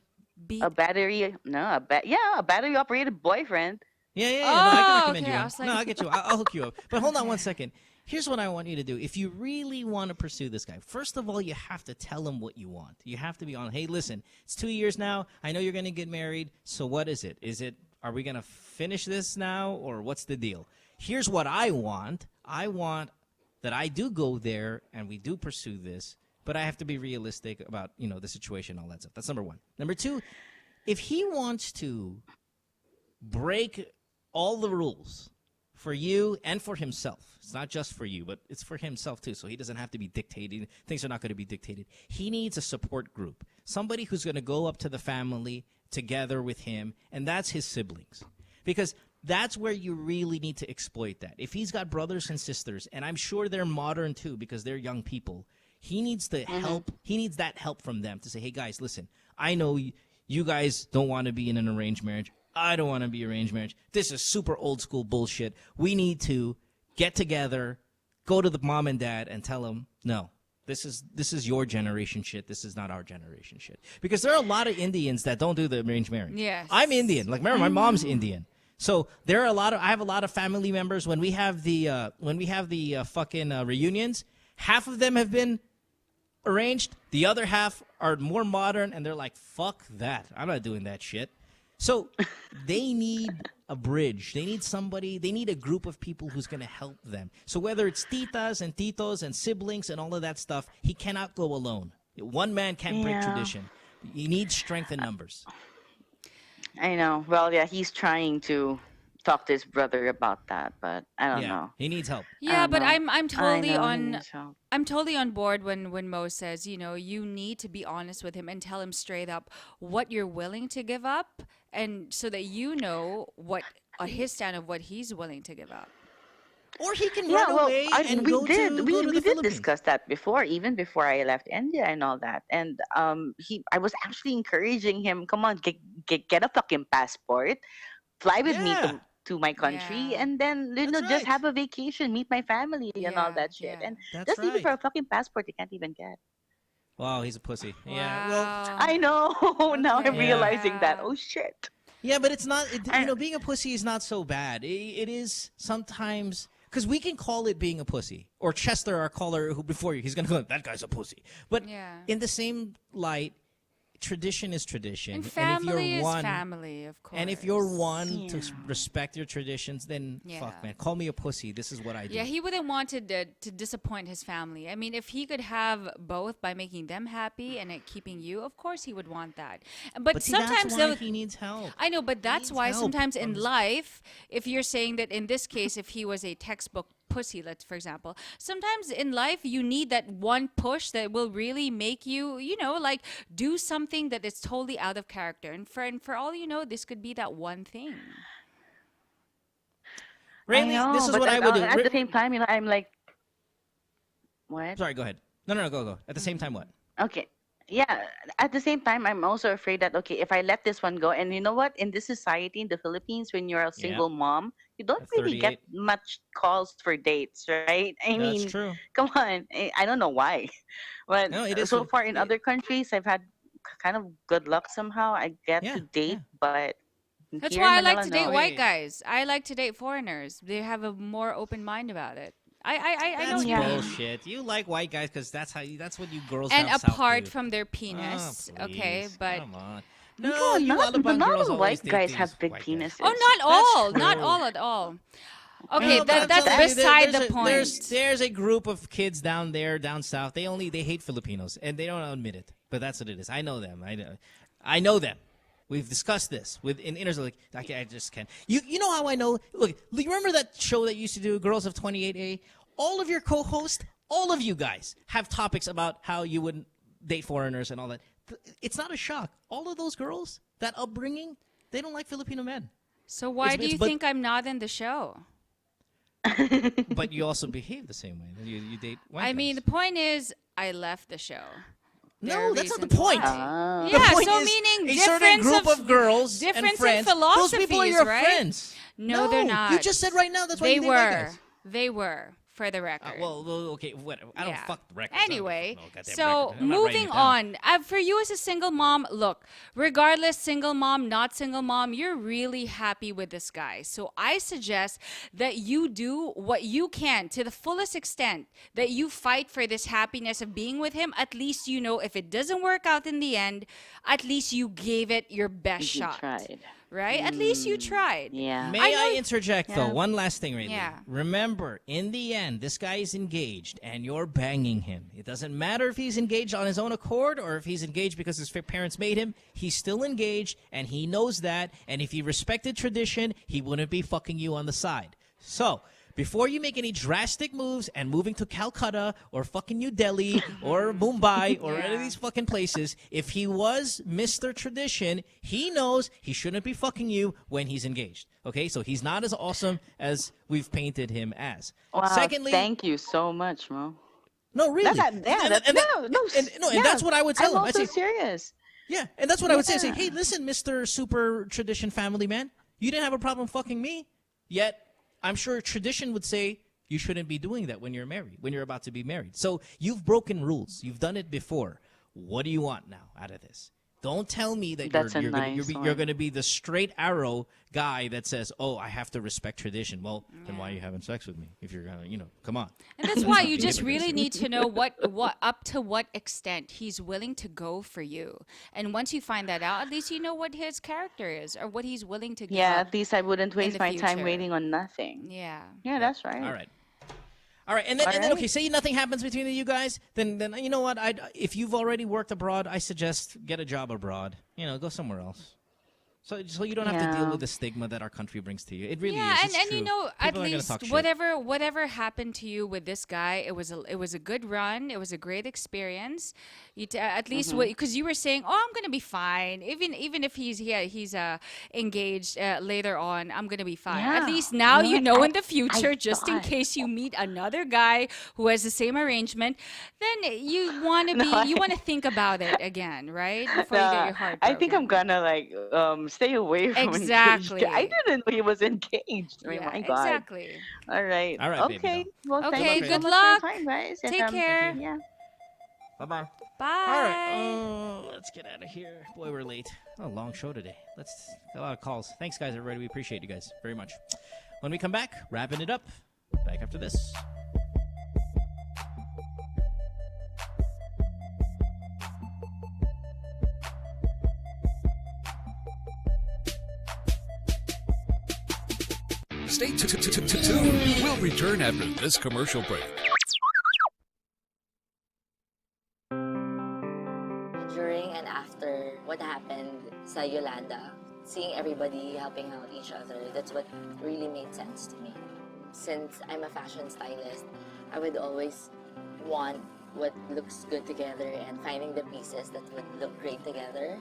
A battery? No, a battery operated boyfriend. Yeah. No, I can recommend okay, you. I was like- No, I get you. I'll hook you up. But hold on one second. Here's what I want you to do. If you really want to pursue this guy, first of all, you have to tell him what you want. You have to be on, hey, listen, it's 2 years now. I know you're going to get married. So what is it? Are we going to finish this now, or what's the deal? Here's what I want. I want that I do go there and we do pursue this, but I have to be realistic about, the situation, all that stuff. That's number one. Number two, if he wants to break all the rules for you and for himself, it's not just for you, but it's for himself too, so he doesn't have to be dictated. Things are not going to be dictated. He needs a support group, somebody who's going to go up to the family together with him, and that's his siblings. Because that's where you really need to exploit that. If he's got brothers and sisters, and I'm sure they're modern too because they're young people, he needs the help. He needs that help from them to say, hey, guys, listen, I know you guys don't want to be in an arranged marriage. I don't want to be arranged marriage. This is super old school bullshit. We need to get together, go to the mom and dad and tell them, no, this is your generation shit. This is not our generation shit. Because there are a lot of Indians that don't do the arranged marriage. Yes. I'm Indian. Like, remember, my mom's Indian. So there are I have a lot of family members. When we have the fucking reunions, half of them have been arranged. The other half are more modern, and they're like, fuck that. I'm not doing that shit. So they need a bridge. They need somebody. They need a group of people who's going to help them. So whether it's titas and titos and siblings and all of that stuff, he cannot go alone. One man can't break tradition. You need strength in numbers. I know. Well, yeah, he's trying to talk to his brother about that, but I don't know. He needs help. Yeah, but know. I'm totally I know he on. needs help. I'm totally on board when Mo says, you need to be honest with him and tell him straight up what you're willing to give up, and so that you know what his stand of what he's willing to give up. Or he can Yeah, run well, away and we go did. to We the did Philippines. discuss that before, even before I left India and all that. And I was actually encouraging him, come on, get a fucking passport, fly with me Yeah. to my country, Yeah. and then just have a vacation, meet my family, and all Yeah. that shit. Yeah. And That's just even right. for a fucking passport, you can't even get. Wow, he's a pussy. Yeah. Well, Wow. I know. Now I'm Okay. realizing that. Yeah. Oh shit. yeah, but it's not. I, Being a pussy is not so bad. It is sometimes because we can call it being a pussy. Or Chester, our caller, who before you, he's gonna go, that guy's a pussy. But Yeah. in the same light, tradition is tradition. And if family you're is one, family, of course. and if you're one to Yeah. respect your traditions, then Yeah. fuck, man, call me a pussy. This is what I do. Yeah, he wouldn't want to disappoint his family. I mean, if he could have both by making them happy and it keeping you, of course he would want that. But, But see, sometimes that's why though, he needs help. I know, but that's needs why help sometimes from in his- life, if you're saying that in this case, if he was a textbook pussy, let's for example, sometimes in life you need that one push that will really make you, like do something that is totally out of character. And for all you know, this could be that one thing. Really, I know, this is but what I would do. at the same time, I'm like, what? Sorry, go ahead. No, go. At the same time, what? Okay. Yeah. At the same time, I'm also afraid that, okay, if I let this one go, and you know what? In this society, in the Philippines, when you're a single mom, you don't At really get 38. much calls for dates, right? I That's mean, true. come on. I don't know why. But No, it is. so far in other countries, I've had kind of good luck somehow. I get to date, but That's here why I in like Manila, to date no. white guys. I like to date foreigners. They have a more open mind about it. I know That's what you mean. bullshit. You like white guys because that's what you girls And down south apart do. from their penis, Oh, okay, please, but come on. No, No, you not Alabang all girls always white date guys these have big white guys. penises. oh, not true. all at all. Okay, No, but I'm that's telling you, beside there's the a- point. There's a group of kids down there, down south. They hate Filipinos, and they don't admit it. But that's what it is. I know them. I know them. We've discussed this in Like, I just can't. You know how I know? Look, you remember that show that you used to do, Girls of 28A? All of your co-hosts, all of you guys have topics about how you wouldn't date foreigners and all that. It's not a shock. All of those girls, that upbringing, they don't like Filipino men. So why do you think I'm not in the show? But you also behave the same way. You date white I mean, the point is, I left the show. There No, are that's not the reasons point. why. The Yeah, point so is meaning a certain difference group of girls and difference friends. in philosophies, Those people are your right? friends. No, they're No, not. you just said right now that's why they you date white were. guys. They were, for the record. Well, okay, whatever. I don't Yeah. fuck the records. Anyway, goddamn so record. I'm not writing moving it down. on. For you as a single mom, look, regardless, single mom, not single mom, you're really happy with this guy. So I suggest that you do what you can to the fullest extent, that you fight for this happiness of being with him. At least you know if it doesn't work out in the end, at least you gave it your best You shot. tried. Right? At least you tried. Yeah. May I know- interject, though? Yeah. One last thing, right? Yeah. Remember, in the end, this guy is engaged, and you're banging him. It doesn't matter if he's engaged on his own accord or if he's engaged because his parents made him. He's still engaged, and he knows that. And if he respected tradition, he wouldn't be fucking you on the side. So, before you make any drastic moves and moving to Calcutta or fucking New Delhi or Mumbai or any of these fucking places, if he was Mr. Tradition, he knows he shouldn't be fucking you when he's engaged. Okay, so he's not as awesome as we've painted him as. Wow, Secondly, thank you so much, Mo. no, really. And that's what I would tell I'm him. also I'd say, serious. yeah, and that's what I would say. I say, Yeah. hey, listen, Mr. Super Tradition family man, you didn't have a problem fucking me, yet I'm sure tradition would say you shouldn't be doing that when you're married, when you're about to be married. So you've broken rules. You've done it before. What do you want now out of this? Don't tell me that That's a you're nice going to be the straight arrow guy that says, "Oh, I have to respect tradition." Well, then why are you having sex with me if you're gonna, come on? And that's why you just really need to know what up to what extent he's willing to go for you. And once you find that out, at least you know what his character is or what he's willing to give Yeah, up at least I wouldn't in waste the my time future. waiting on nothing. Yeah. Yeah, that's right. All right, and then All right. okay, say nothing happens between you guys, then you know what? If you've already worked abroad, I suggest get a job abroad. Go somewhere else. So you don't have to deal with the stigma that our country brings to you. It really is. It's and true. you know, People at are gonna least talk shit. whatever happened to you with this guy, it was a good run. It was a great experience. At least because you were saying, "Oh, I'm gonna be fine." Even if he's engaged later on, I'm gonna be fine. At least now you know in the future, just in case you meet another guy who has the same arrangement, then you want to think about it again, right? Before you get your heart broken. I think I'm gonna stay away from Exactly. engaged. I didn't know he was engaged. Oh my God. Exactly. All right. All right, baby Okay. doll. Well, Okay, thank you so good much luck. for your time, guys. And, Take care. Yeah. Bye-bye. Bye. All right. Let's get out of here. Boy, we're late. Oh, long show today. Got a lot of calls. Thanks, guys, everybody. We appreciate you guys very much. When we come back, wrapping it up. Back after this. Stay tuned. We'll return after this commercial break. During and after what happened sa Yolanda, seeing everybody helping out each other, that's what really made sense to me. Since I'm a fashion stylist, I would always want what looks good together and finding the pieces that would look great together.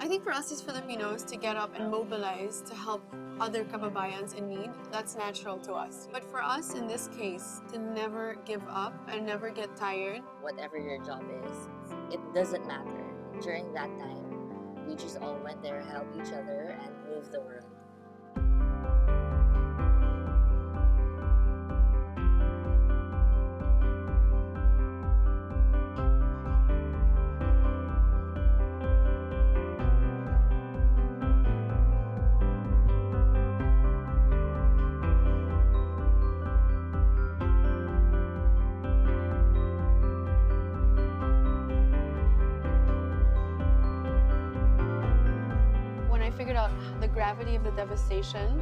I think for us as Filipinos to get up and mobilize to help other kababayans in need, that's natural to us. But for us in this case, to never give up and never get tired. Whatever your job is, it doesn't matter. During that time, we just all went there, helped each other, and moved the world. When I figured out the gravity of the devastation,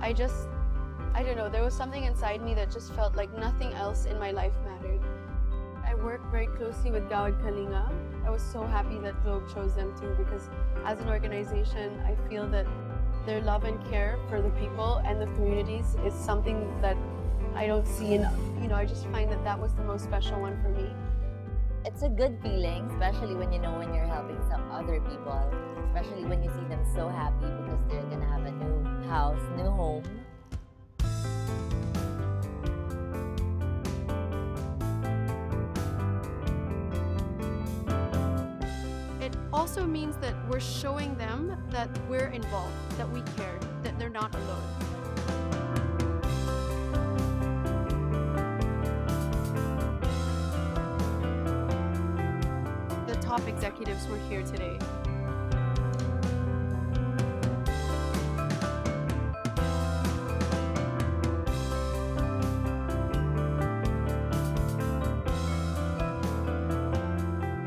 I don't know, there was something inside me that just felt like nothing else in my life mattered. I work very closely with Gawad Kalinga. I was so happy that Globe chose them too, because as an organization, I feel that their love and care for the people and the communities is something that I don't see enough. I just find that that was the most special one for me. It's a good feeling, especially when when you're helping some other people, especially when you see them so happy because they're gonna have a new house, new home. It also means that we're showing them that we're involved, that we care, that they're not alone. The top executives were here today.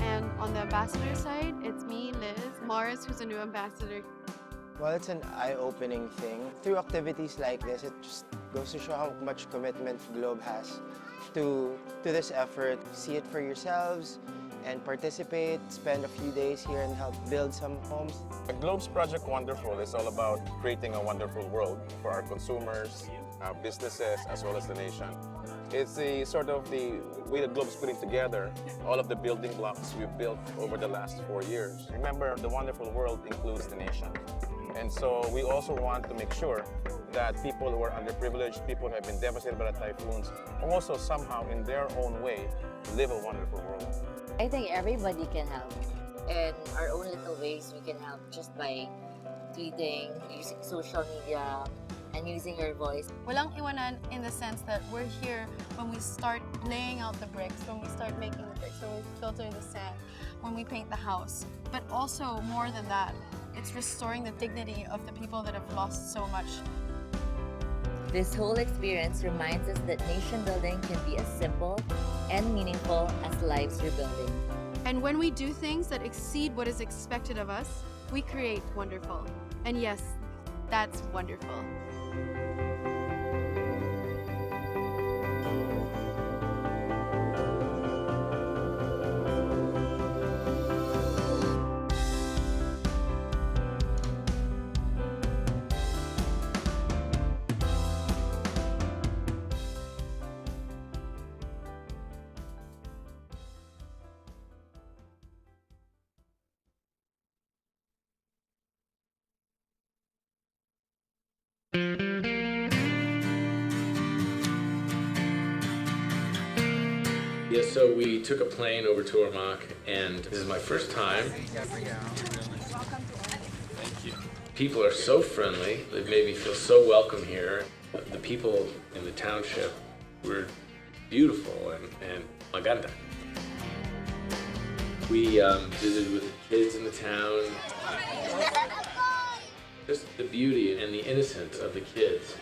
And on the ambassador side, it's me, Liz, Mars, who's a new ambassador. Well, it's an eye-opening thing. Through activities like this, it just goes to show how much commitment Globe has to this effort. See it for yourselves and participate, spend a few days here and help build some homes. Globe's Project Wonderful is all about creating a wonderful world for our consumers, our businesses, as well as the nation. It's the way that Globe's putting together all of the building blocks we've built over the last 4 years. Remember, the wonderful world includes the nation. And so we also want to make sure that people who are underprivileged, people who have been devastated by the typhoons, also somehow in their own way live a wonderful world. I think everybody can help. In our own little ways, we can help just by tweeting, using social media, and using your voice. Walang iwanan in the sense that we're here when we start laying out the bricks, when we start making the bricks, when we filter the sand, when we paint the house. But also, more than that, it's restoring the dignity of the people that have lost so much. This whole experience reminds us that nation building can be as simple and meaningful as lives rebuilding. And when we do things that exceed what is expected of us, we create wonderful. And yes, that's wonderful. Yeah, so we took a plane over to Ormoc, and this is my first time. Thank you. People are so friendly. They've made me feel so welcome here. The people in the township were beautiful and maganda. We visited with the kids in the town. Just the beauty and the innocence of the kids.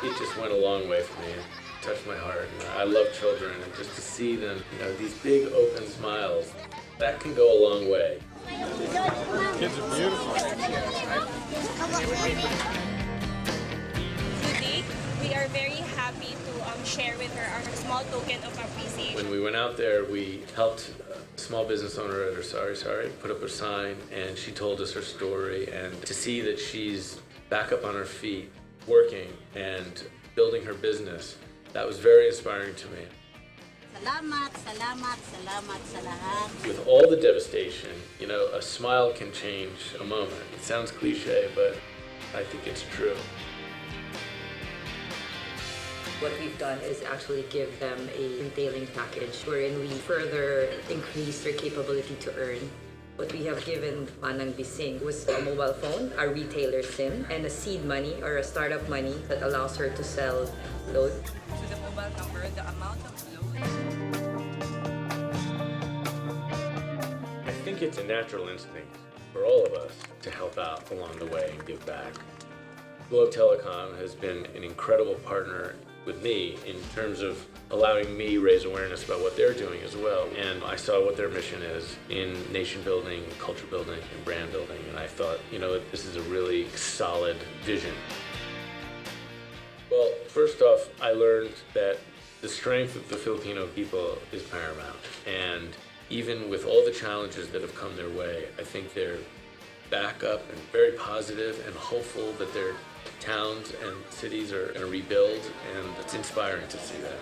It just went a long way for me. It touched my heart. And I love children, and just to see them, these big open smiles, that can go a long way. Kids are beautiful. Today, we are very happy to share with her our small token of appreciation. When we went out there, we helped a small business owner at her sorry, put up a sign, and she told us her story. And to see that she's back up on her feet, working and building her business, that was very inspiring to me. Salamat, salamat, salamat sa lahat. With all the devastation, a smile can change a moment. It sounds cliche, but I think it's true. What we've done is actually give them a entailing package wherein we further increase their capability to earn. What we have given Manang Bising was a mobile phone, a retailer SIM, and a seed money or a startup money that allows her to sell load. To the mobile number, the amount of load. I think it's a natural instinct for all of us to help out along the way and give back. Globe Telecom has been an incredible partner with me in terms of allowing me raise awareness about what they're doing as well. And I saw what their mission is in nation building, culture building, and brand building. And I thought, this is a really solid vision. Well, first off, I learned that the strength of the Filipino people is paramount. And even with all the challenges that have come their way, I think they're back up and very positive and hopeful that their towns and cities are going to rebuild, and it's inspiring to see that.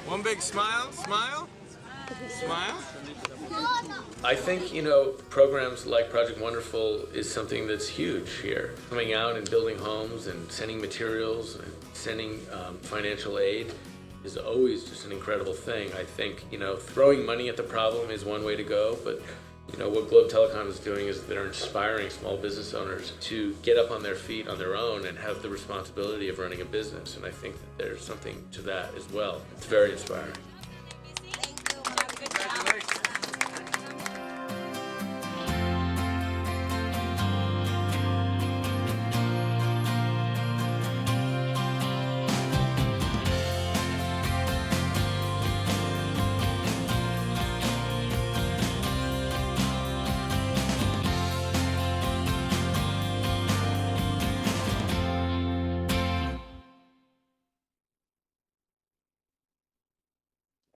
One big smile, smile, smile. I think, programs like Project Wonderful is something that's huge here. Coming out and building homes and sending materials and sending financial aid is always just an incredible thing. I think, throwing money at the problem is one way to go, but what Globe Telecom is doing is they're inspiring small business owners to get up on their feet on their own and have the responsibility of running a business. And I think that there's something to that as well. It's very inspiring.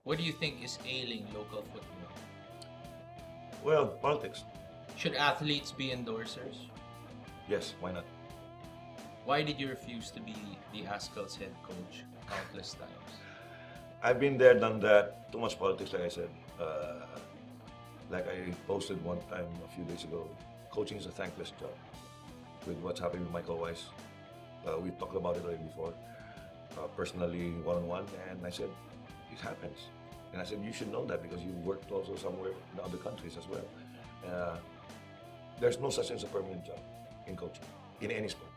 What do you think is ailing local football? Well, politics. Should athletes be endorsers? Yes, why not? Why did you refuse to be the Ascal's head coach countless times? I've been there, done that. Too much politics, like I said. Like I posted one time a few days ago, coaching is a thankless job. With what's happening with Michael Weiss, we talked about it already before, personally, one-on-one, and I said, it happens. And I said, you should know that because you've worked also somewhere in other countries as well. There's no such thing as a permanent job in coaching, in any sport.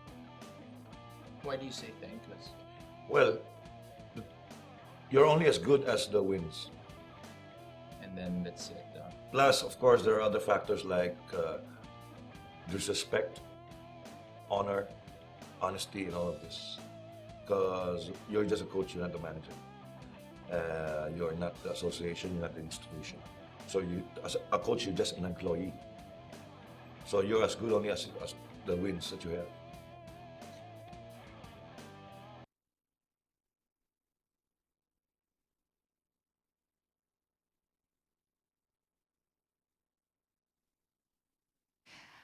Why do you say thankless? Well, you're only as good as the wins. And then that's it. Plus, of course, there are other factors like disrespect, honor, honesty, and all of this. Because you're just a coach, you're not the manager. You're not the association, you're not the institution. So you, as a coach, you're just an employee. So you're as good only as the wins that you have.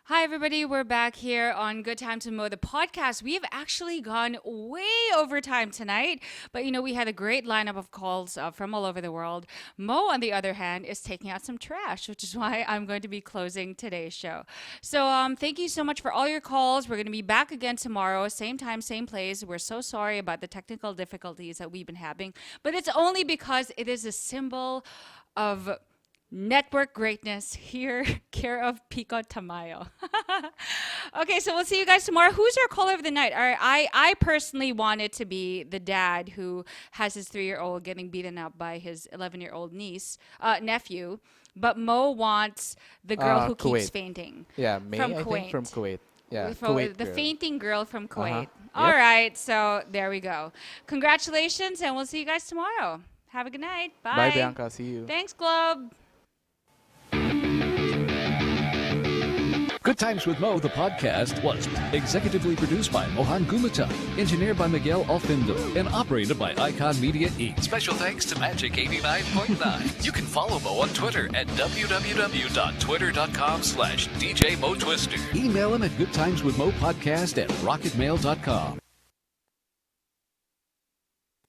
Hi, everybody. We're back here on Good Time to Mo, the podcast. We have actually gone way over time tonight, but we had a great lineup of calls from all over the world. Mo, on the other hand, is taking out some trash, which is why I'm going to be closing today's show. So thank you so much for all your calls. We're going to be back again tomorrow, same time, same place. We're so sorry about the technical difficulties that we've been having, but it's only because it is a symbol of network greatness here, care of Pico Tamayo. Okay, so we'll see you guys tomorrow. Who's our caller of the night? All right, I personally want it to be the dad who has his 3-year-old getting beaten up by his 11-year-old nephew. But Mo wants the girl who Kuwait. keeps fainting. Yeah, May, from I Kuwait. think from Kuwait. Yeah, From Kuwait the girl. fainting girl from Kuwait. Yep. All right, so there we go. Congratulations, and we'll see you guys tomorrow. Have a good night. Bye. Bye, Bianca. See you. Thanks, Globe. Good Times with Mo, the podcast, was executively produced by Mohan Gumata, engineered by Miguel Alfindo, and operated by Icon Media Inc. Special thanks to Magic 89.9. You can follow Mo on Twitter at www.twitter.com/DJ Mo Twister. Email him at goodtimeswithmopodcast@rocketmail.com.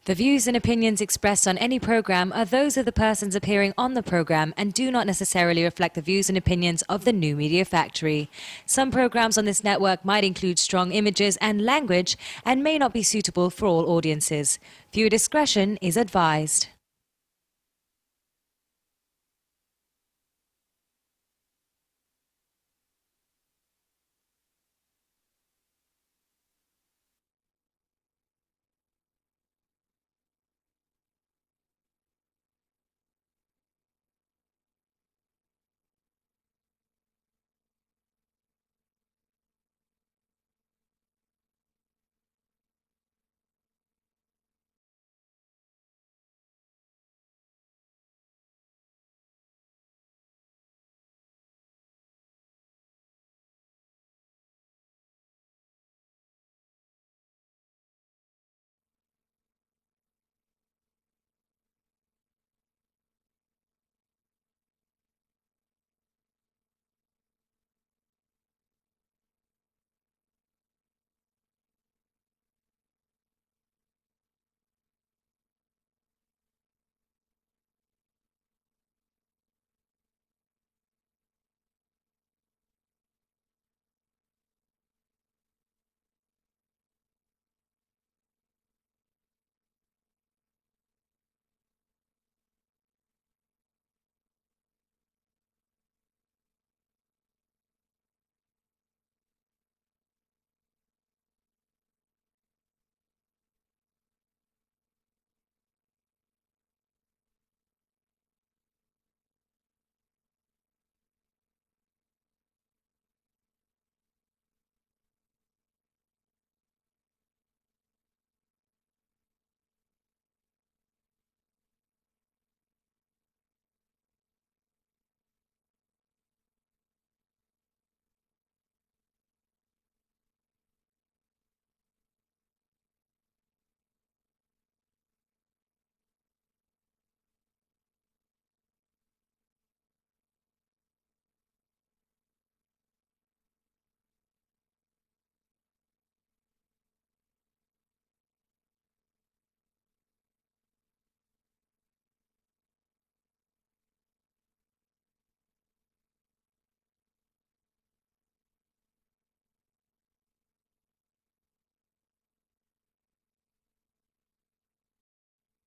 The views and opinions expressed on any program are those of the persons appearing on the program and do not necessarily reflect the views and opinions of the New Media Factory. Some programs on this network might include strong images and language and may not be suitable for all audiences. Viewer discretion is advised.